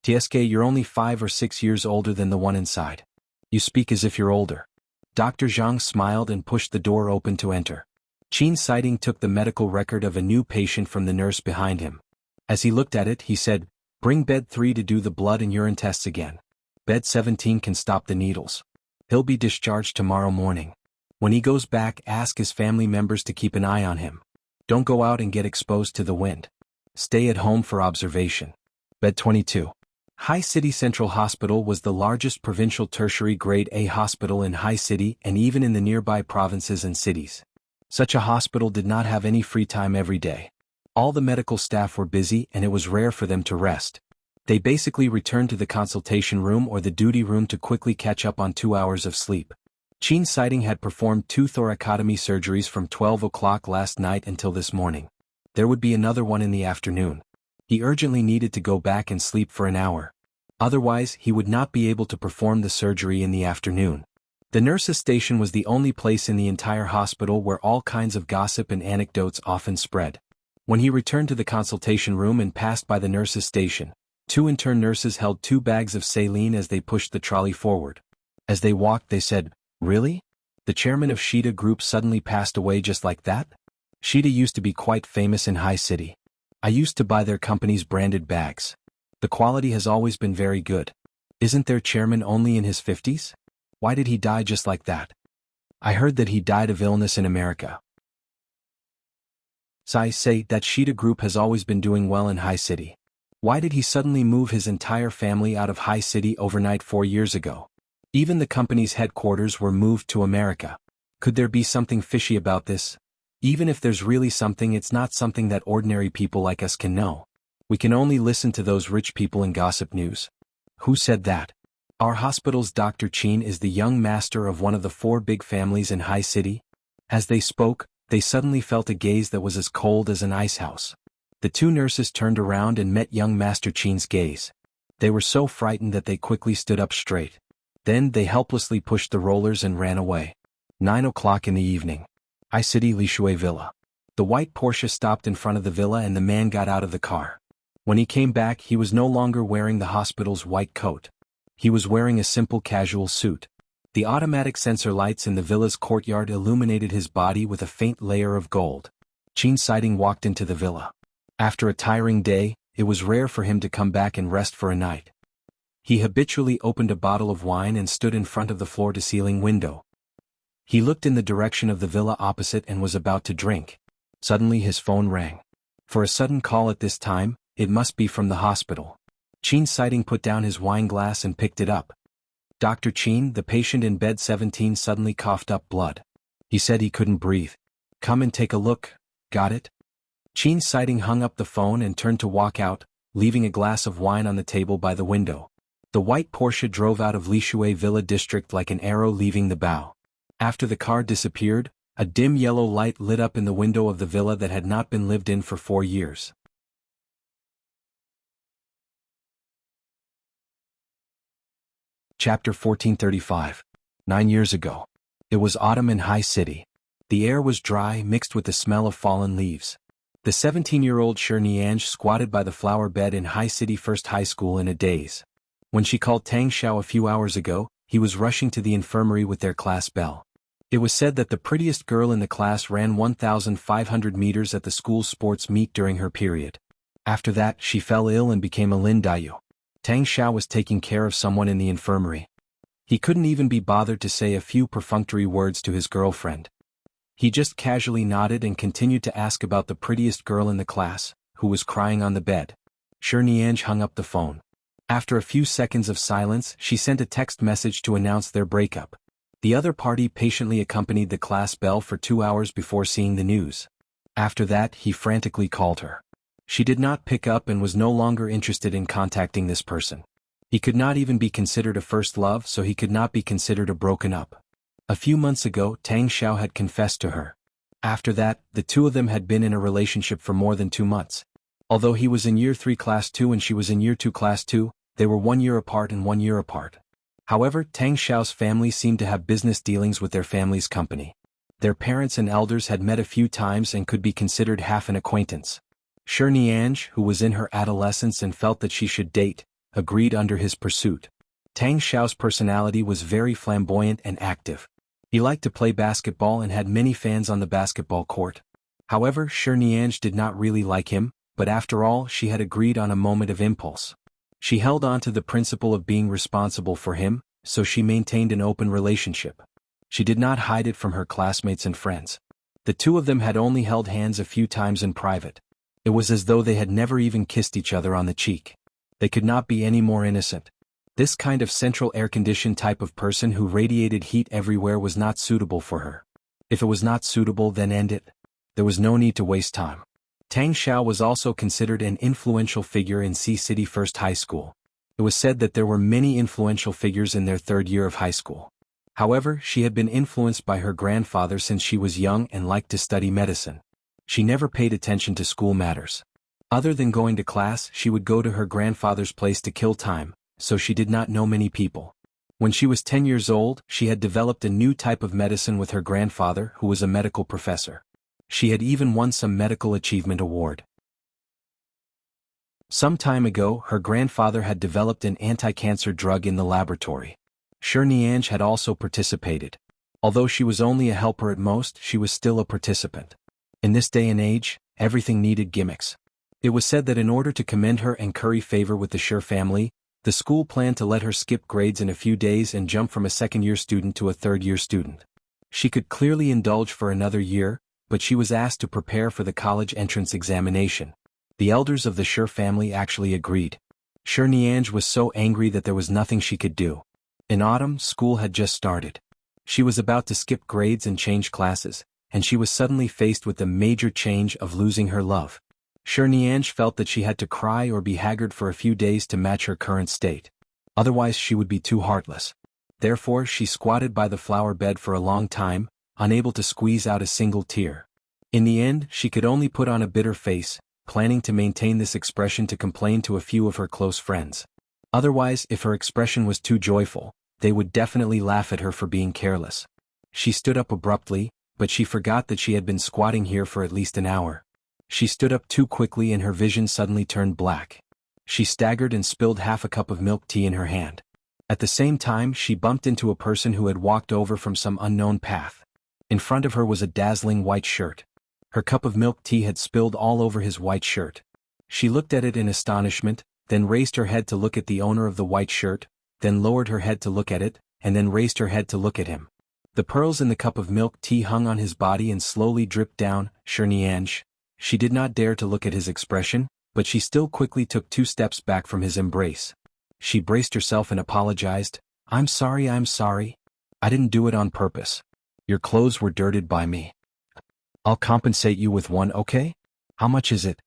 "TSK, you're only 5 or 6 years older than the one inside. You speak as if you're older." Dr. Zhang smiled and pushed the door open to enter. Chin Siding took the medical record of a new patient from the nurse behind him. As he looked at it, he said, "Bring bed 3 to do the blood and urine tests again. Bed 17 can stop the needles. He'll be discharged tomorrow morning. When he goes back, ask his family members to keep an eye on him. Don't go out and get exposed to the wind. Stay at home for observation." Bed 22. High City Central Hospital was the largest provincial tertiary grade A hospital in High City and even in the nearby provinces and cities. Such a hospital did not have any free time every day. All the medical staff were busy and it was rare for them to rest. They basically returned to the consultation room or the duty room to quickly catch up on 2 hours of sleep. Chin Siding had performed 2 thoracotomy surgeries from 12 o'clock last night until this morning. There would be another one in the afternoon. He urgently needed to go back and sleep for an hour. Otherwise, he would not be able to perform the surgery in the afternoon. The nurse's station was the only place in the entire hospital where all kinds of gossip and anecdotes often spread. When he returned to the consultation room and passed by the nurse's station, 2 intern nurses held 2 bags of saline as they pushed the trolley forward. As they walked, they said, "Really? The chairman of Shida Group suddenly passed away just like that?" Shida used to be quite famous in High City. I used to buy their company's branded bags. The quality has always been very good. Isn't their chairman only in his 50s? Why did he die just like that? I heard that he died of illness in America. Sai say that Shida Group has always been doing well in High City. Why did he suddenly move his entire family out of High City overnight 4 years ago? Even the company's headquarters were moved to America. Could there be something fishy about this? Even if there's really something, it's not something that ordinary people like us can know. We can only listen to those rich people in gossip news. Who said that? Our hospital's Dr. Chin is the young master of one of the 4 big families in High City. As they spoke, they suddenly felt a gaze that was as cold as an icehouse. The 2 nurses turned around and met young Master Chin's gaze. They were so frightened that they quickly stood up straight. Then they helplessly pushed the rollers and ran away. 9 o'clock in the evening. High City Lishui Villa. The white Porsche stopped in front of the villa and the man got out of the car. When he came back, he was no longer wearing the hospital's white coat. He was wearing a simple casual suit. The automatic sensor lights in the villa's courtyard illuminated his body with a faint layer of gold. Chin Siding walked into the villa. After a tiring day, it was rare for him to come back and rest for a night. He habitually opened a bottle of wine and stood in front of the floor-to-ceiling window. He looked in the direction of the villa opposite and was about to drink. Suddenly his phone rang. For a sudden call at this time, it must be from the hospital. Chin Siding put down his wine glass and picked it up. Dr. Chin, the patient in bed 17, suddenly coughed up blood. He said he couldn't breathe. Come and take a look, got it? Chin Siding hung up the phone and turned to walk out, leaving a glass of wine on the table by the window. The white Porsche drove out of Lishui Villa district like an arrow leaving the bow. After the car disappeared, a dim yellow light lit up in the window of the villa that had not been lived in for 4 years. Chapter 1435. 9 years ago. It was autumn in High City. The air was dry, mixed with the smell of fallen leaves. The 17-year-old Shi Nianj squatted by the flower bed in High City First High School in a daze. When she called Tang Xiao a few hours ago, he was rushing to the infirmary with their class bell. It was said that the prettiest girl in the class ran 1,500 meters at the school's sports meet during her period. After that, she fell ill and became a Lin Dayu. Tang Xiao was taking care of someone in the infirmary. He couldn't even be bothered to say a few perfunctory words to his girlfriend. He just casually nodded and continued to ask about the prettiest girl in the class, who was crying on the bed. Shi Nianj hung up the phone. After a few seconds of silence, she sent a text message to announce their breakup. The other party patiently accompanied the class bell for 2 hours before seeing the news. After that, he frantically called her. She did not pick up and was no longer interested in contacting this person. He could not even be considered a first love, so he could not be considered a broken up. A few months ago, Tang Xiao had confessed to her. After that, the 2 of them had been in a relationship for more than 2 months. Although he was in Year 3 Class 2 and she was in Year 2 Class 2, they were 1 year apart and 1 year apart. However, Tang Xiao's family seemed to have business dealings with their family's company. Their parents and elders had met a few times and could be considered half an acquaintance. Shi Nianj, who was in her adolescence and felt that she should date, agreed under his pursuit. Tang Xiao's personality was very flamboyant and active. He liked to play basketball and had many fans on the basketball court. However, Shi Nianj did not really like him, but after all, she had agreed on a moment of impulse. She held on to the principle of being responsible for him, so she maintained an open relationship. She did not hide it from her classmates and friends. The 2 of them had only held hands a few times in private. It was as though they had never even kissed each other on the cheek. They could not be any more innocent. This kind of central air-conditioned type of person who radiated heat everywhere was not suitable for her. If it was not suitable, then end it. There was no need to waste time. Tang Xiao was also considered an influential figure in C City First High School. It was said that there were many influential figures in their 3rd year of high school. However, she had been influenced by her grandfather since she was young and liked to study medicine. She never paid attention to school matters. Other than going to class, she would go to her grandfather's place to kill time, so she did not know many people. When she was 10 years old, she had developed a new type of medicine with her grandfather, who was a medical professor. She had even won some medical achievement award. Some time ago, her grandfather had developed an anti-cancer drug in the laboratory. Shi Nianj had also participated. Although she was only a helper at most, she was still a participant. In this day and age, everything needed gimmicks. It was said that in order to commend her and curry favor with the Shi family, the school planned to let her skip grades in a few days and jump from a 2nd-year student to a 3rd-year student. She could clearly indulge for another year, but she was asked to prepare for the college entrance examination. The elders of the Shi family actually agreed. Shi Nianj was so angry that there was nothing she could do. In autumn, school had just started. She was about to skip grades and change classes, and she was suddenly faced with the major change of losing her love. Shi Nianj felt that she had to cry or be haggard for a few days to match her current state. Otherwise she would be too heartless. Therefore she squatted by the flower bed for a long time, unable to squeeze out a single tear. In the end, she could only put on a bitter face, planning to maintain this expression to complain to a few of her close friends. Otherwise, if her expression was too joyful, they would definitely laugh at her for being careless. She stood up abruptly, but she forgot that she had been squatting here for at least an hour. She stood up too quickly and her vision suddenly turned black. She staggered and spilled half a cup of milk tea in her hand. At the same time, she bumped into a person who had walked over from some unknown path. In front of her was a dazzling white shirt. Her cup of milk tea had spilled all over his white shirt. She looked at it in astonishment, then raised her head to look at the owner of the white shirt, then lowered her head to look at it, and then raised her head to look at him. The pearls in the cup of milk tea hung on his body and slowly dripped down. Shi Nianj. She did not dare to look at his expression, but she still quickly took 2 steps back from his embrace. She braced herself and apologized. I'm sorry. I didn't do it on purpose. Your clothes were dirted by me. I'll compensate you with one, okay? How much is it?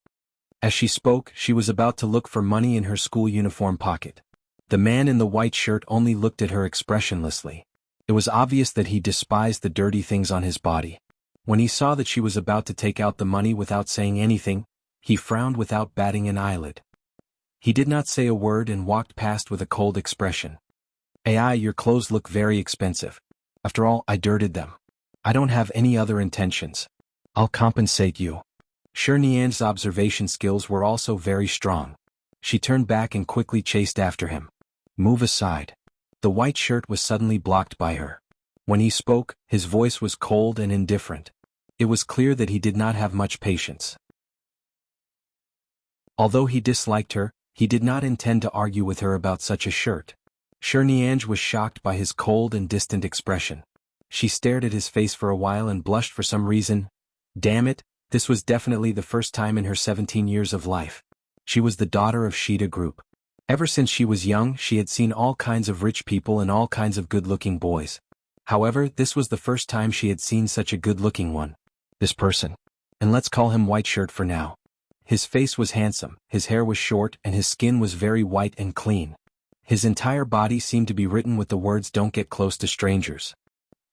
As she spoke, she was about to look for money in her school uniform pocket. The man in the white shirt only looked at her expressionlessly. It was obvious that he despised the dirty things on his body. When he saw that she was about to take out the money without saying anything, he frowned without batting an eyelid. He did not say a word and walked past with a cold expression. Ai, your clothes look very expensive. After all, I dirted them. I don't have any other intentions. I'll compensate you. Shi Nianj's observation skills were also very strong. She turned back and quickly chased after him. Move aside. The white shirt was suddenly blocked by her. When he spoke, his voice was cold and indifferent. It was clear that he did not have much patience. Although he disliked her, he did not intend to argue with her about such a shirt. Shi Nianj was shocked by his cold and distant expression. She stared at his face for a while and blushed for some reason. Damn it, this was definitely the first time in her 17 years of life. She was the daughter of Shida Group. Ever since she was young, she had seen all kinds of rich people and all kinds of good-looking boys. However, this was the first time she had seen such a good-looking one. This person. And let's call him White Shirt for now. His face was handsome, his hair was short, and his skin was very white and clean. His entire body seemed to be written with the words "Don't get close to strangers."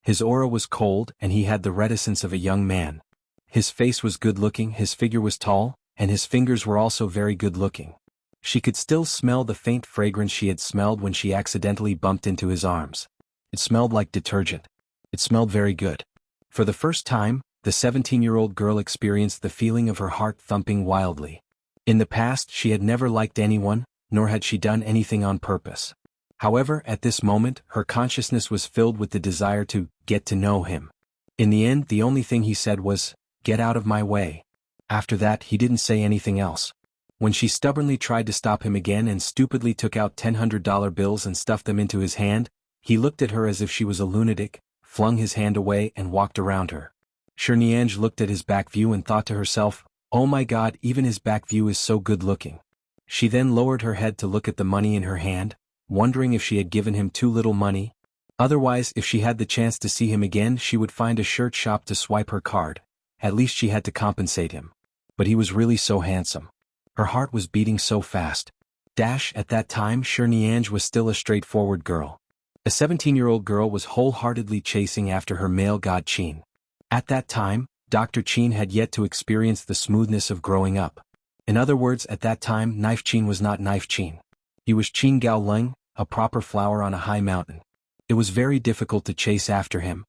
His aura was cold, and he had the reticence of a young man. His face was good-looking, his figure was tall, and his fingers were also very good-looking. She could still smell the faint fragrance she had smelled when she accidentally bumped into his arms. It smelled like detergent. It smelled very good. For the first time, the 17-year-old girl experienced the feeling of her heart thumping wildly. In the past, she had never liked anyone, nor had she done anything on purpose. However, at this moment, her consciousness was filled with the desire to get to know him. In the end, the only thing he said was, "Get out of my way." After that, he didn't say anything else. When she stubbornly tried to stop him again and stupidly took out $100 bills and stuffed them into his hand, he looked at her as if she was a lunatic, flung his hand away and walked around her. Shi Nianj looked at his back view and thought to herself, "Oh my god, even his back view is so good-looking." She then lowered her head to look at the money in her hand, wondering if she had given him too little money. Otherwise, if she had the chance to see him again, she would find a shirt shop to swipe her card. At least she had to compensate him. But he was really so handsome. Her heart was beating so fast. At that time, Shi Nianj was still a straightforward girl. A 17-year-old girl was wholeheartedly chasing after her male god Qin. At that time, Dr. Qin had yet to experience the smoothness of growing up. In other words, at that time, Knife Qin was not Knife Qin. He was Qin Gao Leng, a proper flower on a high mountain. It was very difficult to chase after him.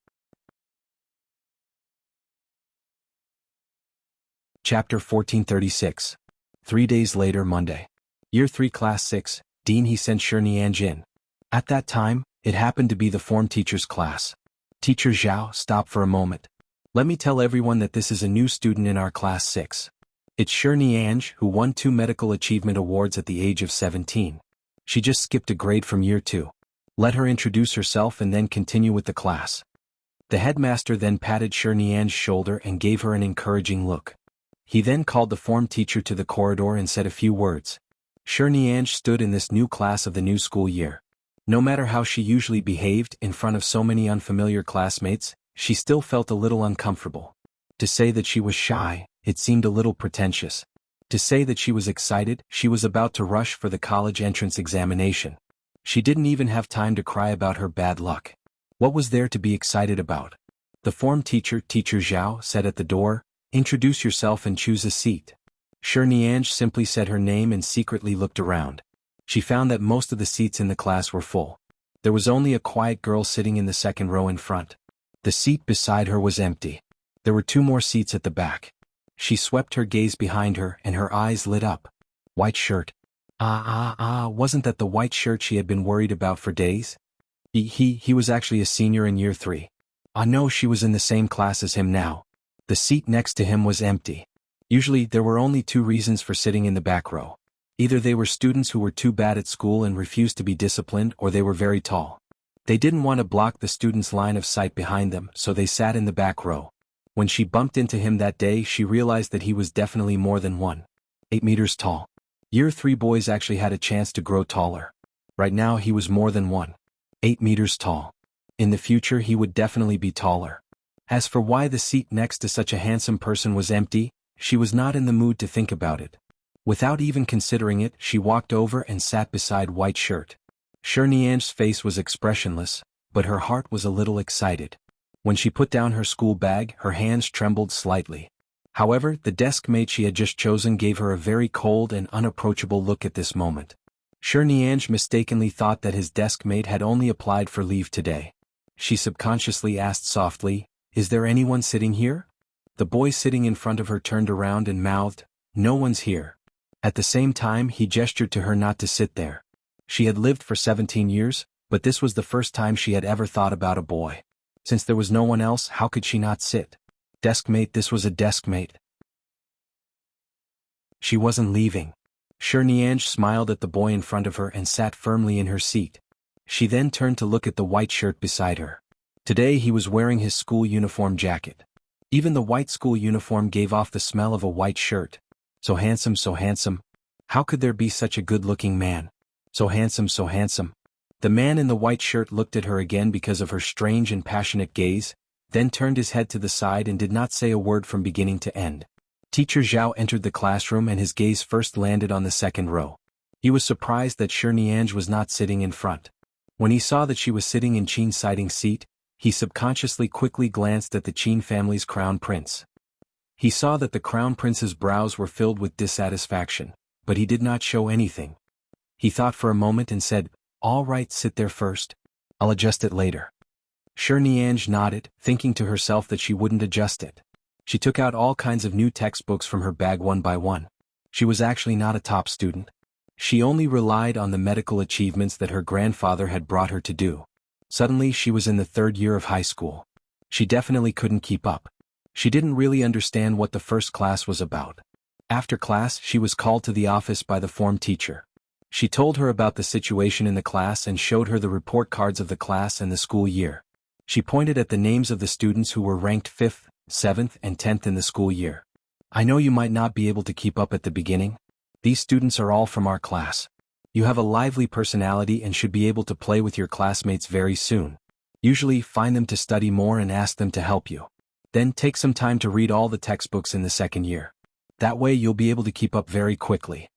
Chapter 1436. 3 days later, Monday. Year 3, Class 6, Dean. He sent Shi Nianj in. At that time, it happened to be the form teacher's class. Teacher Zhao, stop for a moment. Let me tell everyone that this is a new student in our Class 6. It's Shi Nianj, who won 2 medical achievement awards at the age of 17. She just skipped a grade from year 2. Let her introduce herself and then continue with the class. The headmaster then patted Shi Nianj's shoulder and gave her an encouraging look. He then called the form teacher to the corridor and said a few words. Shirnianj stood in this new class of the new school year. No matter how she usually behaved in front of so many unfamiliar classmates, she still felt a little uncomfortable. To say that she was shy, it seemed a little pretentious. To say that she was excited, she was about to rush for the college entrance examination. She didn't even have time to cry about her bad luck. What was there to be excited about? The form teacher, Teacher Zhao, said at the door, "Introduce yourself and choose a seat." Shirnianj simply said her name and secretly looked around. She found that most of the seats in the class were full. There was only a quiet girl sitting in the second row in front. The seat beside her was empty. There were 2 more seats at the back. She swept her gaze behind her and her eyes lit up. White shirt. Wasn't that the white shirt she had been worried about for days? He was actually a senior in year 3. No, she was in the same class as him now. The seat next to him was empty. Usually there were only 2 reasons for sitting in the back row. Either they were students who were too bad at school and refused to be disciplined, or they were very tall. They didn't want to block the students' line of sight behind them, so they sat in the back row. When she bumped into him that day, she realized that he was definitely more than 1.8 meters tall. Year 3 boys actually had a chance to grow taller. Right now he was more than 1.8 meters tall. In the future he would definitely be taller. As for why the seat next to such a handsome person was empty, she was not in the mood to think about it. Without even considering it, she walked over and sat beside White Shirt. Shirnianj's face was expressionless, but her heart was a little excited. When she put down her school bag, her hands trembled slightly. However, the desk mate she had just chosen gave her a very cold and unapproachable look at this moment. Shirnianj mistakenly thought that his desk mate had only applied for leave today. She subconsciously asked softly, "Is there anyone sitting here?" The boy sitting in front of her turned around and mouthed, "No one's here." At the same time, he gestured to her not to sit there. She had lived for 17 years, but this was the first time she had ever thought about a boy. Since there was no one else, how could she not sit? Deskmate, this was a deskmate. She wasn't leaving. Shirnianj smiled at the boy in front of her and sat firmly in her seat. She then turned to look at the white shirt beside her. Today he was wearing his school uniform jacket. Even the white school uniform gave off the smell of a white shirt. So handsome, so handsome. How could there be such a good-looking man? So handsome, so handsome. The man in the white shirt looked at her again because of her strange and passionate gaze, then turned his head to the side and did not say a word from beginning to end. Teacher Zhao entered the classroom and his gaze first landed on the second row. He was surprised that Shirnianj was not sitting in front. When he saw that she was sitting in Qin's sitting seat, he subconsciously quickly glanced at the Qin family's crown prince. He saw that the crown prince's brows were filled with dissatisfaction, but he did not show anything. He thought for a moment and said, "All right, sit there first. I'll adjust it later." Shirnianj nodded, thinking to herself that she wouldn't adjust it. She took out all kinds of new textbooks from her bag one by one. She was actually not a top student. She only relied on the medical achievements that her grandfather had brought her to do. Suddenly she was in the 3rd year of high school. She definitely couldn't keep up. She didn't really understand what the first class was about. After class, she was called to the office by the form teacher. She told her about the situation in the class and showed her the report cards of the class and the school year. She pointed at the names of the students who were ranked 5th, 7th, and 10th in the school year. "I know you might not be able to keep up at the beginning. These students are all from our class. You have a lively personality and should be able to play with your classmates very soon. Usually find them to study more and ask them to help you. Then take some time to read all the textbooks in the 2nd year. That way you'll be able to keep up very quickly."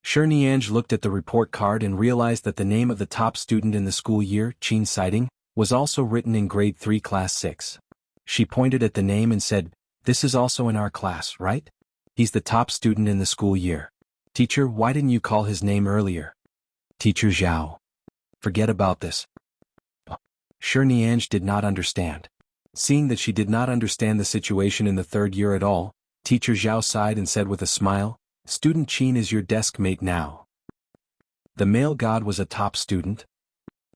Shirnianj looked at the report card and realized that the name of the top student in the school year, Qin Sighting, was also written in grade 3 class 6. She pointed at the name and said, "This is also in our class, right? He's the top student in the school year. Teacher, why didn't you call his name earlier?" "Teacher Zhao. Forget about this." Shirnianj did not understand. Seeing that she did not understand the situation in the 3rd year at all, Teacher Zhao sighed and said with a smile, "Student Qin is your desk mate now." The male god was a top student.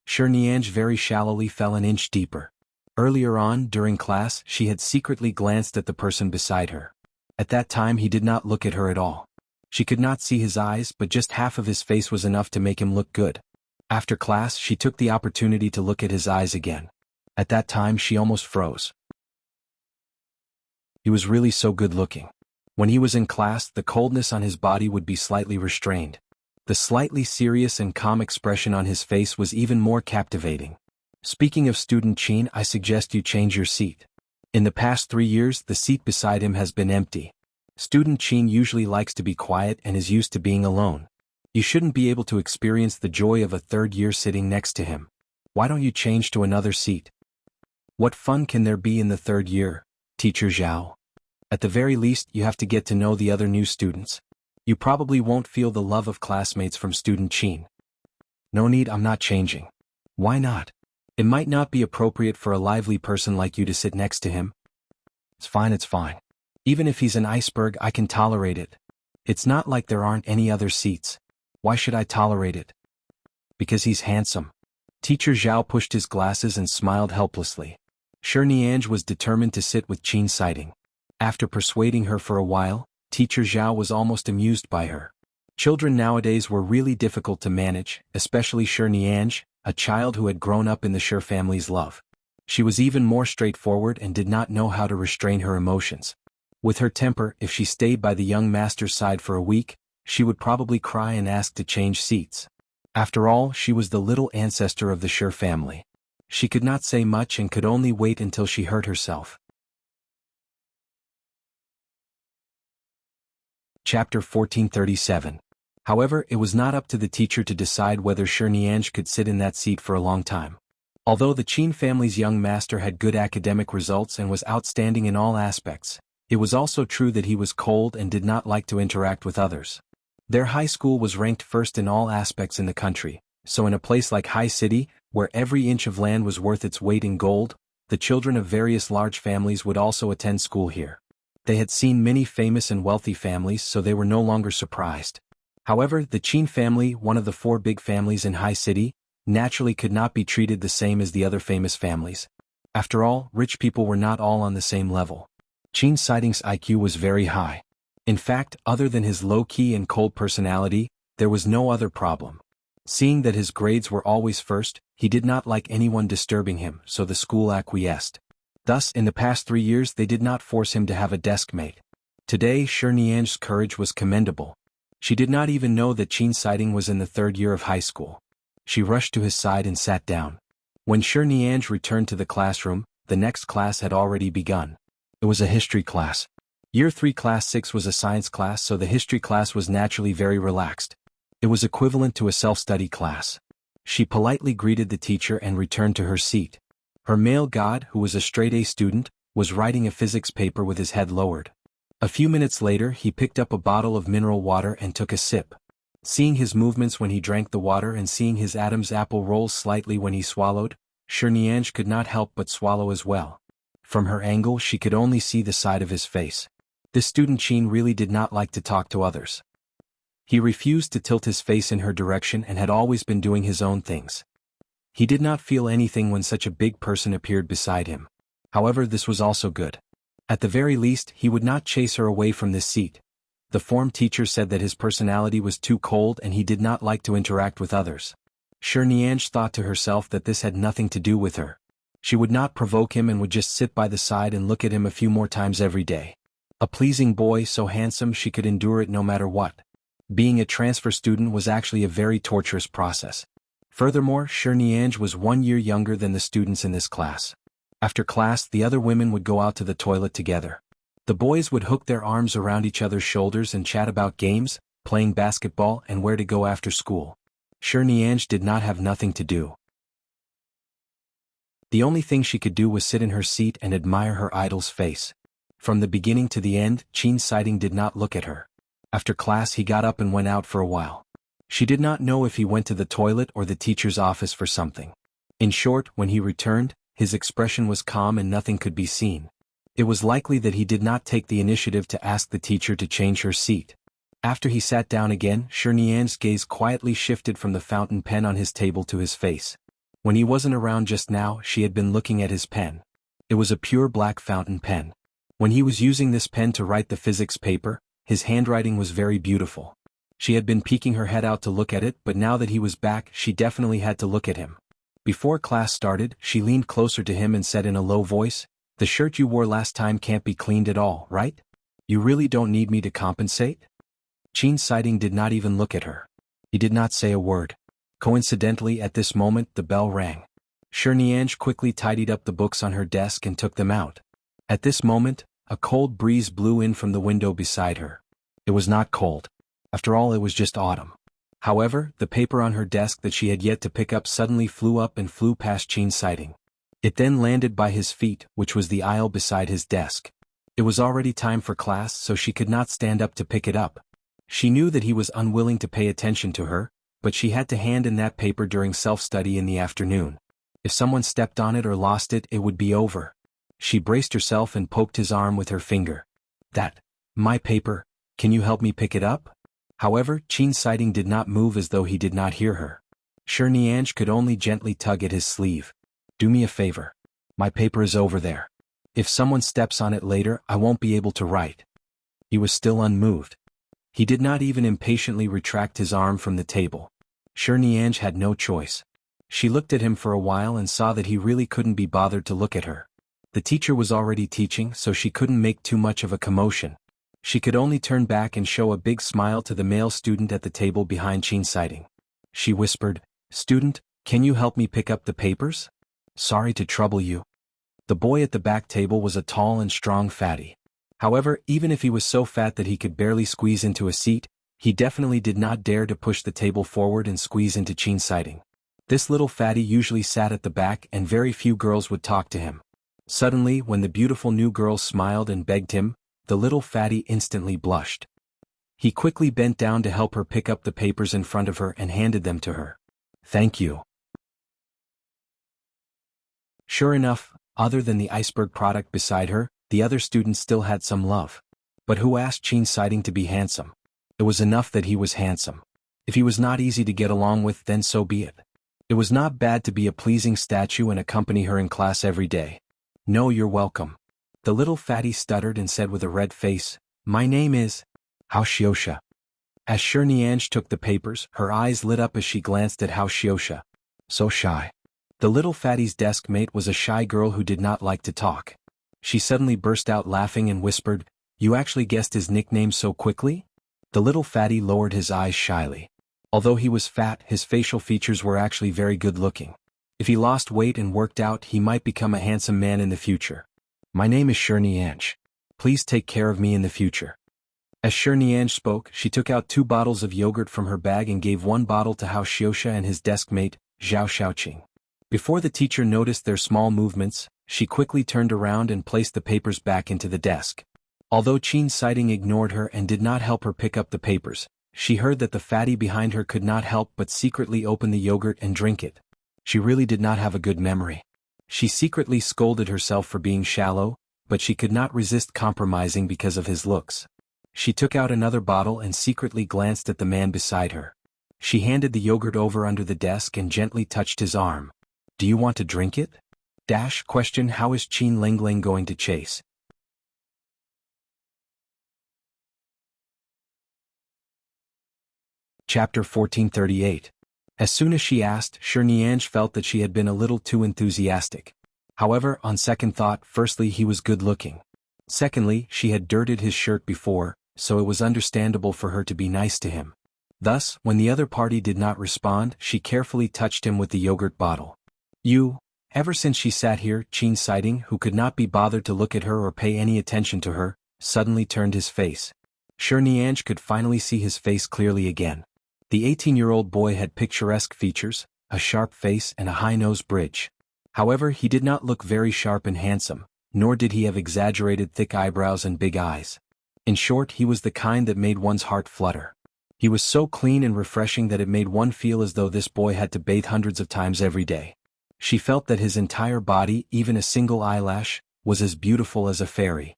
Shirnianj very shallowly fell an inch deeper. Earlier on, during class, she had secretly glanced at the person beside her. At that time he did not look at her at all. She could not see his eyes, but just half of his face was enough to make him look good. After class, she took the opportunity to look at his eyes again. At that time she almost froze. He was really so good looking. When he was in class, the coldness on his body would be slightly restrained. The slightly serious and calm expression on his face was even more captivating. Speaking of student Qin, I suggest you change your seat. In the past 3 years, the seat beside him has been empty. Student Qin usually likes to be quiet and is used to being alone. You shouldn't be able to experience the joy of a third year sitting next to him. Why don't you change to another seat? What fun can there be in the third year, Teacher Zhao? At the very least, you have to get to know the other new students. You probably won't feel the love of classmates from student Qin. No need, I'm not changing. Why not? It might not be appropriate for a lively person like you to sit next to him. It's fine, it's fine. Even if he's an iceberg, I can tolerate it. It's not like there aren't any other seats. Why should I tolerate it? Because he's handsome. Teacher Zhao pushed his glasses and smiled helplessly. Nianj was determined to sit with Qin Sighting. After persuading her for a while, Teacher Zhao was almost amused by her. Children nowadays were really difficult to manage, especially Nianj, a child who had grown up in the Shi family's love. She was even more straightforward and did not know how to restrain her emotions. With her temper, if she stayed by the young master's side for a week, she would probably cry and ask to change seats. After all, she was the little ancestor of the Shi family. She could not say much and could only wait until she hurt herself. Chapter 1437. However, it was not up to the teacher to decide whether Nianj could sit in that seat for a long time. Although the Qin family's young master had good academic results and was outstanding in all aspects, it was also true that he was cold and did not like to interact with others. Their high school was ranked first in all aspects in the country, so in a place like High City, where every inch of land was worth its weight in gold, the children of various large families would also attend school here. They had seen many famous and wealthy families, so they were no longer surprised. However, the Qin family, one of the 4 big families in High City, naturally could not be treated the same as the other famous families. After all, rich people were not all on the same level. Qin Sighting's IQ was very high. In fact, other than his low-key and cold personality, there was no other problem. Seeing that his grades were always first, he did not like anyone disturbing him, so the school acquiesced. Thus, in the past 3 years they did not force him to have a desk mate. Today, Nianj's courage was commendable. She did not even know that Qin Sighting was in the 3rd year of high school. She rushed to his side and sat down. When Nianj returned to the classroom, the next class had already begun. It was a history class. Year 3 Class 6 was a science class, so the history class was naturally very relaxed. It was equivalent to a self-study class. She politely greeted the teacher and returned to her seat. Her male god, who was a straight-A student, was writing a physics paper with his head lowered. A few minutes later, he picked up a bottle of mineral water and took a sip. Seeing his movements when he drank the water and seeing his Adam's apple roll slightly when he swallowed, Nianj could not help but swallow as well. From her angle, she could only see the side of his face. This student Qin really did not like to talk to others. He refused to tilt his face in her direction and had always been doing his own things. He did not feel anything when such a big person appeared beside him. However, this was also good. At the very least, he would not chase her away from this seat. The form teacher said that his personality was too cold and he did not like to interact with others. Nianj thought to herself that this had nothing to do with her. She would not provoke him and would just sit by the side and look at him a few more times every day. A pleasing boy so handsome she could endure it no matter what. Being a transfer student was actually a very torturous process. Furthermore, Nianj was 1 year younger than the students in this class. After class, the other women would go out to the toilet together. The boys would hook their arms around each other's shoulders and chat about games, playing basketball, and where to go after school. Nianj did not have nothing to do. The only thing she could do was sit in her seat and admire her idol's face. From the beginning to the end, Qin Sighting did not look at her. After class he got up and went out for a while. She did not know if he went to the toilet or the teacher's office for something. In short, when he returned, his expression was calm and nothing could be seen. It was likely that he did not take the initiative to ask the teacher to change her seat. After he sat down again, Nianj's gaze quietly shifted from the fountain pen on his table to his face. When he wasn't around just now, she had been looking at his pen. It was a pure black fountain pen. When he was using this pen to write the physics paper, his handwriting was very beautiful. She had been peeking her head out to look at it, but now that he was back, she definitely had to look at him. Before class started, she leaned closer to him and said in a low voice, "The shirt you wore last time can't be cleaned at all, right? You really don't need me to compensate? Qin Siding did not even look at her. He did not say a word. Coincidentally, at this moment, the bell rang. Shiniange quickly tidied up the books on her desk and took them out. At this moment, a cold breeze blew in from the window beside her. It was not cold. After all, it was just autumn. However, the paper on her desk that she had yet to pick up suddenly flew up and flew past Qin Siding. It then landed by his feet, which was the aisle beside his desk. It was already time for class, so she could not stand up to pick it up. She knew that he was unwilling to pay attention to her, but she had to hand in that paper during self-study in the afternoon. If someone stepped on it or lost it, it would be over. She braced herself and poked his arm with her finger. My paper, can you help me pick it up? However, Qin Siding did not move as though he did not hear her. Shiniange could only gently tug at his sleeve. Do me a favor. My paper is over there. If someone steps on it later, I won't be able to write. He was still unmoved. He did not even impatiently retract his arm from the table. Shiniange had no choice. She looked at him for a while and saw that he really couldn't be bothered to look at her. The teacher was already teaching, so she couldn't make too much of a commotion. She could only turn back and show a big smile to the male student at the table behind Qin Siding. She whispered, "Student, can you help me pick up the papers? Sorry to trouble you." The boy at the back table was a tall and strong fatty. However, even if he was so fat that he could barely squeeze into a seat, he definitely did not dare to push the table forward and squeeze into Qin Siding. This little fatty usually sat at the back and very few girls would talk to him. Suddenly, when the beautiful new girl smiled and begged him, the little fatty instantly blushed. He quickly bent down to help her pick up the papers in front of her and handed them to her. "Thank you." Sure enough, other than the iceberg product beside her, the other students still had some love. But who asked Qin Siding to be handsome? It was enough that he was handsome. If he was not easy to get along with, then so be it. It was not bad to be a pleasing statue and accompany her in class every day. "No, you're welcome." The little fatty stuttered and said with a red face, "My name is Hao Xiosha." As Shiniange took the papers, her eyes lit up as she glanced at Hao Xiosha. So shy. The little fatty's desk mate was a shy girl who did not like to talk. She suddenly burst out laughing and whispered, "You actually guessed his nickname so quickly?" The little fatty lowered his eyes shyly. Although he was fat, his facial features were actually very good-looking. If he lost weight and worked out, he might become a handsome man in the future. "My name is Shiniange. Please take care of me in the future." As Shiniange spoke, she took out 2 bottles of yogurt from her bag and gave 1 bottle to Hao Xiosha and his desk mate, Zhao Xiaoqing. Before the teacher noticed their small movements, she quickly turned around and placed the papers back into the desk. Although Qin Siding ignored her and did not help her pick up the papers, she heard that the fatty behind her could not help but secretly open the yogurt and drink it. She really did not have a good memory. She secretly scolded herself for being shallow, but she could not resist compromising because of his looks. She took out another bottle and secretly glanced at the man beside her. She handed the yogurt over under the desk and gently touched his arm. "Do you want to drink it?" Question. How is Qin Lengling going to chase? Chapter 1438. As soon as she asked, Shiniange felt that she had been a little too enthusiastic. However, on second thought, firstly, he was good-looking. Secondly, she had dirted his shirt before, so it was understandable for her to be nice to him. Thus, when the other party did not respond, she carefully touched him with the yogurt bottle. Ever since she sat here, Qin Siding, who could not be bothered to look at her or pay any attention to her, suddenly turned his face. Shiniange could finally see his face clearly again. The 18-year-old boy had picturesque features, a sharp face and a high-nose bridge. However, he did not look very sharp and handsome, nor did he have exaggerated thick eyebrows and big eyes. In short, he was the kind that made one's heart flutter. He was so clean and refreshing that it made one feel as though this boy had to bathe hundreds of times every day. She felt that his entire body, even a single eyelash, was as beautiful as a fairy.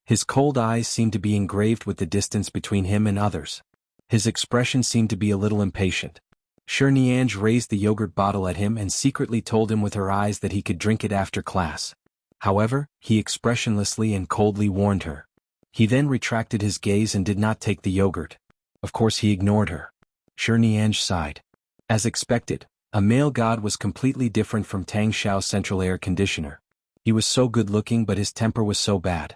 His cold eyes seemed to be engraved with the distance between him and others. His expression seemed to be a little impatient. Shiniange raised the yogurt bottle at him and secretly told him with her eyes that he could drink it after class. However, he expressionlessly and coldly warned her. He then retracted his gaze and did not take the yogurt. Of course he ignored her. Shiniange sighed. As expected, a male god was completely different from Tang Xiao's central air conditioner. He was so good-looking but his temper was so bad.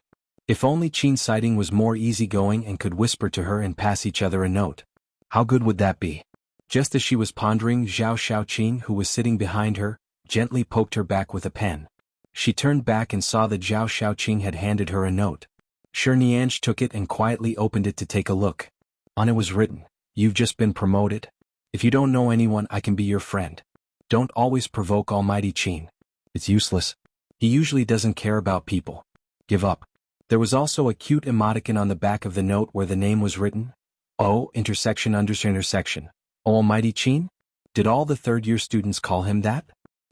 If only Qin Siding was more easygoing and could whisper to her and pass each other a note. How good would that be? Just as she was pondering, Zhao Xiaoqing, who was sitting behind her, gently poked her back with a pen. She turned back and saw that Zhao Xiaoqing had handed her a note. Shi Nianzhi took it and quietly opened it to take a look. On it was written, "You've just been promoted. If you don't know anyone, I can be your friend. Don't always provoke Almighty Qin. It's useless. He usually doesn't care about people. Give up." There was also a cute emoticon on the back of the note where the name was written. __intersection. Oh, Almighty Qin? Did all the third-year students call him that?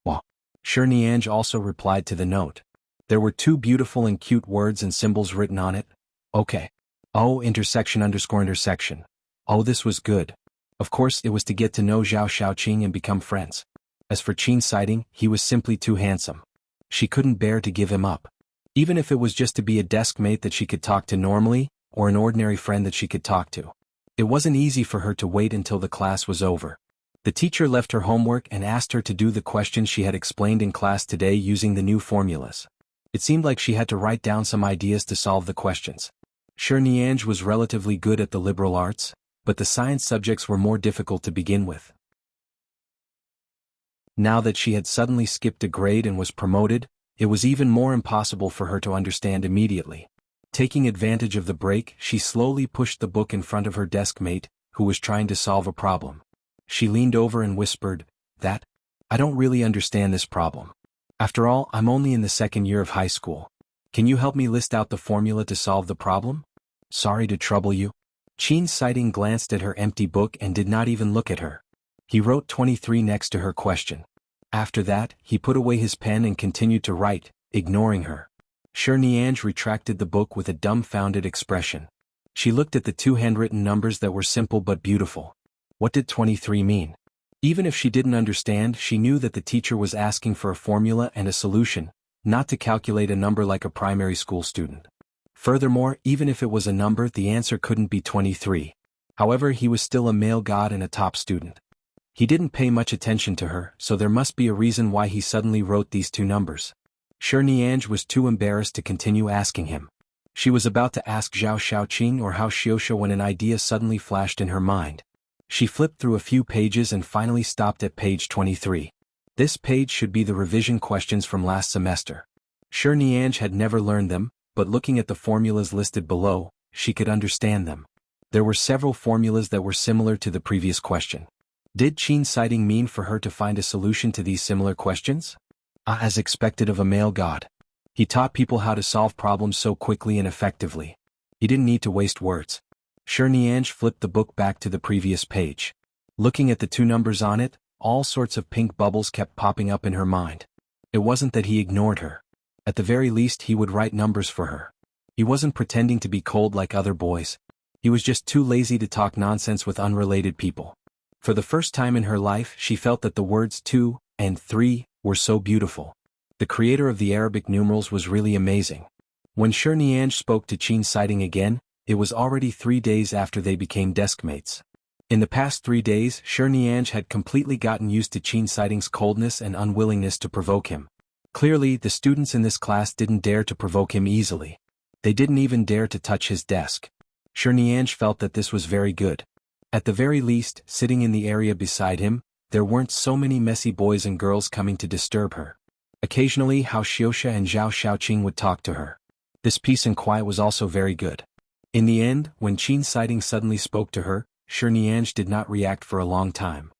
Well, Shi Nianzhi also replied to the note. There were two beautiful and cute words and symbols written on it. Okay. __intersection. Oh, this was good. Of course, it was to get to know Zhao Xiaoqing and become friends. As for Qin Siding, he was simply too handsome. She couldn't bear to give him up. Even if it was just to be a desk mate that she could talk to normally, or an ordinary friend that she could talk to. It wasn't easy for her to wait until the class was over. The teacher left her homework and asked her to do the questions she had explained in class today using the new formulas. It seemed like she had to write down some ideas to solve the questions. Shi Nianzhi was relatively good at the liberal arts, but the science subjects were more difficult to begin with. Now that she had suddenly skipped a grade and was promoted, it was even more impossible for her to understand immediately. Taking advantage of the break, she slowly pushed the book in front of her desk mate, who was trying to solve a problem. She leaned over and whispered, I don't really understand this problem. After all, I'm only in the second year of high school. Can you help me list out the formula to solve the problem? Sorry to trouble you. Qin Siding glanced at her empty book and did not even look at her. He wrote 23 next to her question. After that, he put away his pen and continued to write, ignoring her. Shi Nianzhi retracted the book with a dumbfounded expression. She looked at the two handwritten numbers that were simple but beautiful. What did 23 mean? Even if she didn't understand, she knew that the teacher was asking for a formula and a solution, not to calculate a number like a primary school student. Furthermore, even if it was a number, the answer couldn't be 23. However, he was still a male god and a top student. He didn't pay much attention to her, so there must be a reason why he suddenly wrote these two numbers. Shi Nianzhi was too embarrassed to continue asking him. She was about to ask Zhao Xiaoqing or Hao Xiuxia when an idea suddenly flashed in her mind. She flipped through a few pages and finally stopped at page 23. This page should be the revision questions from last semester. Shi Nianzhi had never learned them, but looking at the formulas listed below, she could understand them. There were several formulas that were similar to the previous question. Did Qin Siding mean for her to find a solution to these similar questions? As expected of a male god. He taught people how to solve problems so quickly and effectively. He didn't need to waste words. Shi Nianzhi flipped the book back to the previous page. Looking at the two numbers on it, all sorts of pink bubbles kept popping up in her mind. It wasn't that he ignored her. At the very least, he would write numbers for her. He wasn't pretending to be cold like other boys. He was just too lazy to talk nonsense with unrelated people. For the first time in her life, she felt that the words 2 and 3 were so beautiful. The creator of the Arabic numerals was really amazing. When Shi Nianzhi spoke to Qin Siding again, it was already 3 days after they became deskmates. In the past 3 days, Shi Nianzhi had completely gotten used to Qin Siding's coldness and unwillingness to provoke him. Clearly, the students in this class didn't dare to provoke him easily. They didn't even dare to touch his desk. Shi Nianzhi felt that this was very good. At the very least, sitting in the area beside him, there weren't so many messy boys and girls coming to disturb her. Occasionally, Hao Xiuxia and Zhao Xiaoqing would talk to her. This peace and quiet was also very good. In the end, when Qin Siding suddenly spoke to her, Shi Nianzhi did not react for a long time.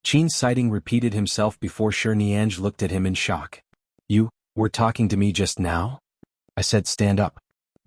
Qin Siding repeated himself before Shi Nianzhi looked at him in shock. You were talking to me just now? I said stand up.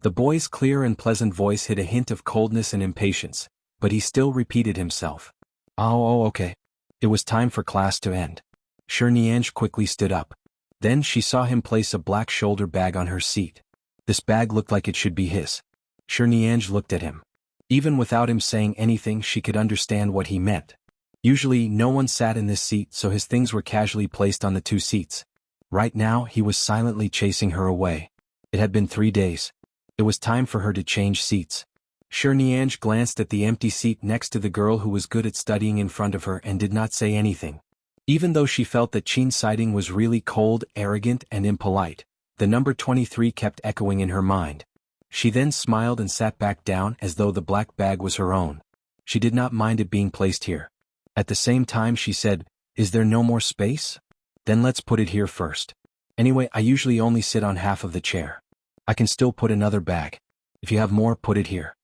The boy's clear and pleasant voice hid a hint of coldness and impatience, but he still repeated himself. Oh, okay. It was time for class to end. Shi Nianzhi quickly stood up. Then she saw him place a black shoulder bag on her seat. This bag looked like it should be his. Shi Nianzhi looked at him. Even without him saying anything, she could understand what he meant. Usually, no one sat in this seat, so his things were casually placed on the two seats. Right now, he was silently chasing her away. It had been 3 days. It was time for her to change seats. Shi Nianzhi glanced at the empty seat next to the girl who was good at studying in front of her and did not say anything. Even though she felt that Qin Siding was really cold, arrogant, and impolite, The number 23 kept echoing in her mind. She then smiled and sat back down as though the black bag was her own. She did not mind it being placed here. At the same time she said, "Is there no more space? Then let's put it here first. Anyway, I usually only sit on half of the chair. I can still put another bag. If you have more, put it here."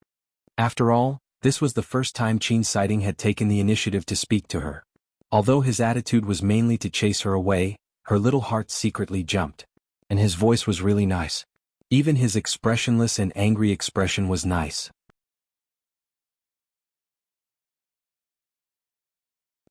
After all, this was the first time Qin Siding had taken the initiative to speak to her. Although his attitude was mainly to chase her away, her little heart secretly jumped. And his voice was really nice. Even his expressionless and angry expression was nice.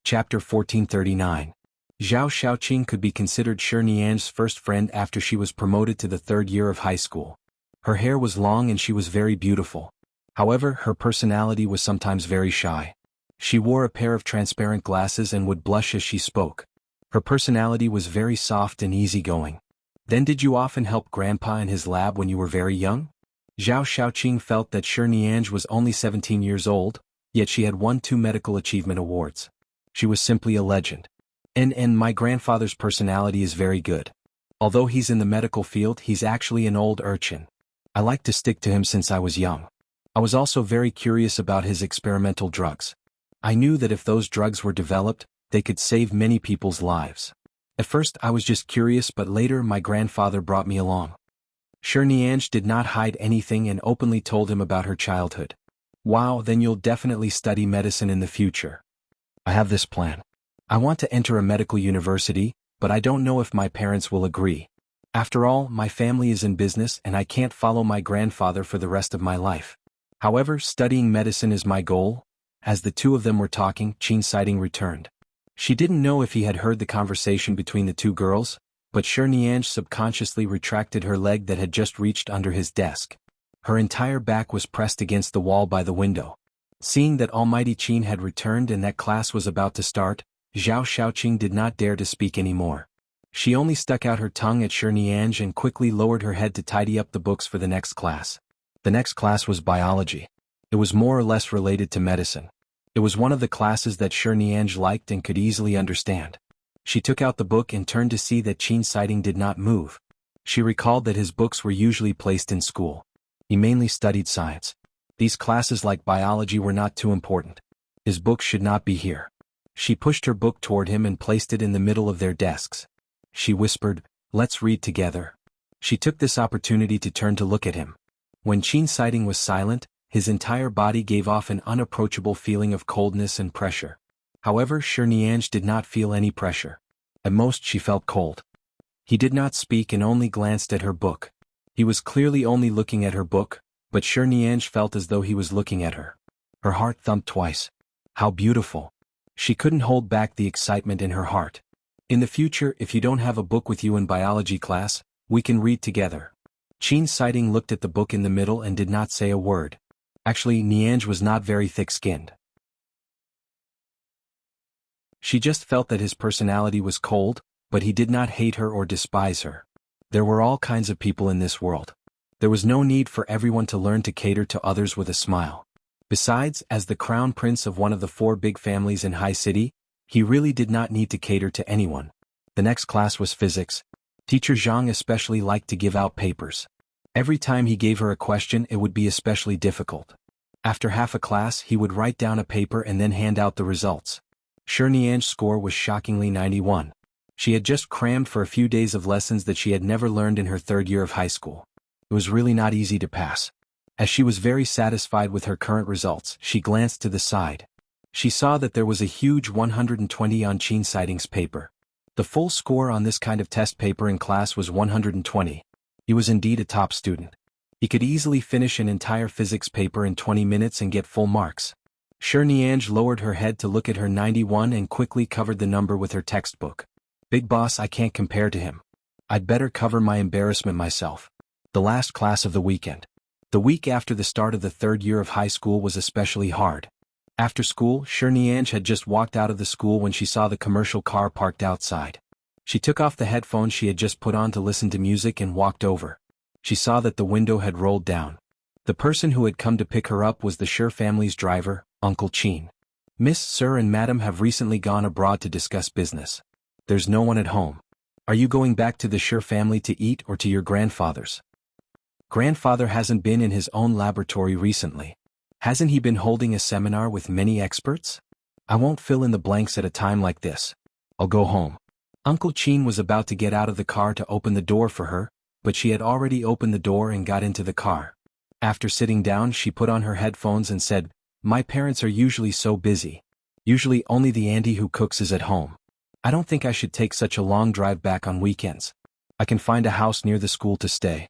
Chapter 1439. Zhao Xiaoqing could be considered Shi Nian's first friend after she was promoted to the third year of high school. Her hair was long and she was very beautiful. However, her personality was sometimes very shy. She wore a pair of transparent glasses and would blush as she spoke. Her personality was very soft and easygoing. "Then did you often help Grandpa in his lab when you were very young?" Zhao Xiaoqing felt that Shi Nian was only 17 years old, yet she had won 2 medical achievement awards. She was simply a legend. And my grandfather's personality is very good. Although he's in the medical field, he's actually an old urchin. I like to stick to him since I was young. I was also very curious about his experimental drugs. I knew that if those drugs were developed, they could save many people's lives. At first I was just curious, but later my grandfather brought me along. Shi Nian did not hide anything and openly told him about her childhood. "Wow, then you'll definitely study medicine in the future." "I have this plan. I want to enter a medical university, but I don't know if my parents will agree. After all, my family is in business and I can't follow my grandfather for the rest of my life. However, studying medicine is my goal." As the two of them were talking, Qin Siding returned. She didn't know if he had heard the conversation between the two girls, but Shi Nian subconsciously retracted her leg that had just reached under his desk. Her entire back was pressed against the wall by the window. Seeing that Almighty Qin had returned and that class was about to start, Zhao Xiaoqing did not dare to speak anymore. She only stuck out her tongue at Shi Nian and quickly lowered her head to tidy up the books for the next class. The next class was biology. It was more or less related to medicine. It was one of the classes that Shi Nian liked and could easily understand. She took out the book and turned to see that Qin Siding did not move. She recalled that his books were usually placed in school. He mainly studied science. These classes like biology were not too important. His books should not be here. She pushed her book toward him and placed it in the middle of their desks. She whispered, "Let's read together." She took this opportunity to turn to look at him. When Qin Siding was silent, his entire body gave off an unapproachable feeling of coldness and pressure. However, Shi Nian did not feel any pressure. At most she felt cold. He did not speak and only glanced at her book. He was clearly only looking at her book, but Shi Nian felt as though he was looking at her. Her heart thumped twice. How beautiful. She couldn't hold back the excitement in her heart. "In the future, if you don't have a book with you in biology class, we can read together." Qin Siding looked at the book in the middle and did not say a word. Actually, Nianj was not very thick-skinned. She just felt that his personality was cold, but he did not hate her or despise her. There were all kinds of people in this world. There was no need for everyone to learn to cater to others with a smile. Besides, as the crown prince of one of the 4 big families in High City, he really did not need to cater to anyone. The next class was physics. Teacher Zhang especially liked to give out papers. Every time he gave her a question, it would be especially difficult. After half a class, he would write down a paper and then hand out the results. Shi Nian's score was shockingly 91. She had just crammed for a few days of lessons that she had never learned in her 3rd year of high school. It was really not easy to pass. As she was very satisfied with her current results, she glanced to the side. She saw that there was a huge 120 on Qin Siding's paper. The full score on this kind of test paper in class was 120. He was indeed a top student. He could easily finish an entire physics paper in 20 minutes and get full marks. Shi Nian lowered her head to look at her 91 and quickly covered the number with her textbook. "Big boss, I can't compare to him. I'd better cover my embarrassment myself." The last class of the weekend. The week after the start of the 3rd year of high school was especially hard. After school, Shi Nian had just walked out of the school when she saw the commercial car parked outside. She took off the headphones she had just put on to listen to music and walked over. She saw that the window had rolled down. The person who had come to pick her up was the Shi family's driver, Uncle Qin. "Miss, Sir and Madam have recently gone abroad to discuss business. There's no one at home. Are you going back to the Sure family to eat or to your grandfather's? Grandfather hasn't been in his own laboratory recently. Hasn't he been holding a seminar with many experts? I won't fill in the blanks at a time like this. I'll go home. Uncle Chin was about to get out of the car to open the door for her, but she had already opened the door and got into the car. After sitting down, she put on her headphones and said, "My parents are usually so busy. Usually only the auntie who cooks is at home. I don't think I should take such a long drive back on weekends. I can find a house near the school to stay."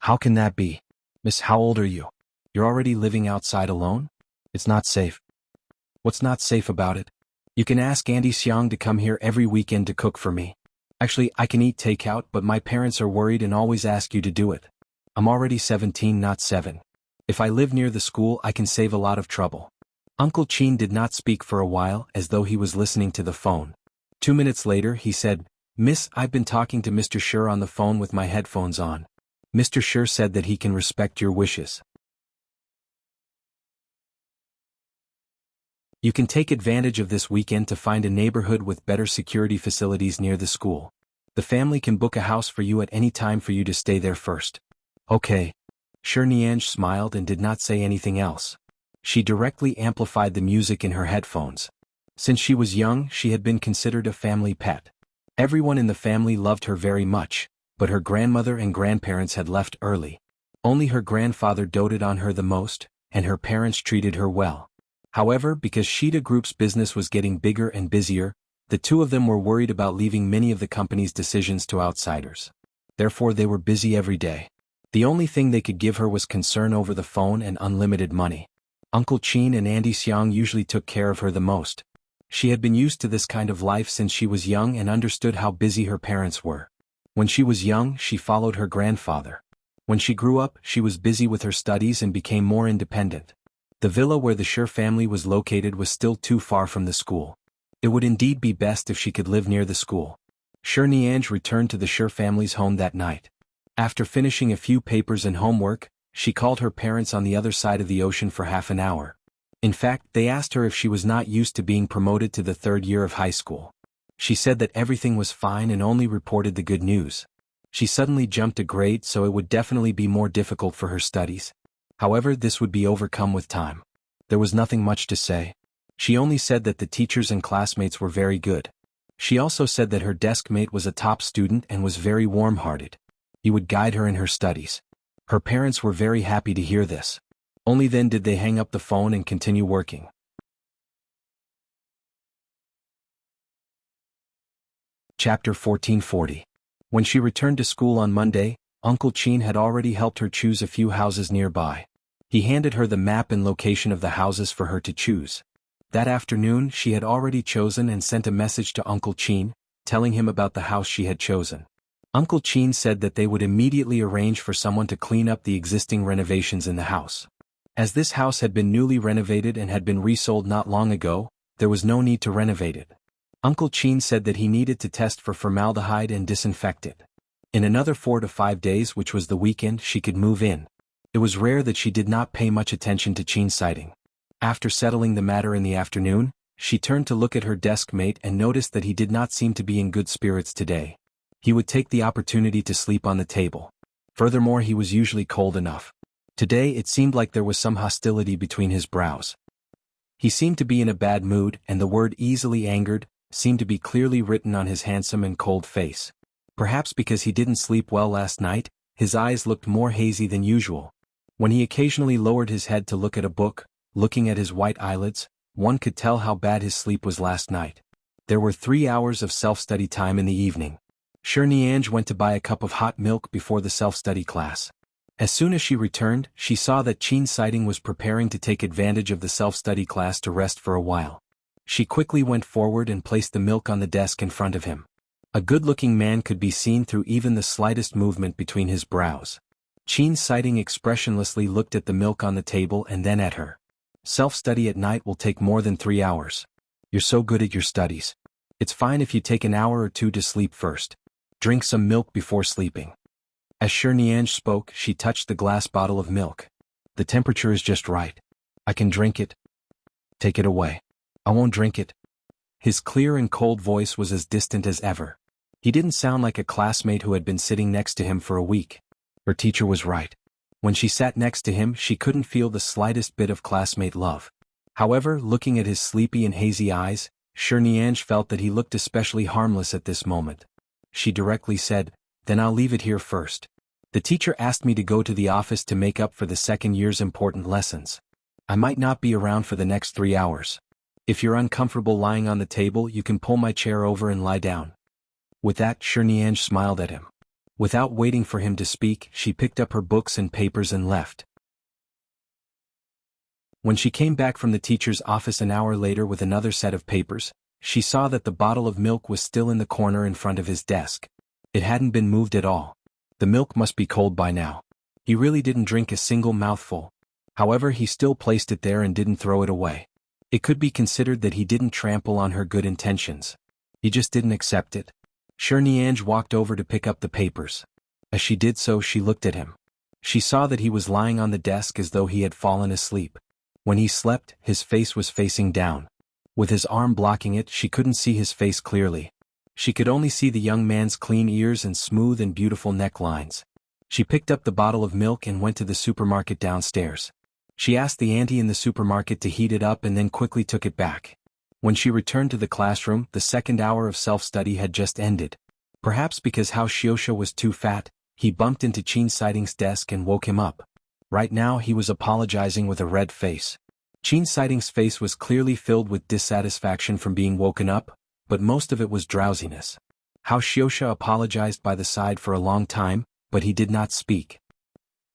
"How can that be? Miss, how old are you? You're already living outside alone? It's not safe." "What's not safe about it? You can ask Auntie Xiang to come here every weekend to cook for me. Actually, I can eat takeout, but my parents are worried and always ask you to do it. I'm already 17, not 7. If I live near the school, I can save a lot of trouble." Uncle Chin did not speak for a while, as though he was listening to the phone. 2 minutes later, he said, "Miss, I've been talking to Mr. Sure on the phone with my headphones on. Mr. Sure said that he can respect your wishes. You can take advantage of this weekend to find a neighborhood with better security facilities near the school. The family can book a house for you at any time for you to stay there first." "Okay." Sure Nianj smiled and did not say anything else. She directly amplified the music in her headphones. Since she was young, she had been considered a family pet. Everyone in the family loved her very much, but her grandmother and grandparents had left early. Only her grandfather doted on her the most, and her parents treated her well. However, because Shida Group's business was getting bigger and busier, the two of them were worried about leaving many of the company's decisions to outsiders. Therefore they were busy every day. The only thing they could give her was concern over the phone and unlimited money. Uncle Chin and Auntie Xiang usually took care of her the most. She had been used to this kind of life since she was young and understood how busy her parents were. When she was young, she followed her grandfather. When she grew up, she was busy with her studies and became more independent. The villa where the Sure family was located was still too far from the school. It would indeed be best if she could live near the school. Sure Nianj returned to the Sure family's home that night. After finishing a few papers and homework, she called her parents on the other side of the ocean for half an hour. In fact, they asked her if she was not used to being promoted to the 3rd year of high school. She said that everything was fine and only reported the good news. She suddenly jumped a grade, so it would definitely be more difficult for her studies. However, this would be overcome with time. There was nothing much to say. She only said that the teachers and classmates were very good. She also said that her desk mate was a top student and was very warm-hearted. He would guide her in her studies. Her parents were very happy to hear this. Only then did they hang up the phone and continue working. Chapter 1440. When she returned to school on Monday, Uncle Chin had already helped her choose a few houses nearby. He handed her the map and location of the houses for her to choose. That afternoon, she had already chosen and sent a message to Uncle Chin, telling him about the house she had chosen. Uncle Chin said that they would immediately arrange for someone to clean up the existing renovations in the house. As this house had been newly renovated and had been resold not long ago, there was no need to renovate it. Uncle Chin said that he needed to test for formaldehyde and disinfect it. In another 4 to 5 days, which was the weekend, she could move in. It was rare that she did not pay much attention to Chin's sighting. After settling the matter in the afternoon, she turned to look at her desk mate and noticed that he did not seem to be in good spirits today. He would take the opportunity to sleep on the table. Furthermore, he was usually cold enough. Today it seemed like there was some hostility between his brows. He seemed to be in a bad mood, and the word "easily angered" seemed to be clearly written on his handsome and cold face. Perhaps because he didn't sleep well last night, his eyes looked more hazy than usual. When he occasionally lowered his head to look at a book, looking at his white eyelids, one could tell how bad his sleep was last night. There were 3 hours of self-study time in the evening. Sure Nianj went to buy a cup of hot milk before the self-study class. As soon as she returned, she saw that Chin Sighting was preparing to take advantage of the self-study class to rest for a while. She quickly went forward and placed the milk on the desk in front of him. A good-looking man could be seen through even the slightest movement between his brows. Chin Sighting expressionlessly looked at the milk on the table and then at her. Self-study at night will take more than 3 hours. You're so good at your studies. It's fine if you take an hour or two to sleep first. Drink some milk before sleeping. As Sure Nianj spoke, she touched the glass bottle of milk. The temperature is just right. I can drink it. Take it away. I won't drink it. His clear and cold voice was as distant as ever. He didn't sound like a classmate who had been sitting next to him for a week. Her teacher was right. When she sat next to him, she couldn't feel the slightest bit of classmate love. However, looking at his sleepy and hazy eyes, Cherniange felt that he looked especially harmless at this moment. She directly said, "Then I'll leave it here first. The teacher asked me to go to the office to make up for the second year's important lessons. I might not be around for the next 3 hours. If you're uncomfortable lying on the table, you can pull my chair over and lie down." With that, Cherniange smiled at him. Without waiting for him to speak, she picked up her books and papers and left. When she came back from the teacher's office an hour later with another set of papers, she saw that the bottle of milk was still in the corner in front of his desk. It hadn't been moved at all. The milk must be cold by now. He really didn't drink a single mouthful. However, he still placed it there and didn't throw it away. It could be considered that he didn't trample on her good intentions. He just didn't accept it. Cherniange walked over to pick up the papers. As she did so, she looked at him. She saw that he was lying on the desk as though he had fallen asleep. When he slept, his face was facing down. With his arm blocking it, she couldn't see his face clearly. She could only see the young man's clean ears and smooth and beautiful necklines. She picked up the bottle of milk and went to the supermarket downstairs. She asked the auntie in the supermarket to heat it up and then quickly took it back. When she returned to the classroom, the second hour of self-study had just ended. Perhaps because Hao Xiaoxia was too fat, he bumped into Qin Siding's desk and woke him up. Right now he was apologizing with a red face. Qin Siding's face was clearly filled with dissatisfaction from being woken up, but most of it was drowsiness. Hao Xiaoxia apologized by the side for a long time, but he did not speak.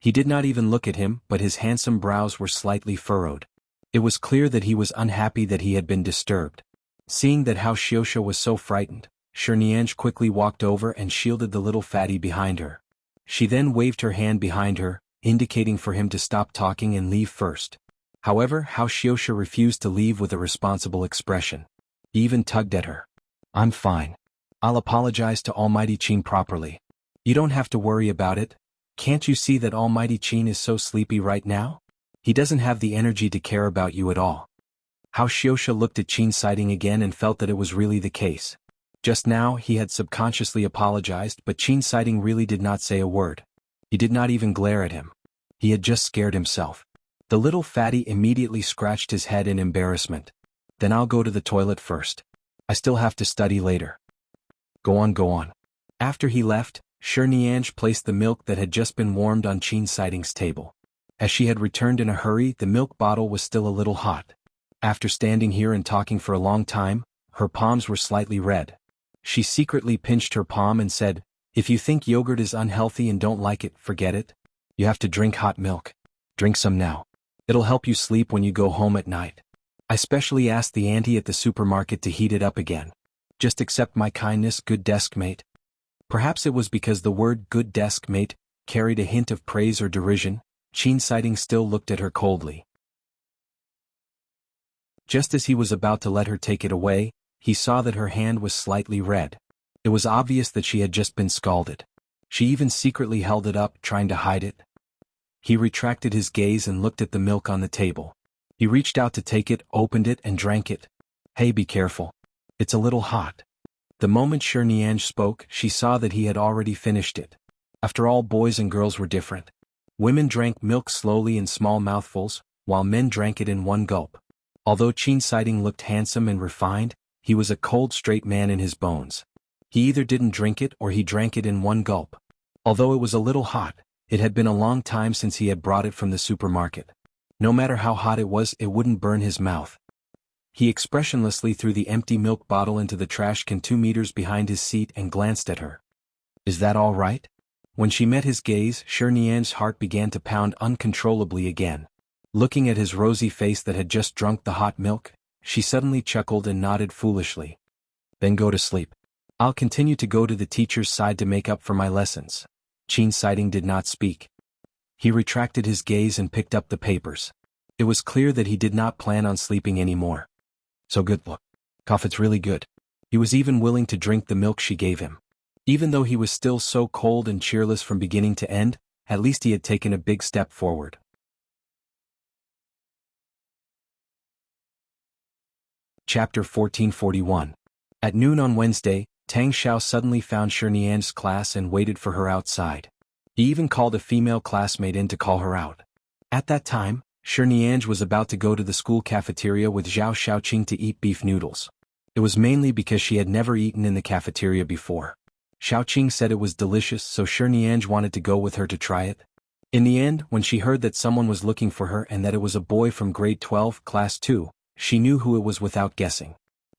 He did not even look at him, but his handsome brows were slightly furrowed. It was clear that he was unhappy that he had been disturbed. Seeing that Hao Xiaoxia was so frightened, Cherniange quickly walked over and shielded the little fatty behind her. She then waved her hand behind her, indicating for him to stop talking and leave first. However, Hao Xiaoxia refused to leave with a responsible expression. He even tugged at her. "I'm fine. I'll apologize to Almighty Qin properly. You don't have to worry about it. Can't you see that Almighty Qin is so sleepy right now? He doesn't have the energy to care about you at all." Hao Xiaoxia looked at Qin Siding again and felt that it was really the case. Just now he had subconsciously apologized, but Qin Siding really did not say a word. He did not even glare at him. He had just scared himself. The little fatty immediately scratched his head in embarrassment. "Then I'll go to the toilet first. I still have to study later." Go on, go on." After he left, Cherniange placed the milk that had just been warmed on Qin Siding's table. As she had returned in a hurry, the milk bottle was still a little hot. After standing here and talking for a long time, her palms were slightly red. She secretly pinched her palm and said, "If you think yogurt is unhealthy and don't like it, forget it. You have to drink hot milk. Drink some now. It'll help you sleep when you go home at night. I specially asked the auntie at the supermarket to heat it up again. Just accept my kindness, good desk mate." Perhaps it was because the word "good desk mate" carried a hint of praise or derision. Qin Siding still looked at her coldly. Just as he was about to let her take it away, he saw that her hand was slightly red. It was obvious that she had just been scalded. She even secretly held it up, trying to hide it. He retracted his gaze and looked at the milk on the table. He reached out to take it, opened it, and drank it. "Hey, be careful. It's a little hot." The moment Cherniange spoke, she saw that he had already finished it. After all, boys and girls were different. Women drank milk slowly in small mouthfuls, while men drank it in one gulp. Although Qin Siding looked handsome and refined, he was a cold, straight man in his bones. He either didn't drink it or he drank it in one gulp. Although it was a little hot, it had been a long time since he had brought it from the supermarket. No matter how hot it was, it wouldn't burn his mouth. He expressionlessly threw the empty milk bottle into the trash can 2 meters behind his seat and glanced at her. "Is that all right?" When she met his gaze, Cherniange's heart began to pound uncontrollably again. Looking at his rosy face that had just drunk the hot milk, she suddenly chuckled and nodded foolishly. "Then go to sleep. I'll continue to go to the teacher's side to make up for my lessons." Qin Siding did not speak. He retracted his gaze and picked up the papers. It was clear that he did not plan on sleeping anymore. "So good, look. It's really good." He was even willing to drink the milk she gave him. Even though he was still so cold and cheerless from beginning to end, at least he had taken a big step forward. Chapter 1441. At noon on Wednesday, Tang Xiao suddenly found Shinian's class and waited for her outside. He even called a female classmate in to call her out. At that time, Shinian was about to go to the school cafeteria with Zhao Xiaoqing to eat beef noodles. It was mainly because she had never eaten in the cafeteria before. Xiaoqing said it was delicious, so Shinian wanted to go with her to try it. In the end, when she heard that someone was looking for her and that it was a boy from grade 12, class 2, she knew who it was without guessing.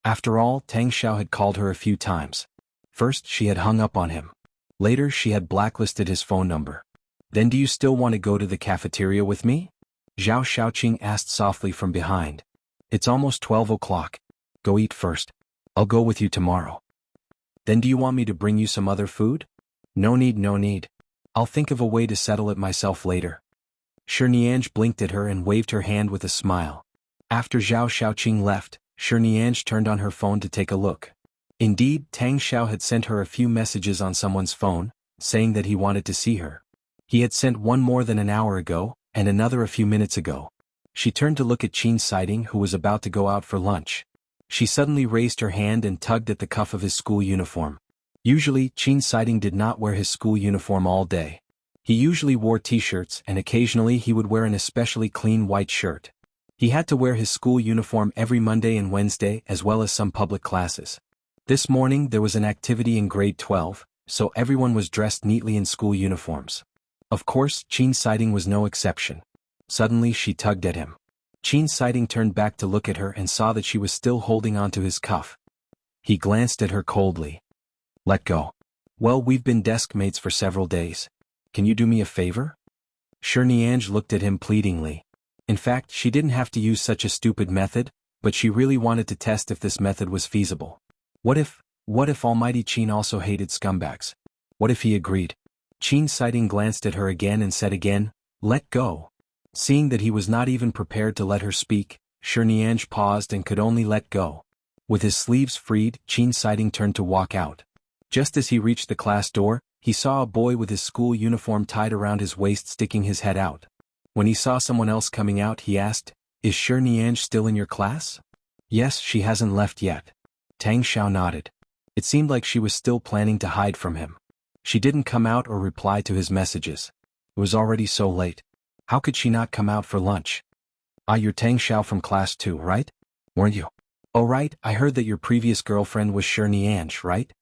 After all, Tang Xiao had called her a few times. First, she had hung up on him. Later, she had blacklisted his phone number. Then do you still want to go to the cafeteria with me? Zhao Xiaoqing asked softly from behind. It's almost 12 o'clock. Go eat first. I'll go with you tomorrow. Then do you want me to bring you some other food? No need, no need. I'll think of a way to settle it myself later. Shinian blinked at her and waved her hand with a smile. After Zhao Xiaoqing left, Shinian turned on her phone to take a look. Indeed, Tang Xiao had sent her a few messages on someone's phone, saying that he wanted to see her. He had sent one more than an hour ago, and another a few minutes ago. She turned to look at Qin Siding, who was about to go out for lunch. She suddenly raised her hand and tugged at the cuff of his school uniform. Usually, Qin Siding did not wear his school uniform all day. He usually wore t-shirts and occasionally he would wear an especially clean white shirt. He had to wear his school uniform every Monday and Wednesday as well as some public classes. This morning there was an activity in grade 12, so everyone was dressed neatly in school uniforms. Of course, Qin Siding was no exception. Suddenly she tugged at him. Qin Siding turned back to look at her and saw that she was still holding onto his cuff. He glanced at her coldly. Let go. Well, we've been desk mates for several days. Can you do me a favor? Shinian looked at him pleadingly. In fact, she didn't have to use such a stupid method, but she really wanted to test if this method was feasible. What if Almighty Qin also hated scumbags? What if he agreed? Qin Siding glanced at her again and said again, let go. Seeing that he was not even prepared to let her speak, Shinian paused and could only let go. With his sleeves freed, Qin Siding turned to walk out. Just as he reached the class door, he saw a boy with his school uniform tied around his waist sticking his head out. When he saw someone else coming out, he asked, Is Shinian still in your class? Yes, she hasn't left yet. Tang Xiao nodded. It seemed like she was still planning to hide from him. She didn't come out or reply to his messages. It was already so late. How could she not come out for lunch? Ah, you're Tang Xiao from class 2, right? Weren't you? Oh right, I heard that your previous girlfriend was Shinian, right?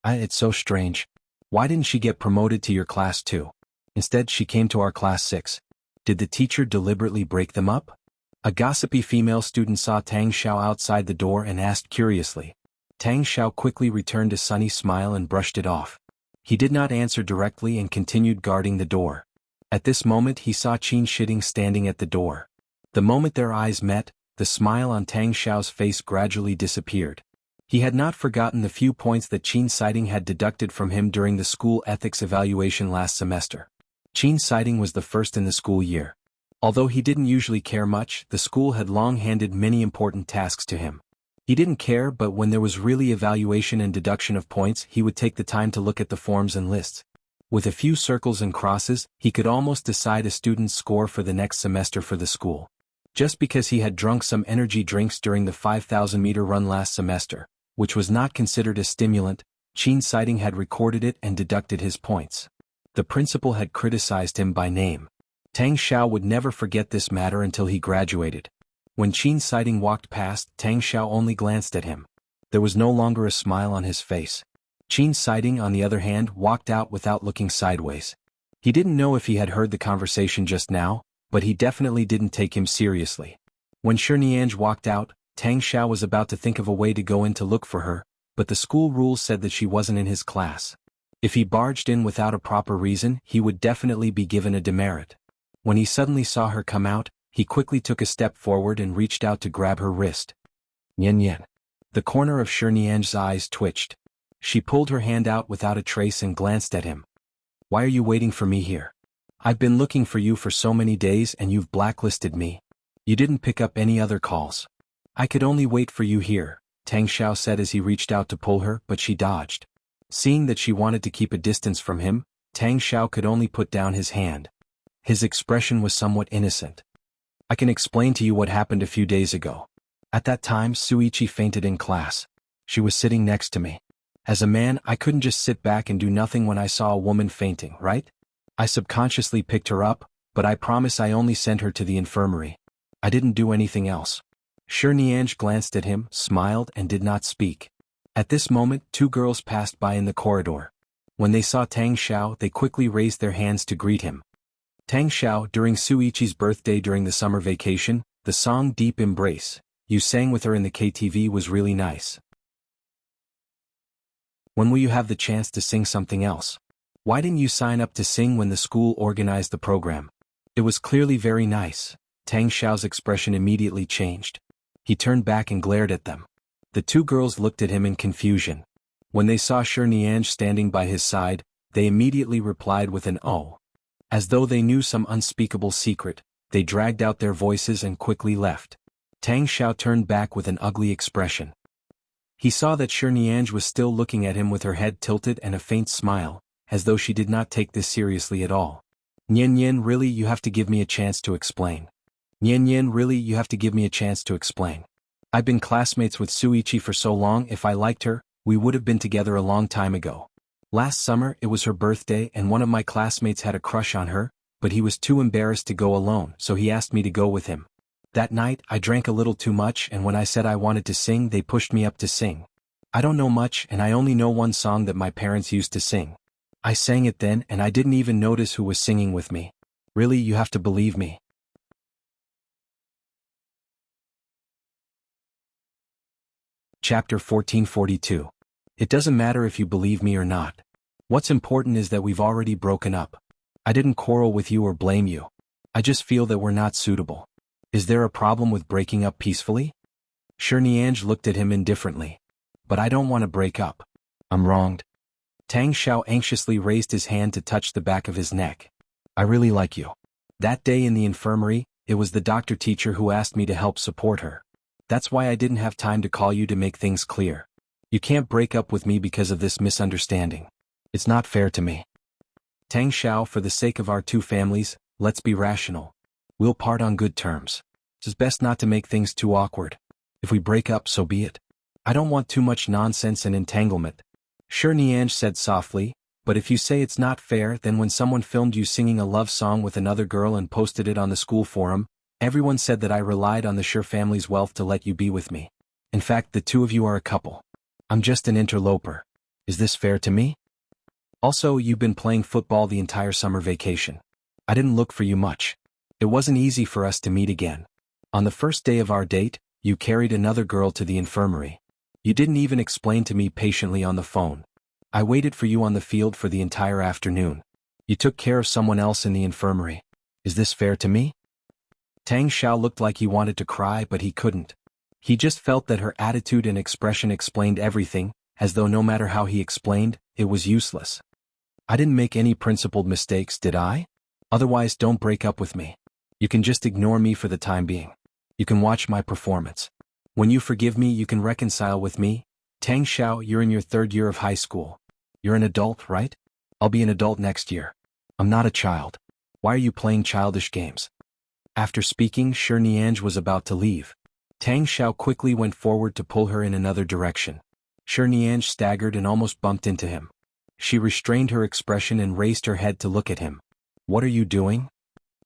It's so strange. Why didn't she get promoted to your class 2? Instead she came to our class 6. Did the teacher deliberately break them up? A gossipy female student saw Tang Xiao outside the door and asked curiously. Tang Xiao quickly returned a sunny smile and brushed it off. He did not answer directly and continued guarding the door. At this moment he saw Qin Siding standing at the door. The moment their eyes met, the smile on Tang Xiao's face gradually disappeared. He had not forgotten the few points that Qin Siding had deducted from him during the school ethics evaluation last semester. Qin Siding was the first in the school year. Although he didn't usually care much, the school had long handed many important tasks to him. He didn't care, but when there was really evaluation and deduction of points, he would take the time to look at the forms and lists. With a few circles and crosses, he could almost decide a student's score for the next semester for the school. Just because he had drunk some energy drinks during the 5,000-meter run last semester, which was not considered a stimulant, Qin Siding had recorded it and deducted his points. The principal had criticized him by name. Tang Xiao would never forget this matter until he graduated. When Qin Siding walked past, Tang Xiao only glanced at him. There was no longer a smile on his face. Qin Siding, on the other hand, walked out without looking sideways. He didn't know if he had heard the conversation just now, but he definitely didn't take him seriously. When Shinian walked out, Tang Xiao was about to think of a way to go in to look for her, but the school rules said that she wasn't in his class. If he barged in without a proper reason, he would definitely be given a demerit. When he suddenly saw her come out, he quickly took a step forward and reached out to grab her wrist. Yen yen. The corner of Shinian's eyes twitched. She pulled her hand out without a trace and glanced at him. Why are you waiting for me here? I've been looking for you for so many days and you've blacklisted me. You didn't pick up any other calls. I could only wait for you here, Tang Xiao said as he reached out to pull her, but she dodged. Seeing that she wanted to keep a distance from him, Tang Xiao could only put down his hand. His expression was somewhat innocent. I can explain to you what happened a few days ago. At that time, Suichi fainted in class. She was sitting next to me. As a man, I couldn't just sit back and do nothing when I saw a woman fainting, right? I subconsciously picked her up, but I promise I only sent her to the infirmary. I didn't do anything else. Shirniange glanced at him, smiled, and did not speak. At this moment, two girls passed by in the corridor. When they saw Tang Xiao, they quickly raised their hands to greet him. Tang Xiao, during Suichi's birthday during the summer vacation, the song Deep Embrace you sang with her in the KTV was really nice. When will you have the chance to sing something else? Why didn't you sign up to sing when the school organized the program? It was clearly very nice. Tang Xiao's expression immediately changed. He turned back and glared at them. The two girls looked at him in confusion. When they saw Shirniange standing by his side, they immediately replied with an "oh." As though they knew some unspeakable secret, they dragged out their voices and quickly left. Tang Xiao turned back with an ugly expression. He saw that Shirniange was still looking at him with her head tilted and a faint smile, as though she did not take this seriously at all. Nian Nian, really, you have to give me a chance to explain. Nian Nian, really, you have to give me a chance to explain. I've been classmates with Suichi for so long. If I liked her, we would have been together a long time ago. Last summer, it was her birthday and one of my classmates had a crush on her, but he was too embarrassed to go alone, so he asked me to go with him. That night, I drank a little too much, and when I said I wanted to sing, they pushed me up to sing. I don't know much, and I only know one song that my parents used to sing. I sang it then, and I didn't even notice who was singing with me. Really, you have to believe me. Chapter 1442. It doesn't matter if you believe me or not. What's important is that we've already broken up. I didn't quarrel with you or blame you. I just feel that we're not suitable. Is there a problem with breaking up peacefully? Shirniange looked at him indifferently. But I don't want to break up. I'm wronged. Tang Xiao anxiously raised his hand to touch the back of his neck. I really like you. That day in the infirmary, it was the doctor-teacher who asked me to help support her. That's why I didn't have time to call you to make things clear. You can't break up with me because of this misunderstanding. It's not fair to me. Tang Xiao, for the sake of our two families, let's be rational. We'll part on good terms. It's best not to make things too awkward. If we break up, so be it. I don't want too much nonsense and entanglement. Shirniange said softly, but if you say it's not fair, then when someone filmed you singing a love song with another girl and posted it on the school forum, everyone said that I relied on the Shir family's wealth to let you be with me. In fact, the two of you are a couple. I'm just an interloper. Is this fair to me? Also, you've been playing football the entire summer vacation. I didn't look for you much. It wasn't easy for us to meet again. On the first day of our date, you carried another girl to the infirmary. You didn't even explain to me patiently on the phone. I waited for you on the field for the entire afternoon. You took care of someone else in the infirmary. Is this fair to me? Tang Xiao looked like he wanted to cry, but he couldn't. He just felt that her attitude and expression explained everything, as though no matter how he explained, it was useless. I didn't make any principled mistakes, did I? Otherwise, don't break up with me. You can just ignore me for the time being. You can watch my performance. When you forgive me, you can reconcile with me. Tang Xiao, you're in your third year of high school. You're an adult, right? I'll be an adult next year. I'm not a child. Why are you playing childish games? After speaking, Shirniange was about to leave. Tang Xiao quickly went forward to pull her in another direction. Shirniange staggered and almost bumped into him. She restrained her expression and raised her head to look at him. What are you doing?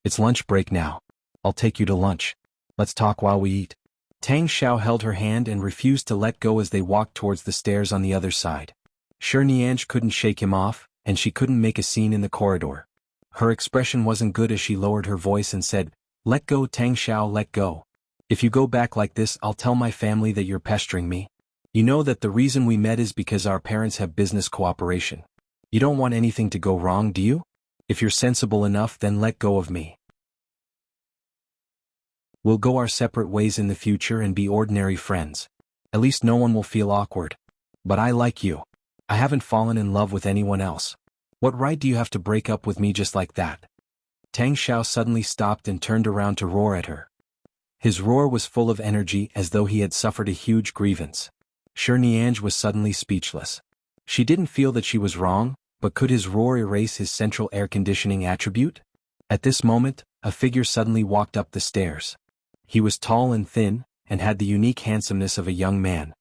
It's lunch break now. I'll take you to lunch. Let's talk while we eat. Tang Xiao held her hand and refused to let go as they walked towards the stairs on the other side. Shirniange couldn't shake him off, and she couldn't make a scene in the corridor. Her expression wasn't good as she lowered her voice and said, "Let go, Tang Xiao, let go. If you go back like this, I'll tell my family that you're pestering me. You know that the reason we met is because our parents have business cooperation. You don't want anything to go wrong, do you? If you're sensible enough, then let go of me. We'll go our separate ways in the future and be ordinary friends. At least no one will feel awkward. But I like you. I haven't fallen in love with anyone else. What right do you have to break up with me just like that?" Tang Xiao suddenly stopped and turned around to roar at her. His roar was full of energy, as though he had suffered a huge grievance. Shirniange was suddenly speechless. She didn't feel that she was wrong, but could his roar erase his central air conditioning attribute? At this moment, a figure suddenly walked up the stairs. He was tall and thin, and had the unique handsomeness of a young man.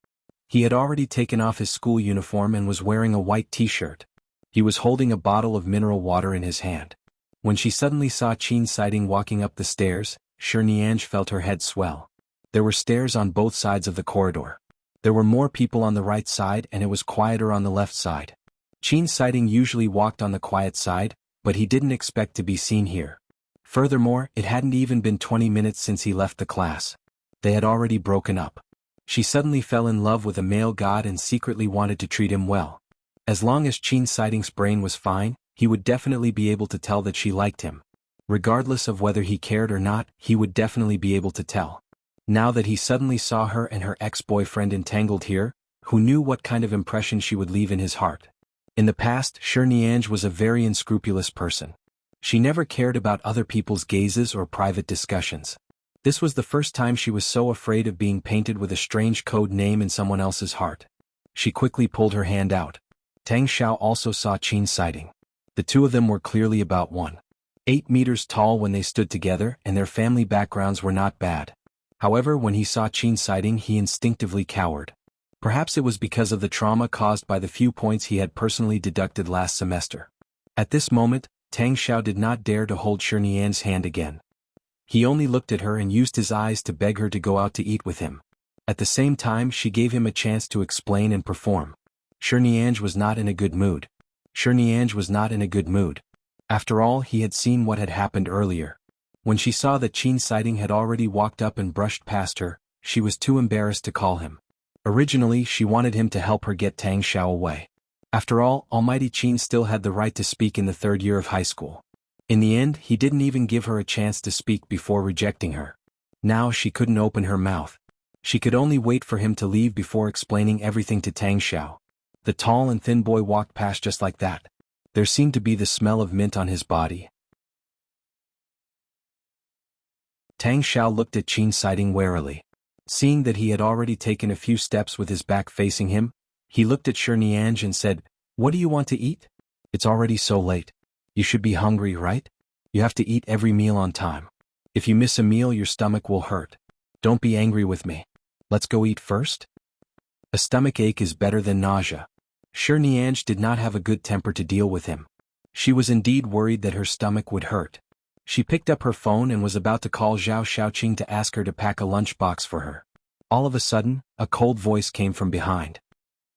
He had already taken off his school uniform and was wearing a white t-shirt. He was holding a bottle of mineral water in his hand. When she suddenly saw Qin Siding walking up the stairs, Shiniange felt her head swell. There were stairs on both sides of the corridor. There were more people on the right side and it was quieter on the left side. Qin Siding usually walked on the quiet side, but he didn't expect to be seen here. Furthermore, it hadn't even been 20 minutes since he left the class. They had already broken up. She suddenly fell in love with a male god and secretly wanted to treat him well. As long as Qin Siding's brain was fine, he would definitely be able to tell that she liked him. Regardless of whether he cared or not, he would definitely be able to tell. Now that he suddenly saw her and her ex-boyfriend entangled here, who knew what kind of impression she would leave in his heart? In the past, Shiniange was a very unscrupulous person. She never cared about other people's gazes or private discussions. This was the first time she was so afraid of being painted with a strange code name in someone else's heart. She quickly pulled her hand out. Tang Xiao also saw Qin Siding. The two of them were clearly about 1.8 meters tall when they stood together, and their family backgrounds were not bad. However, when he saw Qin Siding, he instinctively cowered. Perhaps it was because of the trauma caused by the few points he had personally deducted last semester. At this moment, Tang Xiao did not dare to hold Shinian's hand again. He only looked at her and used his eyes to beg her to go out to eat with him. At the same time, she gave him a chance to explain and perform. Shiniange was not in a good mood. Shiniange was not in a good mood. After all, he had seen what had happened earlier. When she saw that Qin Siding had already walked up and brushed past her, she was too embarrassed to call him. Originally, she wanted him to help her get Tang Xiao away. After all, Almighty Qin still had the right to speak in the third year of high school. In the end, he didn't even give her a chance to speak before rejecting her. Now she couldn't open her mouth. She could only wait for him to leave before explaining everything to Tang Xiao. The tall and thin boy walked past just like that. There seemed to be the smell of mint on his body. Tang Xiao looked at Qin Siding warily. Seeing that he had already taken a few steps with his back facing him, he looked at Shiniange and said, "What do you want to eat? It's already so late. You should be hungry, right? You have to eat every meal on time. If you miss a meal, your stomach will hurt. Don't be angry with me. Let's go eat first." A stomach ache is better than nausea. Shiniange did not have a good temper to deal with him. She was indeed worried that her stomach would hurt. She picked up her phone and was about to call Zhao Xiaoqing to ask her to pack a lunchbox for her. All of a sudden, a cold voice came from behind.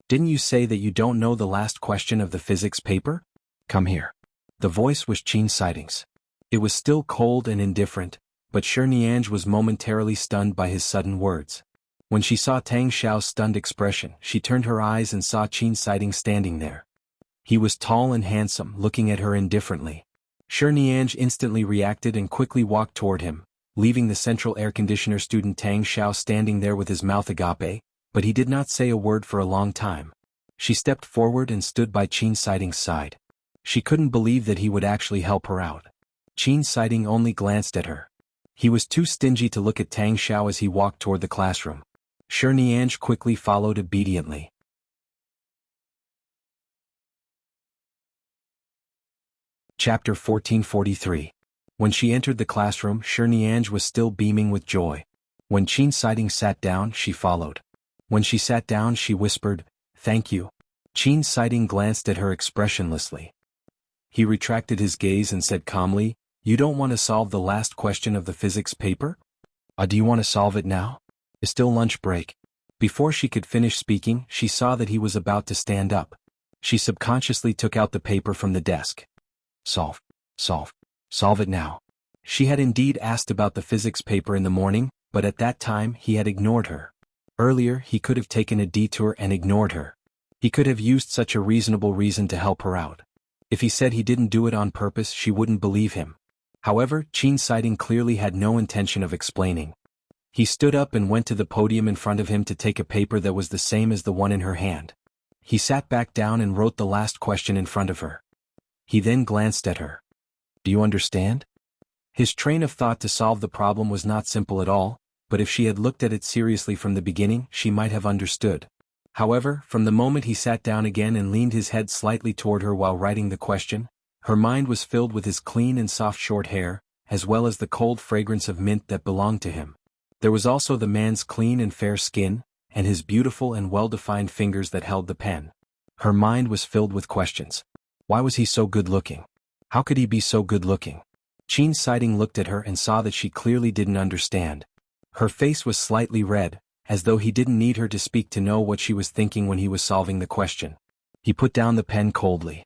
"Didn't you say that you don't know the last question of the physics paper? Come here." The voice was Qin Siding's. It was still cold and indifferent, but Shiniange was momentarily stunned by his sudden words. When she saw Tang Xiao's stunned expression, she turned her eyes and saw Qin Siding standing there. He was tall and handsome, looking at her indifferently. Shiniange instantly reacted and quickly walked toward him, leaving the central air conditioner student Tang Xiao standing there with his mouth agape, but he did not say a word for a long time. She stepped forward and stood by Qin Siding's side. She couldn't believe that he would actually help her out. Qin Siding only glanced at her. He was too stingy to look at Tang Xiao as he walked toward the classroom. Shiniange quickly followed obediently. Chapter 1443. When she entered the classroom, Shiniange was still beaming with joy. When Qin Siding sat down, she followed. When she sat down, she whispered, "Thank you." Qin Siding glanced at her expressionlessly. He retracted his gaze and said calmly, "You don't want to solve the last question of the physics paper? Do you want to solve it now? It's still lunch break." Before she could finish speaking, she saw that he was about to stand up. She subconsciously took out the paper from the desk. Solve it now." She had indeed asked about the physics paper in the morning, but at that time he had ignored her. Earlier, he could have taken a detour and ignored her. He could have used such a reasonable reason to help her out. If he said he didn't do it on purpose, she wouldn't believe him. However, Qin Siding clearly had no intention of explaining. He stood up and went to the podium in front of him to take a paper that was the same as the one in her hand. He sat back down and wrote the last question in front of her. He then glanced at her. "Do you understand?" His train of thought to solve the problem was not simple at all, but if she had looked at it seriously from the beginning, she might have understood. However, from the moment he sat down again and leaned his head slightly toward her while writing the question, her mind was filled with his clean and soft short hair, as well as the cold fragrance of mint that belonged to him. There was also the man's clean and fair skin, and his beautiful and well-defined fingers that held the pen. Her mind was filled with questions. Why was he so good-looking? How could he be so good-looking? Qin Siding looked at her and saw that she clearly didn't understand. Her face was slightly red, as though he didn't need her to speak to know what she was thinking when he was solving the question. He put down the pen coldly.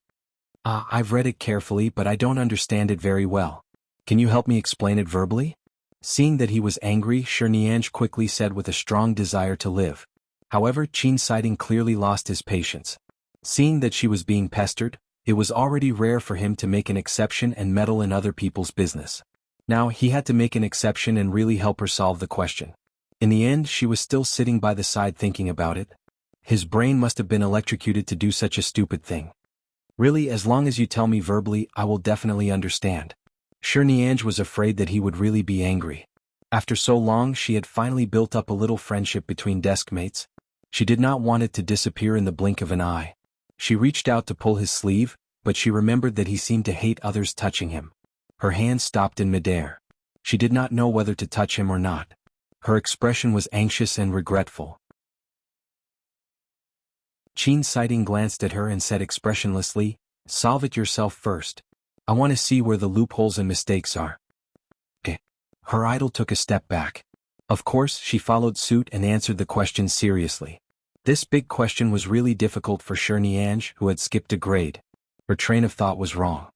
I've read it carefully, but I don't understand it very well. Can you help me explain it verbally? Seeing that he was angry, Shinianj quickly said with a strong desire to live. However, Qin Siding clearly lost his patience. Seeing that she was being pestered, it was already rare for him to make an exception and meddle in other people's business. Now he had to make an exception and really help her solve the question. In the end, she was still sitting by the side thinking about it. His brain must have been electrocuted to do such a stupid thing. Really, as long as you tell me verbally, I will definitely understand. Shinianj was afraid that he would really be angry. After so long, she had finally built up a little friendship between deskmates. She did not want it to disappear in the blink of an eye. She reached out to pull his sleeve, but she remembered that he seemed to hate others touching him. Her hand stopped in midair. She did not know whether to touch him or not. Her expression was anxious and regretful. Qin Siding glanced at her and said expressionlessly, "Solve it yourself first. I want to see where the loopholes and mistakes are." Her idol took a step back. Of course, she followed suit and answered the question seriously. This big question was really difficult for Shinianj, who had skipped a grade. Her train of thought was wrong.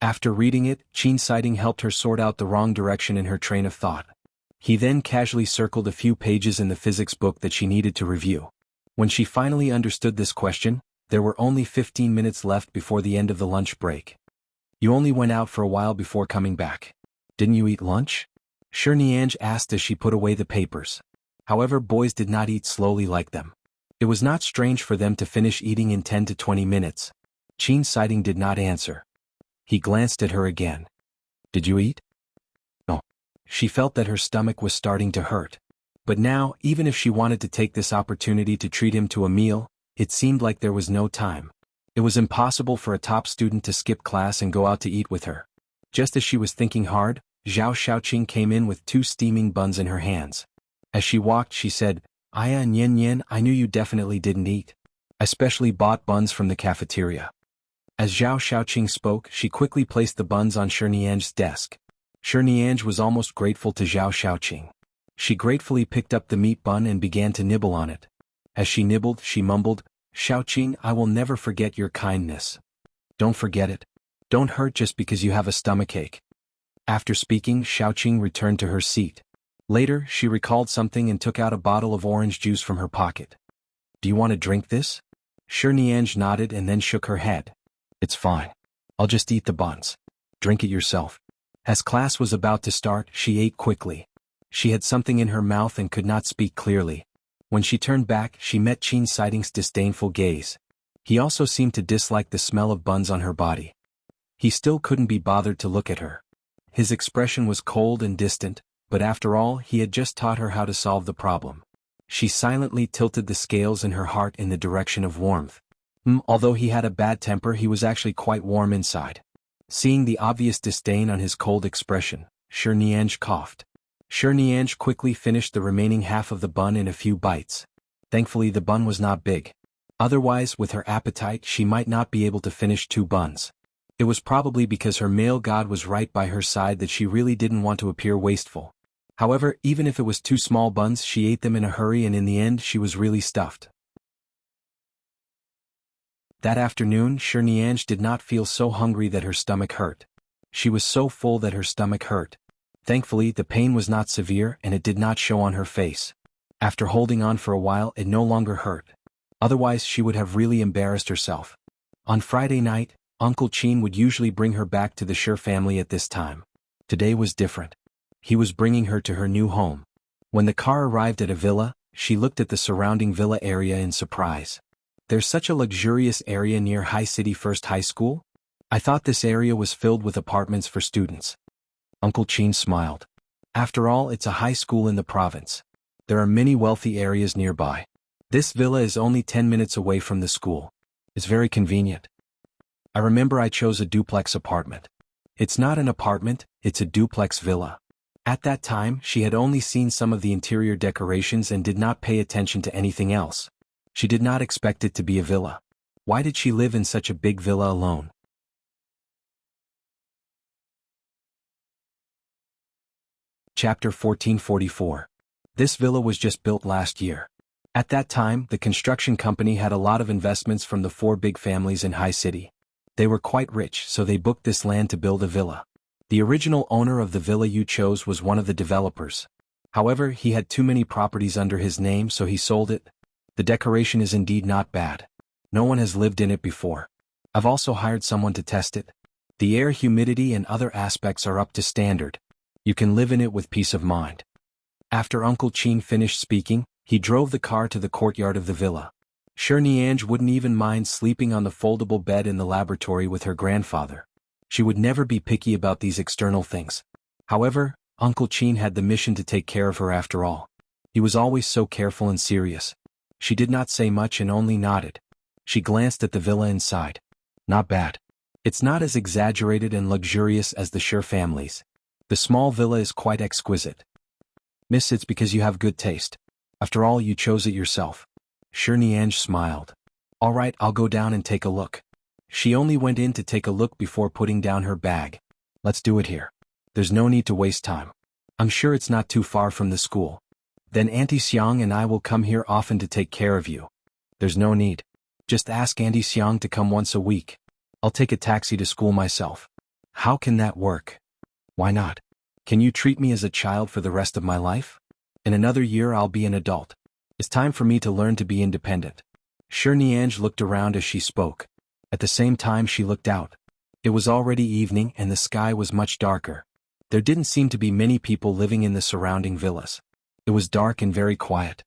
After reading it, Qin Siding helped her sort out the wrong direction in her train of thought. He then casually circled a few pages in the physics book that she needed to review. When she finally understood this question, there were only 15 minutes left before the end of the lunch break. "You only went out for a while before coming back. Didn't you eat lunch?" Shinianj asked as she put away the papers. However, boys did not eat slowly like them. It was not strange for them to finish eating in 10 to 20 minutes. Qin Siding did not answer. He glanced at her again. "Did you eat?" "No." She felt that her stomach was starting to hurt. But now, even if she wanted to take this opportunity to treat him to a meal, it seemed like there was no time. It was impossible for a top student to skip class and go out to eat with her. Just as she was thinking hard, Zhao Xiaoqing came in with 2 steaming buns in her hands. As she walked, she said, "Aya Nian Nian, I knew you definitely didn't eat. I specially bought buns from the cafeteria." As Zhao Xiaoqing spoke, she quickly placed the buns on Shinianj's desk. Shinianj was almost grateful to Zhao Xiaoqing. She gratefully picked up the meat bun and began to nibble on it. As she nibbled, she mumbled, "Xiaoqing, I will never forget your kindness. Don't forget it. Don't hurt just because you have a stomachache." After speaking, Xiaoqing returned to her seat. Later, she recalled something and took out a bottle of orange juice from her pocket. "Do you want to drink this?" Shinianj nodded and then shook her head. "It's fine. I'll just eat the buns. Drink it yourself." As class was about to start, she ate quickly. She had something in her mouth and could not speak clearly. When she turned back, she met Qin Siding's disdainful gaze. He also seemed to dislike the smell of buns on her body. He still couldn't be bothered to look at her. His expression was cold and distant, but after all, he had just taught her how to solve the problem. She silently tilted the scales in her heart in the direction of warmth. Although he had a bad temper, he was actually quite warm inside. Seeing the obvious disdain on his cold expression, Shinianj coughed. Shinianj quickly finished the remaining half of the bun in a few bites. Thankfully, the bun was not big. Otherwise, with her appetite, she might not be able to finish 2 buns. It was probably because her male god was right by her side that she really didn't want to appear wasteful. However, even if it was 2 small buns, she ate them in a hurry and in the end she was really stuffed. That afternoon, Shinianj did not feel so hungry that her stomach hurt. She was so full that her stomach hurt. Thankfully, the pain was not severe and it did not show on her face. After holding on for a while, it no longer hurt. Otherwise, she would have really embarrassed herself. On Friday night, Uncle Qin would usually bring her back to the Sher family at this time. Today was different. He was bringing her to her new home. When the car arrived at a villa, she looked at the surrounding villa area in surprise. "There's such a luxurious area near High City First High School? I thought this area was filled with apartments for students." Uncle Qin smiled. "After all, it's a high school in the province. There are many wealthy areas nearby. This villa is only 10 minutes away from the school. It's very convenient. I remember I chose a duplex apartment. It's not an apartment, it's a duplex villa." At that time, she had only seen some of the interior decorations and did not pay attention to anything else. She did not expect it to be a villa. Why did she live in such a big villa alone? Chapter 1444. This villa was just built last year. At that time, the construction company had a lot of investments from the 4 big families in High City. They were quite rich, so they booked this land to build a villa. The original owner of the villa you chose was one of the developers. However, he had too many properties under his name, so he sold it. The decoration is indeed not bad. No one has lived in it before. I've also hired someone to test it. The air, humidity and other aspects are up to standard. You can live in it with peace of mind. After Uncle Chin finished speaking, he drove the car to the courtyard of the villa. Shirniange wouldn't even mind sleeping on the foldable bed in the laboratory with her grandfather. She would never be picky about these external things. However, Uncle Chin had the mission to take care of her after all. He was always so careful and serious. She did not say much and only nodded. She glanced at the villa inside. Not bad. It's not as exaggerated and luxurious as the Shir families. The small villa is quite exquisite. Miss, it's because you have good taste. After all, you chose it yourself. Shirniange smiled. All right, I'll go down and take a look. She only went in to take a look before putting down her bag. Let's do it here. There's no need to waste time. I'm sure it's not too far from the school. Then Auntie Xiang and I will come here often to take care of you. There's no need. Just ask Auntie Xiang to come once a week. I'll take a taxi to school myself. How can that work? Why not? Can you treat me as a child for the rest of my life? In another year I'll be an adult. It's time for me to learn to be independent. Shirniange looked around as she spoke. At the same time she looked out. It was already evening and the sky was much darker. There didn't seem to be many people living in the surrounding villas. It was dark and very quiet.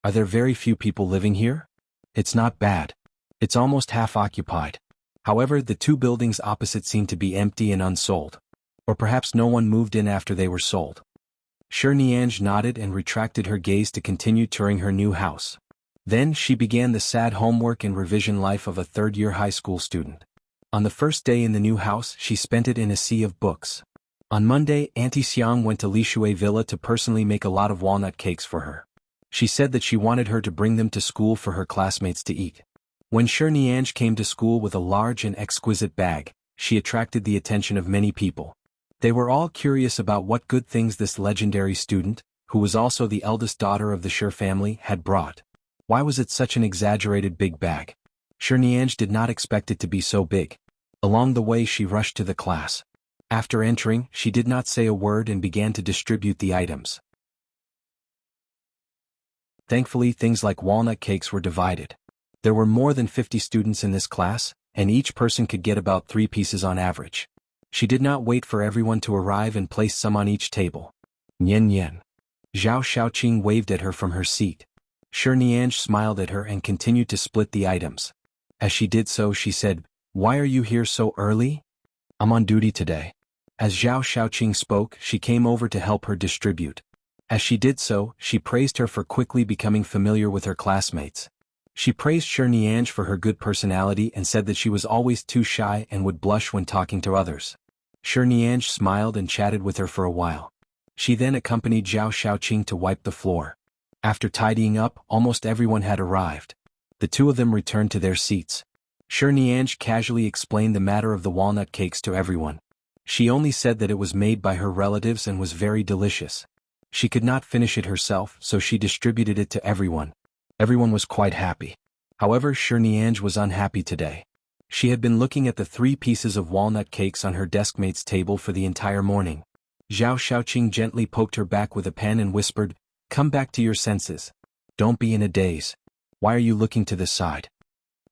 Are there very few people living here? It's not bad. It's almost half occupied. However, the 2 buildings opposite seem to be empty and unsold. Or perhaps no one moved in after they were sold. Shirniange nodded and retracted her gaze to continue touring her new house. Then she began the sad homework and revision life of a third-year high school student. On the first day in the new house, she spent it in a sea of books. On Monday, Auntie Xiang went to Lishui Villa to personally make a lot of walnut cakes for her. She said that she wanted her to bring them to school for her classmates to eat. When Shirniange came to school with a large and exquisite bag, she attracted the attention of many people. They were all curious about what good things this legendary student, who was also the eldest daughter of the Shir family, had brought. Why was it such an exaggerated big bag? Shirniange did not expect it to be so big. Along the way she rushed to the class. After entering, she did not say a word and began to distribute the items. Thankfully, things like walnut cakes were divided. There were more than 50 students in this class, and each person could get about 3 pieces on average. She did not wait for everyone to arrive and placed some on each table. Nian Nian. Zhao Shaoqing waved at her from her seat. Shirniange smiled at her and continued to split the items. As she did so, she said, "Why are you here so early?" "I'm on duty today." As Zhao Shaoqing spoke, she came over to help her distribute. As she did so, she praised her for quickly becoming familiar with her classmates. She praised Shirniange for her good personality and said that she was always too shy and would blush when talking to others. Shirniange smiled and chatted with her for a while. She then accompanied Zhao Shaoqing to wipe the floor. After tidying up, almost everyone had arrived. The 2 of them returned to their seats. Shirniange casually explained the matter of the walnut cakes to everyone. She only said that it was made by her relatives and was very delicious. She could not finish it herself, so she distributed it to everyone. Everyone was quite happy. However, Shirniange was unhappy today. She had been looking at the 3 pieces of walnut cakes on her deskmate's table for the entire morning. Zhao Shaoqing gently poked her back with a pen and whispered, "Come back to your senses. Don't be in a daze. Why are you looking to the side?"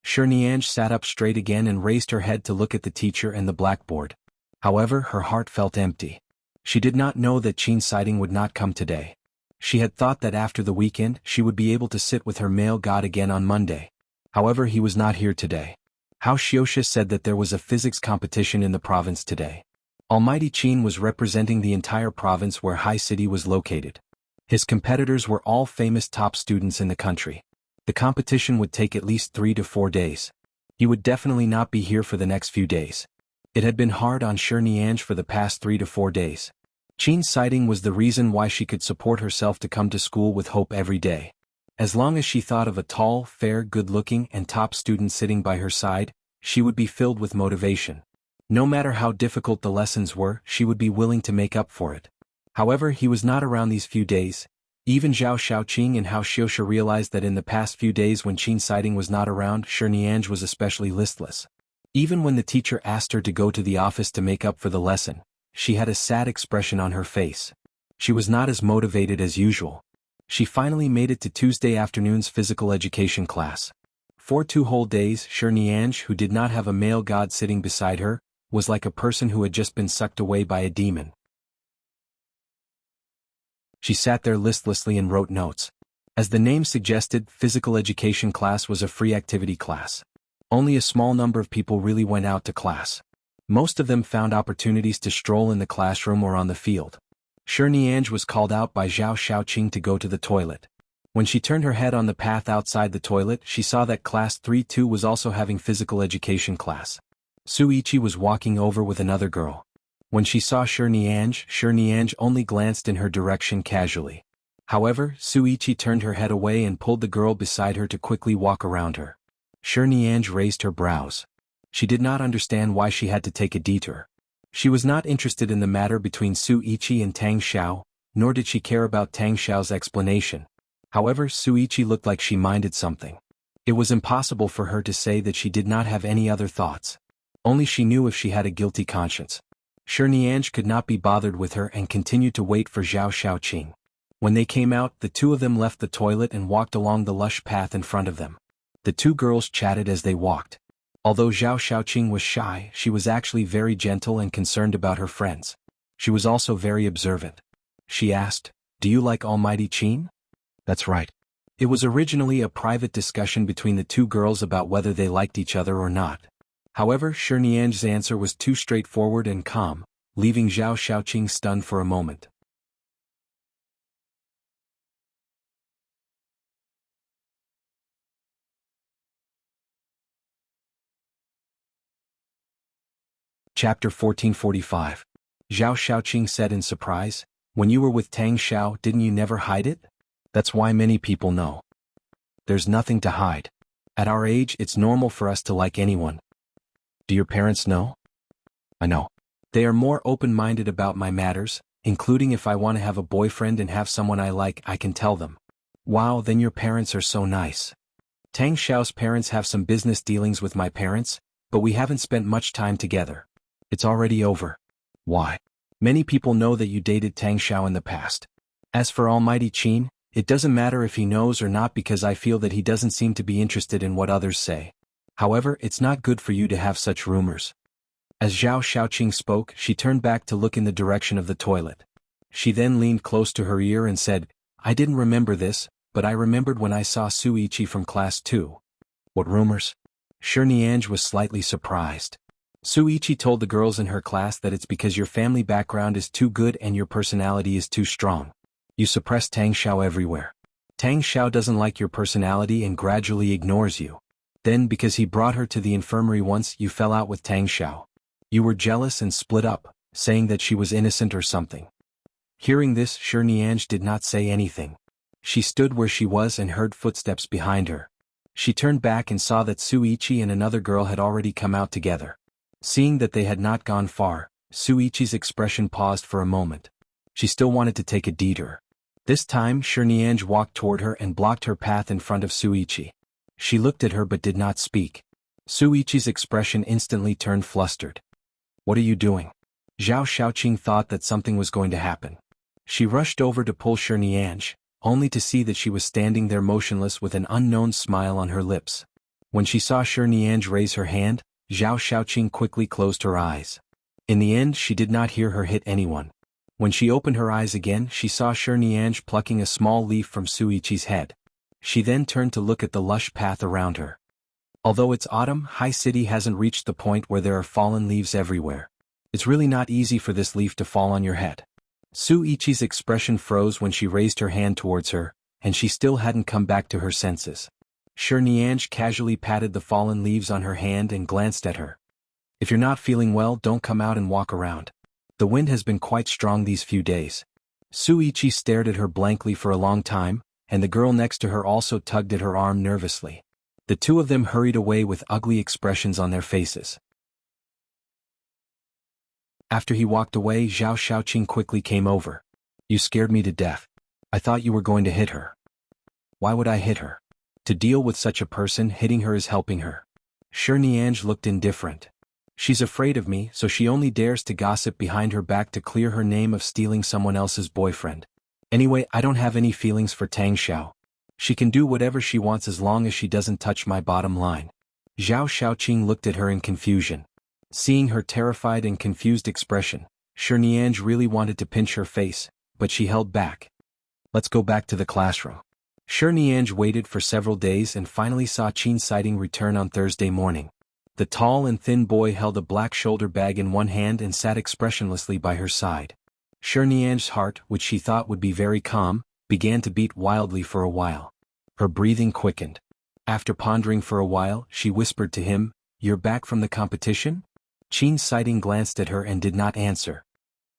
Shirniange sat up straight again and raised her head to look at the teacher and the blackboard. However, her heart felt empty. She did not know that Qin Siding would not come today. She had thought that after the weekend she would be able to sit with her male god again on Monday. However, he was not here today. Hao Xiuxia said that there was a physics competition in the province today. Almighty Qin was representing the entire province where High City was located. His competitors were all famous top students in the country. The competition would take at least 3 to 4 days. He would definitely not be here for the next few days. It had been hard on Shirniange for the past 3 to 4 days. Qin's sighting was the reason why she could support herself to come to school with hope every day. As long as she thought of a tall, fair, good-looking, and top student sitting by her side, she would be filled with motivation. No matter how difficult the lessons were, she would be willing to make up for it. However, he was not around these few days. Even Zhao Xiaoqing and Hao Xiuxia realized that in the past few days when Qin Sighting was not around, Shi Niange was especially listless. Even when the teacher asked her to go to the office to make up for the lesson, she had a sad expression on her face. She was not as motivated as usual. She finally made it to Tuesday afternoon's physical education class. For 2 whole days, Shi Niange, who did not have a male god sitting beside her, was like a person who had just been sucked away by a demon. She sat there listlessly and wrote notes. As the name suggested, physical education class was a free activity class. Only a small number of people really went out to class. Most of them found opportunities to stroll in the classroom or on the field. Shi Niange was called out by Zhao Xiaoqing to go to the toilet. When she turned her head on the path outside the toilet, she saw that class 3-2 was also having physical education class. Suichi was walking over with another girl. When she saw Shi Niange only glanced in her direction casually. However, Suichi turned her head away and pulled the girl beside her to quickly walk around her. Shi Niange raised her brows. She did not understand why she had to take a detour. She was not interested in the matter between Suichi and Tang Xiao, nor did she care about Tang Xiao's explanation. However, Suichi looked like she minded something. It was impossible for her to say that she did not have any other thoughts. Only she knew if she had a guilty conscience. Shi Niange could not be bothered with her and continued to wait for Zhao Xiaoqing. When they came out, the two of them left the toilet and walked along the lush path in front of them. The two girls chatted as they walked. Although Zhao Xiaoqing was shy, she was actually very gentle and concerned about her friends. She was also very observant. She asked, "Do you like Almighty Qin?" "That's right." It was originally a private discussion between the two girls about whether they liked each other or not. However, Shi Niange's answer was too straightforward and calm, leaving Zhao Xiaoqing stunned for a moment. Chapter 1445. Zhao Xiaoqing said in surprise, "When you were with Tang Xiao, didn't you never hide it?" "That's why many people know. There's nothing to hide. At our age, it's normal for us to like anyone." "Do your parents know?" "I know. They are more open-minded about my matters, including if I want to have a boyfriend and have someone I like, I can tell them." "Wow, then your parents are so nice." "Tang Xiao's parents have some business dealings with my parents, but we haven't spent much time together. It's already over." "Why?" "Many people know that you dated Tang Xiao in the past. As for Almighty Qin, it doesn't matter if he knows or not because I feel that he doesn't seem to be interested in what others say. However, it's not good for you to have such rumors." As Zhao Xiaoqing spoke, she turned back to look in the direction of the toilet. She then leaned close to her ear and said, "I didn't remember this, but I remembered when I saw Suichi from class 2. "What rumors?" Shi Niange was slightly surprised. "Suichi told the girls in her class that it's because your family background is too good and your personality is too strong. You suppress Tang Xiao everywhere. Tang Xiao doesn't like your personality and gradually ignores you. Then because he brought her to the infirmary once, you fell out with Tang Xiao. You were jealous and split up, saying that she was innocent or something." Hearing this, Shi Niange did not say anything. She stood where she was and heard footsteps behind her. She turned back and saw that Suichi and another girl had already come out together. Seeing that they had not gone far, Suichi's expression paused for a moment. She still wanted to take a detour. This time, Shi Niange walked toward her and blocked her path in front of Suichi. She looked at her but did not speak. Suichi's expression instantly turned flustered. "What are you doing?" Zhao Xiaoqing thought that something was going to happen. She rushed over to pull Shi Niange, only to see that she was standing there motionless with an unknown smile on her lips. When she saw Shi Niange raise her hand, Zhao Xiaoqing quickly closed her eyes. In the end, she did not hear her hit anyone. When she opened her eyes again, she saw Shi Niange plucking a small leaf from Suichi's head. She then turned to look at the lush path around her. Although it's autumn, High City hasn't reached the point where there are fallen leaves everywhere. It's really not easy for this leaf to fall on your head. Suichi's expression froze when she raised her hand towards her, and she still hadn't come back to her senses. Shi Niange casually patted the fallen leaves on her hand and glanced at her. "If you're not feeling well, don't come out and walk around." The wind has been quite strong these few days. Suichi stared at her blankly for a long time, and the girl next to her also tugged at her arm nervously. The two of them hurried away with ugly expressions on their faces. After he walked away, Zhao Shaoqing quickly came over. You scared me to death. I thought you were going to hit her. Why would I hit her? To deal with such a person, hitting her is helping her. Shi Niange looked indifferent. She's afraid of me, so she only dares to gossip behind her back to clear her name of stealing someone else's boyfriend. Anyway, I don't have any feelings for Tang Xiao. She can do whatever she wants as long as she doesn't touch my bottom line. Zhao Shaoqing looked at her in confusion. Seeing her terrified and confused expression, Shi Niange really wanted to pinch her face, but she held back. Let's go back to the classroom. Shi Niange waited for several days and finally saw Qin Siding return on Thursday morning. The tall and thin boy held a black shoulder bag in one hand and sat expressionlessly by her side. Shi Niange's heart, which she thought would be very calm, began to beat wildly for a while. Her breathing quickened. After pondering for a while, she whispered to him, "You're back from the competition?" Qin Siding glanced at her and did not answer.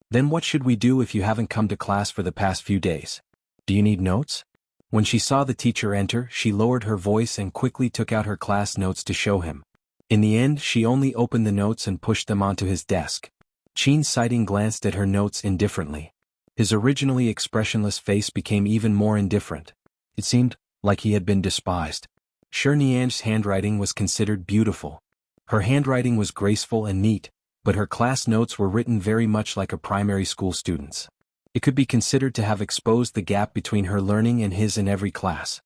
"Then what should we do if you haven't come to class for the past few days? Do you need notes?" When she saw the teacher enter, she lowered her voice and quickly took out her class notes to show him. In the end, she only opened the notes and pushed them onto his desk. Qin Siding glanced at her notes indifferently. His originally expressionless face became even more indifferent. It seemed like he had been despised. Shi Niange's handwriting was considered beautiful. Her handwriting was graceful and neat, but her class notes were written very much like a primary school student's. It could be considered to have exposed the gap between her learning and his in every class.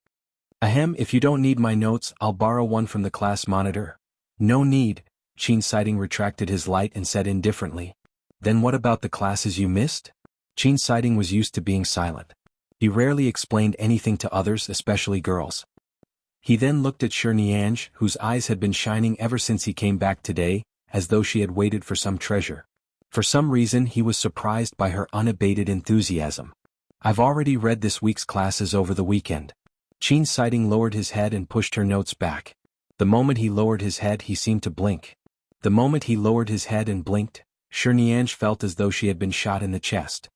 "Ahem, if you don't need my notes, I'll borrow one from the class monitor." "No need," Qin Siding retracted his light and said indifferently. "Then what about the classes you missed?" Qin Siding was used to being silent. He rarely explained anything to others, especially girls. He then looked at Shi Niange, whose eyes had been shining ever since he came back today, as though she had waited for some treasure. For some reason he was surprised by her unabated enthusiasm. "I've already read this week's classes over the weekend." Qin Siding lowered his head and pushed her notes back. The moment he lowered his head he seemed to blink. The moment he lowered his head and blinked, Shi Niange felt as though she had been shot in the chest.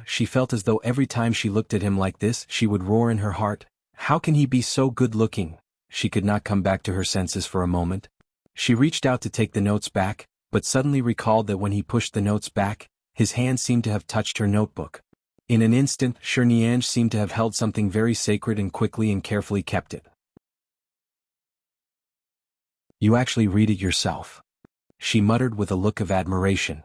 She felt as though every time she looked at him like this she would roar in her heart, "How can he be so good-looking?" She could not come back to her senses for a moment. She reached out to take the notes back, but suddenly recalled that when he pushed the notes back, his hand seemed to have touched her notebook. In an instant, Shi Niange seemed to have held something very sacred and quickly and carefully kept it. "You actually read it yourself," she muttered with a look of admiration.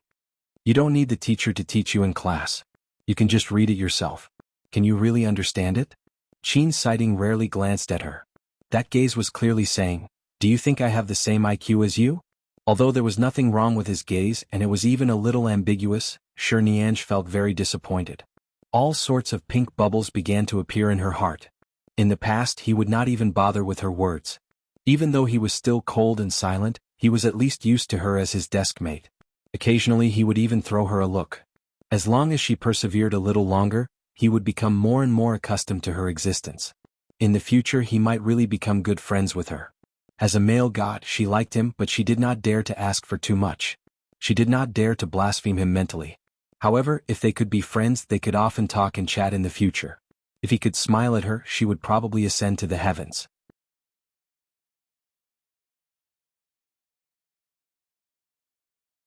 "You don't need the teacher to teach you in class. You can just read it yourself. Can you really understand it?" Qin Siding rarely glanced at her. That gaze was clearly saying, "Do you think I have the same IQ as you?" Although there was nothing wrong with his gaze and it was even a little ambiguous, Shi Niange felt very disappointed. All sorts of pink bubbles began to appear in her heart. In the past he would not even bother with her words. Even though he was still cold and silent, he was at least used to her as his deskmate. Occasionally he would even throw her a look. As long as she persevered a little longer, he would become more and more accustomed to her existence. In the future he might really become good friends with her. As a male god, she liked him, but she did not dare to ask for too much. She did not dare to blaspheme him mentally. However, if they could be friends, they could often talk and chat in the future. If he could smile at her, she would probably ascend to the heavens.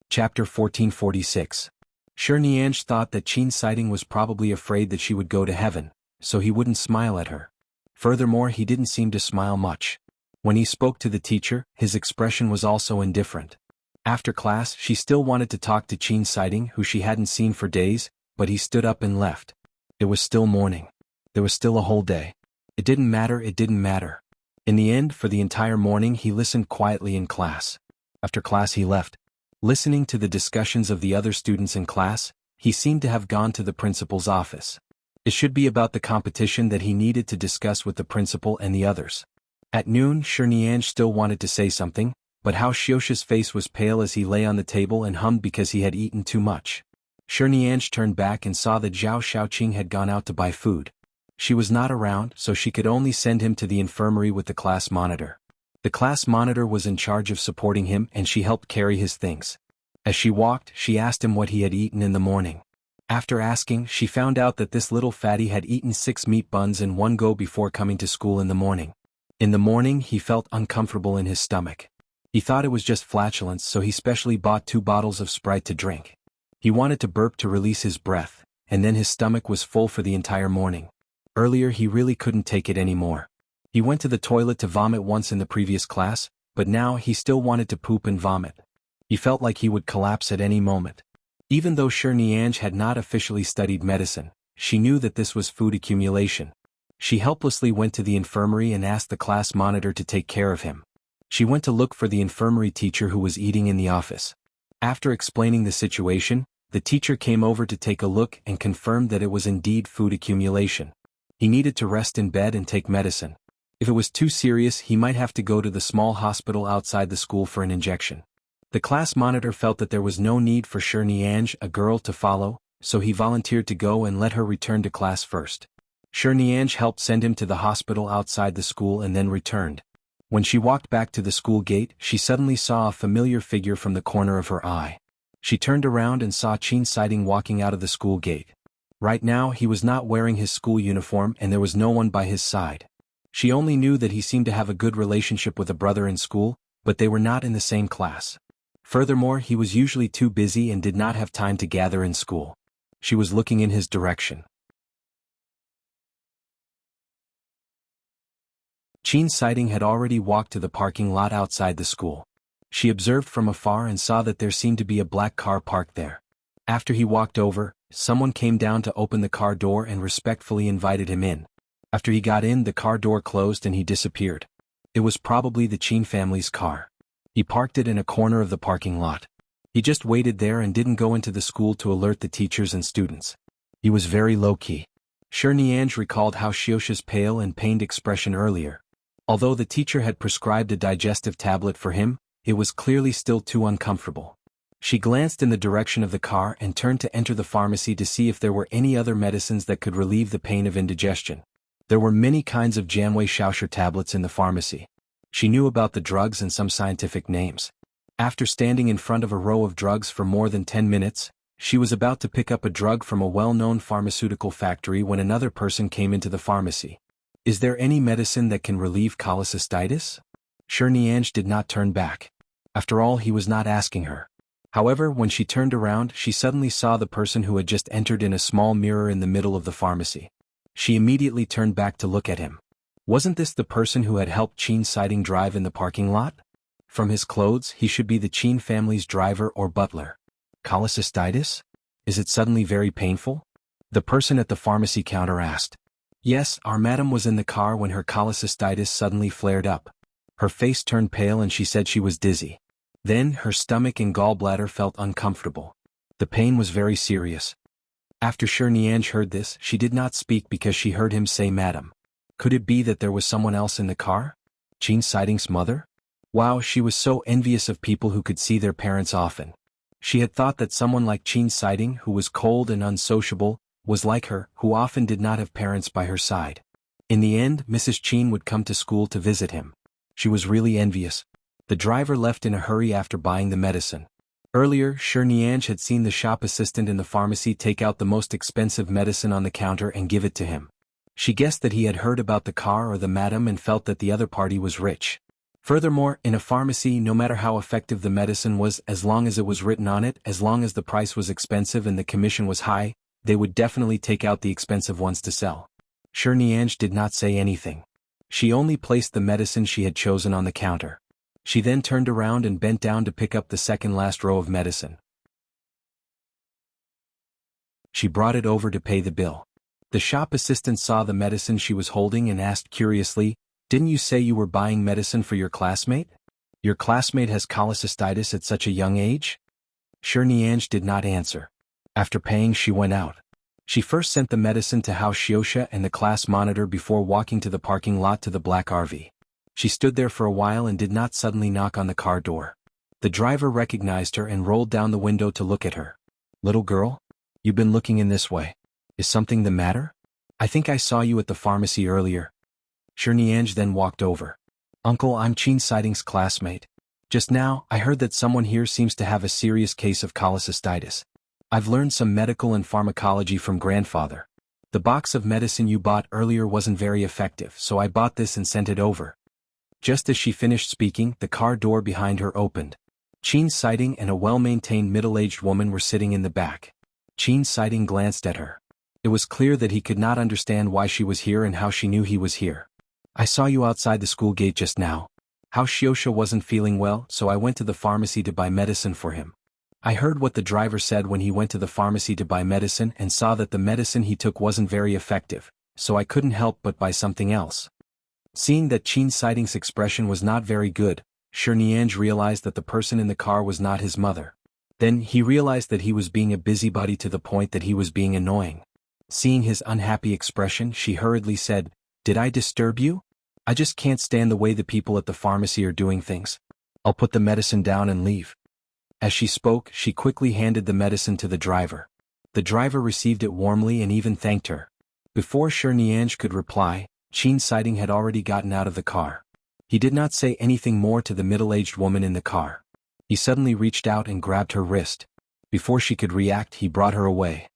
Chapter 1446. Shi Niange thought that Qin Siding was probably afraid that she would go to heaven, so he wouldn't smile at her. Furthermore, he didn't seem to smile much. When he spoke to the teacher, his expression was also indifferent. After class, she still wanted to talk to Qin Siding, who she hadn't seen for days, but he stood up and left. It was still morning. There was still a whole day. It didn't matter. In the end, for the entire morning he listened quietly in class. After class he left. Listening to the discussions of the other students in class, he seemed to have gone to the principal's office. It should be about the competition that he needed to discuss with the principal and the others. At noon, Shi Niange still wanted to say something, but Hao Xiuxia's face was pale as he lay on the table and hummed because he had eaten too much. Shi Niange turned back and saw that Zhao Shaoqing had gone out to buy food. She was not around, so she could only send him to the infirmary with the class monitor. The class monitor was in charge of supporting him and she helped carry his things. As she walked, she asked him what he had eaten in the morning. After asking, she found out that this little fatty had eaten 6 meat buns in one go before coming to school in the morning. In the morning, he felt uncomfortable in his stomach. He thought it was just flatulence, so he specially bought 2 bottles of Sprite to drink. He wanted to burp to release his breath, and then his stomach was full for the entire morning. Earlier he really couldn't take it anymore. He went to the toilet to vomit once in the previous class, but now he still wanted to poop and vomit. He felt like he would collapse at any moment. Even though Shirniange had not officially studied medicine, she knew that this was food accumulation. She helplessly went to the infirmary and asked the class monitor to take care of him. She went to look for the infirmary teacher who was eating in the office. After explaining the situation, the teacher came over to take a look and confirmed that it was indeed food accumulation. He needed to rest in bed and take medicine. If it was too serious, he might have to go to the small hospital outside the school for an injection. The class monitor felt that there was no need for Shirniange, a girl, to follow, so he volunteered to go and let her return to class first. Shirniange helped send him to the hospital outside the school and then returned. When she walked back to the school gate, she suddenly saw a familiar figure from the corner of her eye. She turned around and saw Qin Siding walking out of the school gate. Right now he was not wearing his school uniform and there was no one by his side. She only knew that he seemed to have a good relationship with a brother in school, but they were not in the same class. Furthermore, he was usually too busy and did not have time to gather in school. She was looking in his direction. Qin Siding had already walked to the parking lot outside the school. She observed from afar and saw that there seemed to be a black car parked there. After he walked over, someone came down to open the car door and respectfully invited him in. After he got in, the car door closed and he disappeared. It was probably the Qin family's car. He parked it in a corner of the parking lot. He just waited there and didn't go into the school to alert the teachers and students. He was very low-key. Shirniange recalled how Xiosha's pale and pained expression earlier. Although the teacher had prescribed a digestive tablet for him, it was clearly still too uncomfortable. She glanced in the direction of the car and turned to enter the pharmacy to see if there were any other medicines that could relieve the pain of indigestion. There were many kinds of Janwei Shaosher tablets in the pharmacy. She knew about the drugs and some scientific names. After standing in front of a row of drugs for more than 10 minutes, she was about to pick up a drug from a well-known pharmaceutical factory when another person came into the pharmacy. Is there any medicine that can relieve cholecystitis? Shirniange did not turn back. After all, he was not asking her. However, when she turned around, she suddenly saw the person who had just entered in a small mirror in the middle of the pharmacy. She immediately turned back to look at him. Wasn't this the person who had helped Qin Siding drive in the parking lot? From his clothes, he should be the Qin family's driver or butler. Cholecystitis? Is it suddenly very painful? The person at the pharmacy counter asked. Yes, our madam was in the car when her cholecystitis suddenly flared up. Her face turned pale and she said she was dizzy. Then, her stomach and gallbladder felt uncomfortable. The pain was very serious. After Shirniange heard this, she did not speak because she heard him say madam. Could it be that there was someone else in the car? Qin Siding's mother? Wow, she was so envious of people who could see their parents often. She had thought that someone like Qin Siding, who was cold and unsociable, was like her, who often did not have parents by her side. In the end, Mrs. Qin would come to school to visit him. She was really envious. The driver left in a hurry after buying the medicine. Earlier, Shirniange had seen the shop assistant in the pharmacy take out the most expensive medicine on the counter and give it to him. She guessed that he had heard about the car or the madam and felt that the other party was rich. Furthermore, in a pharmacy, no matter how effective the medicine was, as long as it was written on it, as long as the price was expensive and the commission was high, they would definitely take out the expensive ones to sell. Shirniange did not say anything. She only placed the medicine she had chosen on the counter. She then turned around and bent down to pick up the second last row of medicine. She brought it over to pay the bill. The shop assistant saw the medicine she was holding and asked curiously, "Didn't you say you were buying medicine for your classmate? Your classmate has cholecystitis at such a young age?" Shirniange did not answer. After paying, she went out. She first sent the medicine to House Xiosha and the class monitor before walking to the parking lot to the black RV. She stood there for a while and did not suddenly knock on the car door. The driver recognized her and rolled down the window to look at her. "Little girl? You've been looking in this way. Is something the matter? I think I saw you at the pharmacy earlier." Shirniange then walked over. "Uncle, I'm Qin Siding's classmate. Just now, I heard that someone here seems to have a serious case of cholecystitis. I've learned some medical and pharmacology from grandfather. The box of medicine you bought earlier wasn't very effective, so I bought this and sent it over." Just as she finished speaking, the car door behind her opened. Qin Siding and a well-maintained middle-aged woman were sitting in the back. Qin Siding glanced at her. It was clear that he could not understand why she was here and how she knew he was here. "I saw you outside the school gate just now. How Xiosha wasn't feeling well, so I went to the pharmacy to buy medicine for him. I heard what the driver said when he went to the pharmacy to buy medicine and saw that the medicine he took wasn't very effective, so I couldn't help but buy something else." Seeing that Qin Siding's expression was not very good, Shinianj realized that the person in the car was not his mother. Then he realized that he was being a busybody to the point that he was being annoying. Seeing his unhappy expression, she hurriedly said, "Did I disturb you? I just can't stand the way the people at the pharmacy are doing things. I'll put the medicine down and leave." As she spoke, she quickly handed the medicine to the driver. The driver received it warmly and even thanked her. Before Shinianj could reply, Qin Siding had already gotten out of the car. He did not say anything more to the middle-aged woman in the car. He suddenly reached out and grabbed her wrist. Before she could react, he brought her away.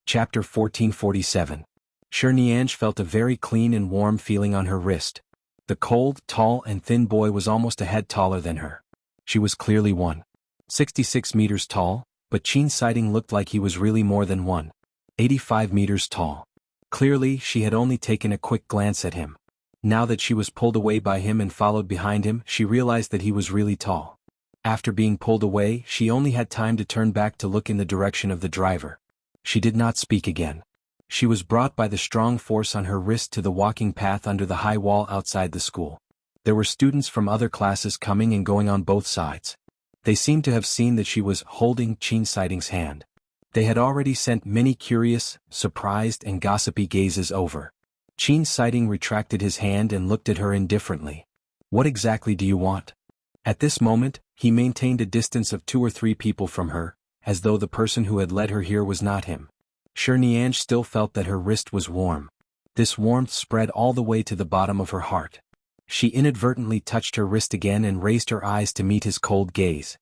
Chapter 1447. Shinianj felt a very clean and warm feeling on her wrist. The cold, tall and thin boy was almost a head taller than her. She was clearly 1.66 meters tall, but Qin Siding looked like he was really more than 1.85 meters tall. Clearly, she had only taken a quick glance at him. Now that she was pulled away by him and followed behind him, she realized that he was really tall. After being pulled away, she only had time to turn back to look in the direction of the driver. She did not speak again. She was brought by the strong force on her wrist to the walking path under the high wall outside the school. There were students from other classes coming and going on both sides. They seemed to have seen that she was holding Qin Siding's hand. They had already sent many curious, surprised and gossipy gazes over. Qin Siding retracted his hand and looked at her indifferently. "What exactly do you want?" At this moment, he maintained a distance of 2 or 3 people from her, as though the person who had led her here was not him. Shinianj still felt that her wrist was warm. This warmth spread all the way to the bottom of her heart. She inadvertently touched her wrist again and raised her eyes to meet his cold gaze.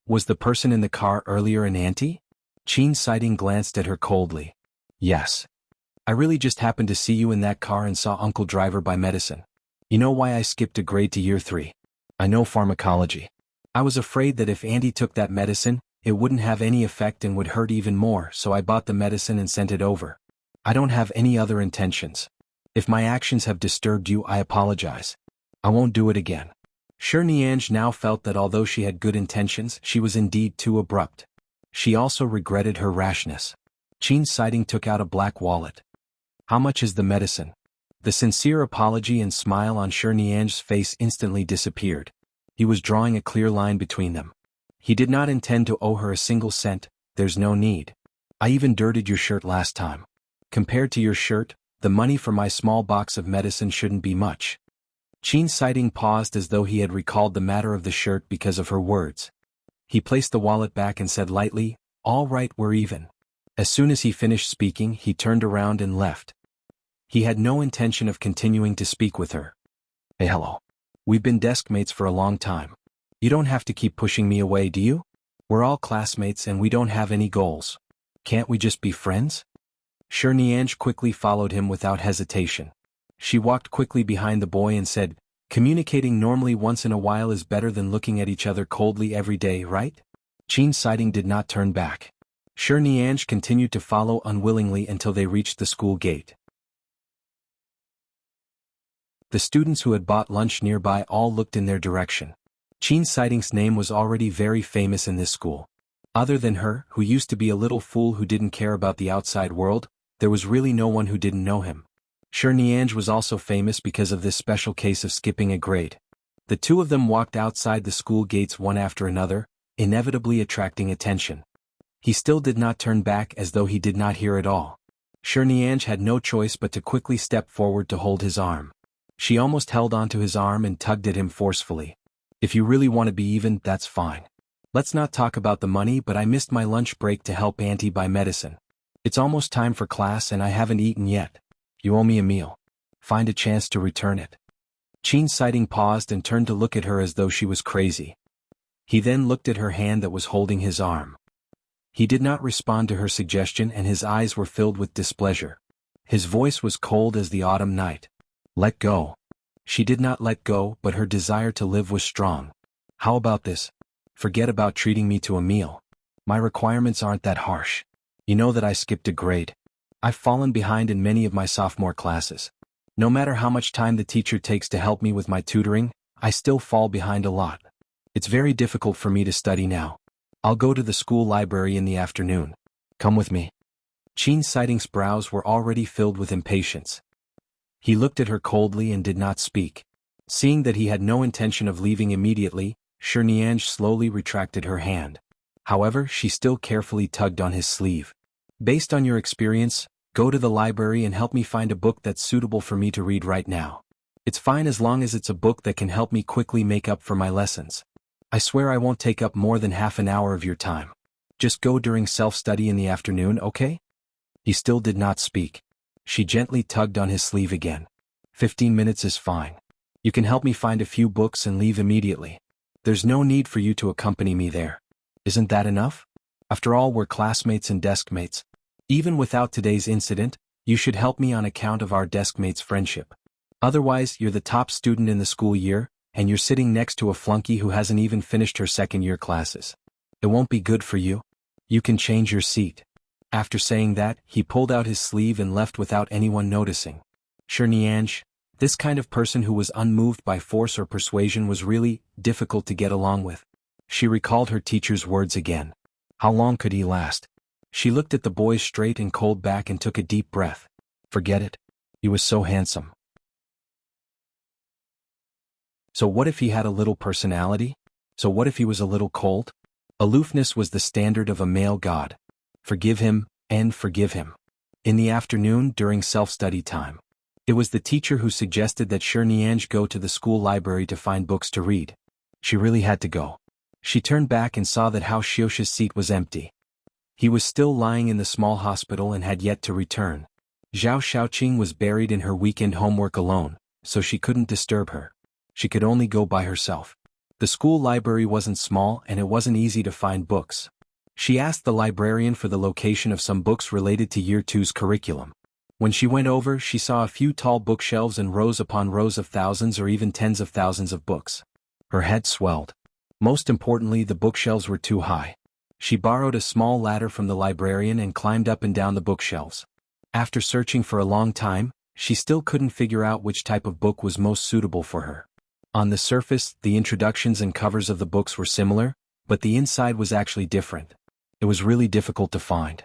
Was the person in the car earlier an auntie? Qin Siding glanced at her coldly. "Yes. I really just happened to see you in that car and saw Uncle Driver buy medicine. You know why I skipped a grade to year 3? I know pharmacology. I was afraid that if Auntie took that medicine, it wouldn't have any effect and would hurt even more, so I bought the medicine and sent it over. I don't have any other intentions. If my actions have disturbed you, I apologize. I won't do it again." Shinianj now felt that although she had good intentions, she was indeed too abrupt. She also regretted her rashness. Qin Siding took out a black wallet. "How much is the medicine?" The sincere apology and smile on Shinianj's face instantly disappeared. He was drawing a clear line between them. He did not intend to owe her a single cent. "There's no need. I even dirtied your shirt last time. Compared to your shirt, the money for my small box of medicine shouldn't be much." Qin Siding paused as though he had recalled the matter of the shirt because of her words. He placed the wallet back and said lightly, "All right, we're even." As soon as he finished speaking, he turned around and left. He had no intention of continuing to speak with her. "Hey, hello. We've been desk mates for a long time. You don't have to keep pushing me away, do you? We're all classmates and we don't have any goals. Can't we just be friends?" Shinianj quickly followed him without hesitation. She walked quickly behind the boy and said, "Communicating normally once in a while is better than looking at each other coldly every day, right?" Qin Siding did not turn back. Shinianj continued to follow unwillingly until they reached the school gate. The students who had bought lunch nearby all looked in their direction. Qin Siding's name was already very famous in this school. Other than her, who used to be a little fool who didn't care about the outside world, there was really no one who didn't know him. Shinianj was also famous because of this special case of skipping a grade. The two of them walked outside the school gates one after another, inevitably attracting attention. He still did not turn back as though he did not hear it all. Shinianj had no choice but to quickly step forward to hold his arm. She almost held onto his arm and tugged at him forcefully. "If you really want to be even, that's fine. Let's not talk about the money, but I missed my lunch break to help Auntie buy medicine. It's almost time for class and I haven't eaten yet. You owe me a meal." find a chance to return it. Qin Siding paused and turned to look at her as though she was crazy. He then looked at her hand that was holding his arm. He did not respond to her suggestion and his eyes were filled with displeasure. His voice was cold as the autumn night. Let go. She did not let go, but her desire to live was strong. How about this? Forget about treating me to a meal. My requirements aren't that harsh. You know that I skipped a grade. I've fallen behind in many of my sophomore classes. No matter how much time the teacher takes to help me with my tutoring, I still fall behind a lot. It's very difficult for me to study now. I'll go to the school library in the afternoon. Come with me. Qin Siding's brows were already filled with impatience. He looked at her coldly and did not speak. Seeing that he had no intention of leaving immediately, Shinianj slowly retracted her hand. However, she still carefully tugged on his sleeve. Based on your experience, go to the library and help me find a book that's suitable for me to read right now. It's fine as long as it's a book that can help me quickly make up for my lessons. I swear I won't take up more than half an hour of your time. Just go during self-study in the afternoon, okay? He still did not speak. She gently tugged on his sleeve again. 15 minutes is fine. You can help me find a few books and leave immediately. There's no need for you to accompany me there. Isn't that enough? After all, we're classmates and deskmates. Even without today's incident, you should help me on account of our deskmates' friendship. Otherwise, you're the top student in the school year, and you're sitting next to a flunky who hasn't even finished her second-year classes. It won't be good for you. You can change your seat. After saying that, he pulled out his sleeve and left without anyone noticing. Shinianj, this kind of person who was unmoved by force or persuasion was really difficult to get along with. She recalled her teacher's words again. How long could he last? She looked at the boy's straight and cold back and took a deep breath. Forget it. He was so handsome. So what if he had a little personality? So what if he was a little cold? Aloofness was the standard of a male god. Forgive him, and forgive him. In the afternoon, during self-study time, it was the teacher who suggested that Shinianj go to the school library to find books to read. She really had to go. She turned back and saw that Hao Xiuxi's seat was empty. He was still lying in the small hospital and had yet to return. Zhao Xiaoqing was buried in her weekend homework alone, so she couldn't disturb her. She could only go by herself. The school library wasn't small and it wasn't easy to find books. She asked the librarian for the location of some books related to Year 2's curriculum. When she went over, she saw a few tall bookshelves and rows upon rows of thousands or even tens of thousands of books. Her head swelled. Most importantly, the bookshelves were too high. She borrowed a small ladder from the librarian and climbed up and down the bookshelves. After searching for a long time, she still couldn't figure out which type of book was most suitable for her. On the surface, the introductions and covers of the books were similar, but the inside was actually different. It was really difficult to find.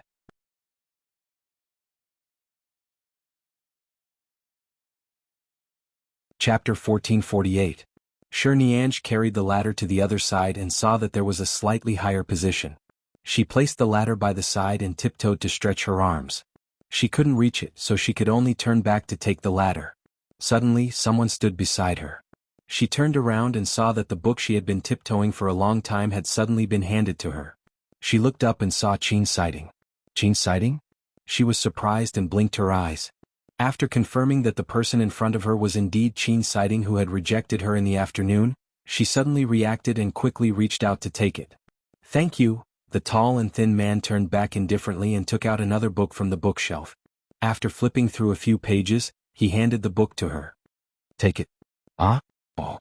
Chapter 1448. Shinianj carried the ladder to the other side and saw that there was a slightly higher position. She placed the ladder by the side and tiptoed to stretch her arms. She couldn't reach it, so she could only turn back to take the ladder. Suddenly, someone stood beside her. She turned around and saw that the book she had been tiptoeing for a long time had suddenly been handed to her. She looked up and saw Qin Siding. Qin Siding? She was surprised and blinked her eyes. After confirming that the person in front of her was indeed Qin Siding who had rejected her in the afternoon, she suddenly reacted and quickly reached out to take it. Thank you. The tall and thin man turned back indifferently and took out another book from the bookshelf. After flipping through a few pages, he handed the book to her. Take it. Ah? Oh.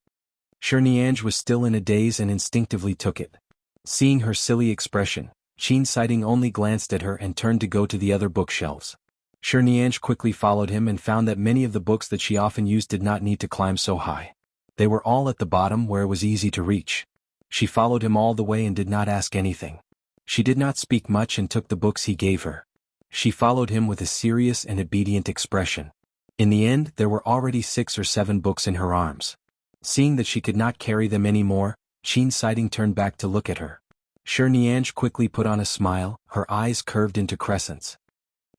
Shinianj was still in a daze and instinctively took it. Seeing her silly expression, Qin Siding only glanced at her and turned to go to the other bookshelves. Shinianj quickly followed him and found that many of the books that she often used did not need to climb so high. They were all at the bottom where it was easy to reach. She followed him all the way and did not ask anything. She did not speak much and took the books he gave her. She followed him with a serious and obedient expression. In the end, there were already 6 or 7 books in her arms. Seeing that she could not carry them anymore, Qin Siding turned back to look at her. Shinianj quickly put on a smile, her eyes curved into crescents.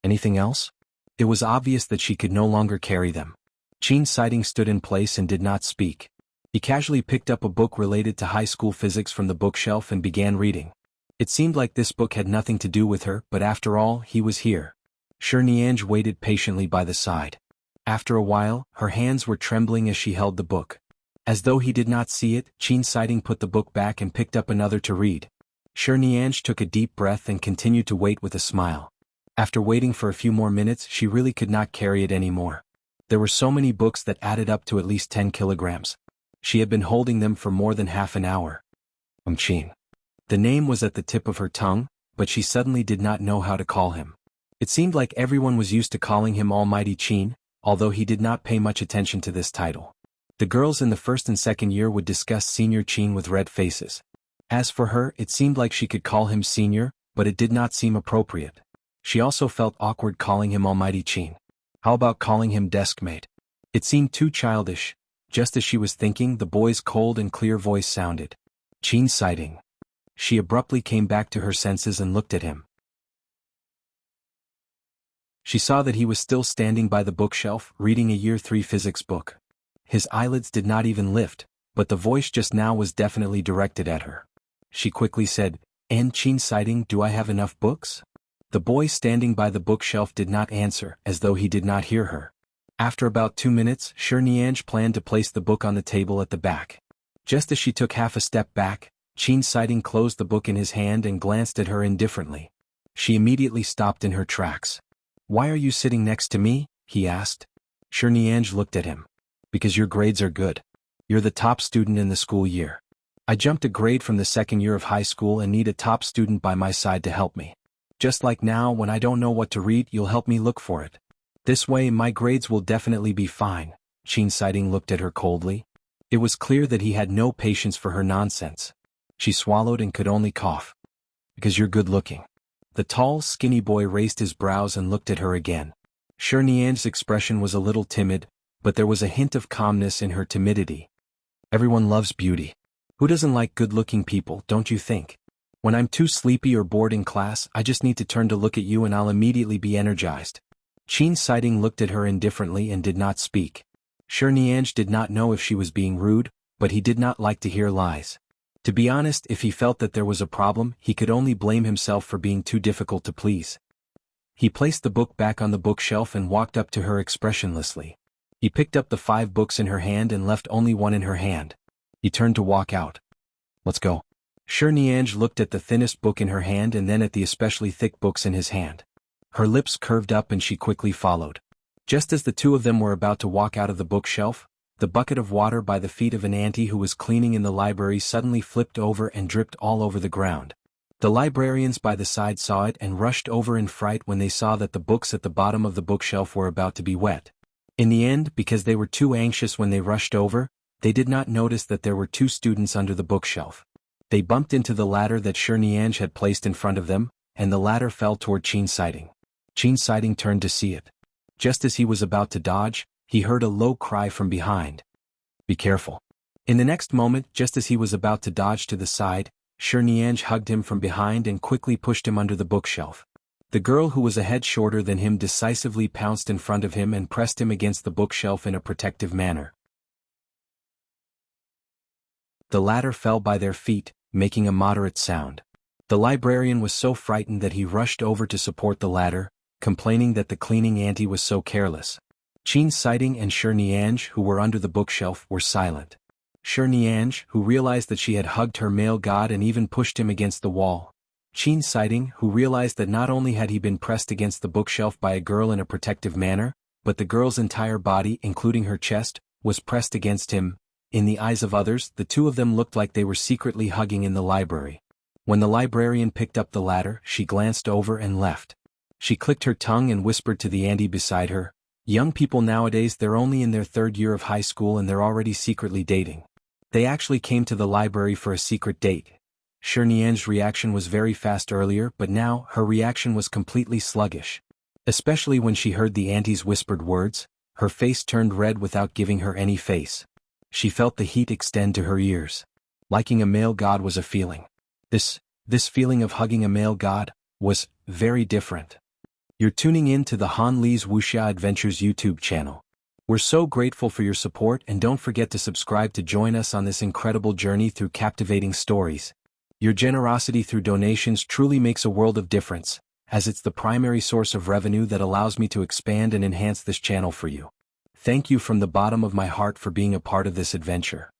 Anything else? It was obvious that she could no longer carry them. Qin Siding stood in place and did not speak. He casually picked up a book related to high school physics from the bookshelf and began reading. It seemed like this book had nothing to do with her, but after all, he was here. Shinianj waited patiently by the side. After a while, her hands were trembling as she held the book. As though he did not see it, Qin Siding put the book back and picked up another to read. Shi Nianj took a deep breath and continued to wait with a smile. After waiting for a few more minutes, she really could not carry it anymore. There were so many books that added up to at least 10 kilograms. She had been holding them for more than half an hour. Qin. The name was at the tip of her tongue, but she suddenly did not know how to call him. It seemed like everyone was used to calling him Almighty Qin, although he did not pay much attention to this title. The girls in the first and second year would discuss Senior Qin with red faces. As for her, it seemed like she could call him Senior, but it did not seem appropriate. She also felt awkward calling him Almighty Qin. How about calling him Deskmate? It seemed too childish. Just as she was thinking, the boy's cold and clear voice sounded. Qin Siding. She abruptly came back to her senses and looked at him. She saw that he was still standing by the bookshelf, reading a Year 3 physics book. His eyelids did not even lift, but the voice just now was definitely directed at her. She quickly said, "And Qin Siding, do I have enough books?" The boy standing by the bookshelf did not answer, as though he did not hear her. After about 2 minutes, Shi Nianj planned to place the book on the table at the back. Just as she took half a step back, Qin Siding closed the book in his hand and glanced at her indifferently. She immediately stopped in her tracks. "Why are you sitting next to me?" he asked. Shi Nianj looked at him. "Because your grades are good. You're the top student in the school year. I jumped a grade from the second year of high school and need a top student by my side to help me. Just like now, when I don't know what to read, you'll help me look for it. This way my grades will definitely be fine." Qin Siding looked at her coldly. It was clear that he had no patience for her nonsense. She swallowed and could only cough. "Because you're good looking." The tall, skinny boy raised his brows and looked at her again. Shi Nianj's expression was a little timid, but there was a hint of calmness in her timidity. "Everyone loves beauty. Who doesn't like good-looking people, don't you think? When I'm too sleepy or bored in class, I just need to turn to look at you and I'll immediately be energized." Qin Siding looked at her indifferently and did not speak. Shi Nianj did not know if she was being rude, but he did not like to hear lies. To be honest, if he felt that there was a problem, he could only blame himself for being too difficult to please. He placed the book back on the bookshelf and walked up to her expressionlessly. He picked up the 5 books in her hand and left only one in her hand. He turned to walk out. "Let's go." Shi Nianj looked at the thinnest book in her hand and then at the especially thick books in his hand. Her lips curved up and she quickly followed. Just as the two of them were about to walk out of the bookshelf, the bucket of water by the feet of an auntie who was cleaning in the library suddenly flipped over and dripped all over the ground. The librarians by the side saw it and rushed over in fright when they saw that the books at the bottom of the bookshelf were about to be wet. In the end, because they were too anxious when they rushed over, they did not notice that there were 2 students under the bookshelf. They bumped into the ladder that Shi Nianj had placed in front of them, and the ladder fell toward Qin Siding. Qin Siding turned to see it. Just as he was about to dodge, he heard a low cry from behind. "Be careful." In the next moment, just as he was about to dodge to the side, Shi Nianj hugged him from behind and quickly pushed him under the bookshelf. The girl who was a head shorter than him decisively pounced in front of him and pressed him against the bookshelf in a protective manner. The ladder fell by their feet, making a moderate sound. The librarian was so frightened that he rushed over to support the ladder, complaining that the cleaning auntie was so careless. Qin Siding and Shi Nianj, who were under the bookshelf, were silent. Shi Nianj, who realized that she had hugged her male god and even pushed him against the wall. Qin Siding, who realized that not only had he been pressed against the bookshelf by a girl in a protective manner, but the girl's entire body, including her chest, was pressed against him. In the eyes of others, the two of them looked like they were secretly hugging in the library. When the librarian picked up the ladder, she glanced over and left. She clicked her tongue and whispered to the auntie beside her, "Young people nowadays, they're only in their 3rd year of high school and they're already secretly dating. They actually came to the library for a secret date." Shi Nianj's reaction was very fast earlier, but now her reaction was completely sluggish. Especially when she heard the auntie's whispered words, her face turned red without giving her any face. She felt the heat extend to her ears. Liking a male god was a feeling. This feeling of hugging a male god was very different. You're tuning in to the Han Li's Wuxia Adventures YouTube channel. We're so grateful for your support, and don't forget to subscribe to join us on this incredible journey through captivating stories. Your generosity through donations truly makes a world of difference, as it's the primary source of revenue that allows me to expand and enhance this channel for you. Thank you from the bottom of my heart for being a part of this adventure.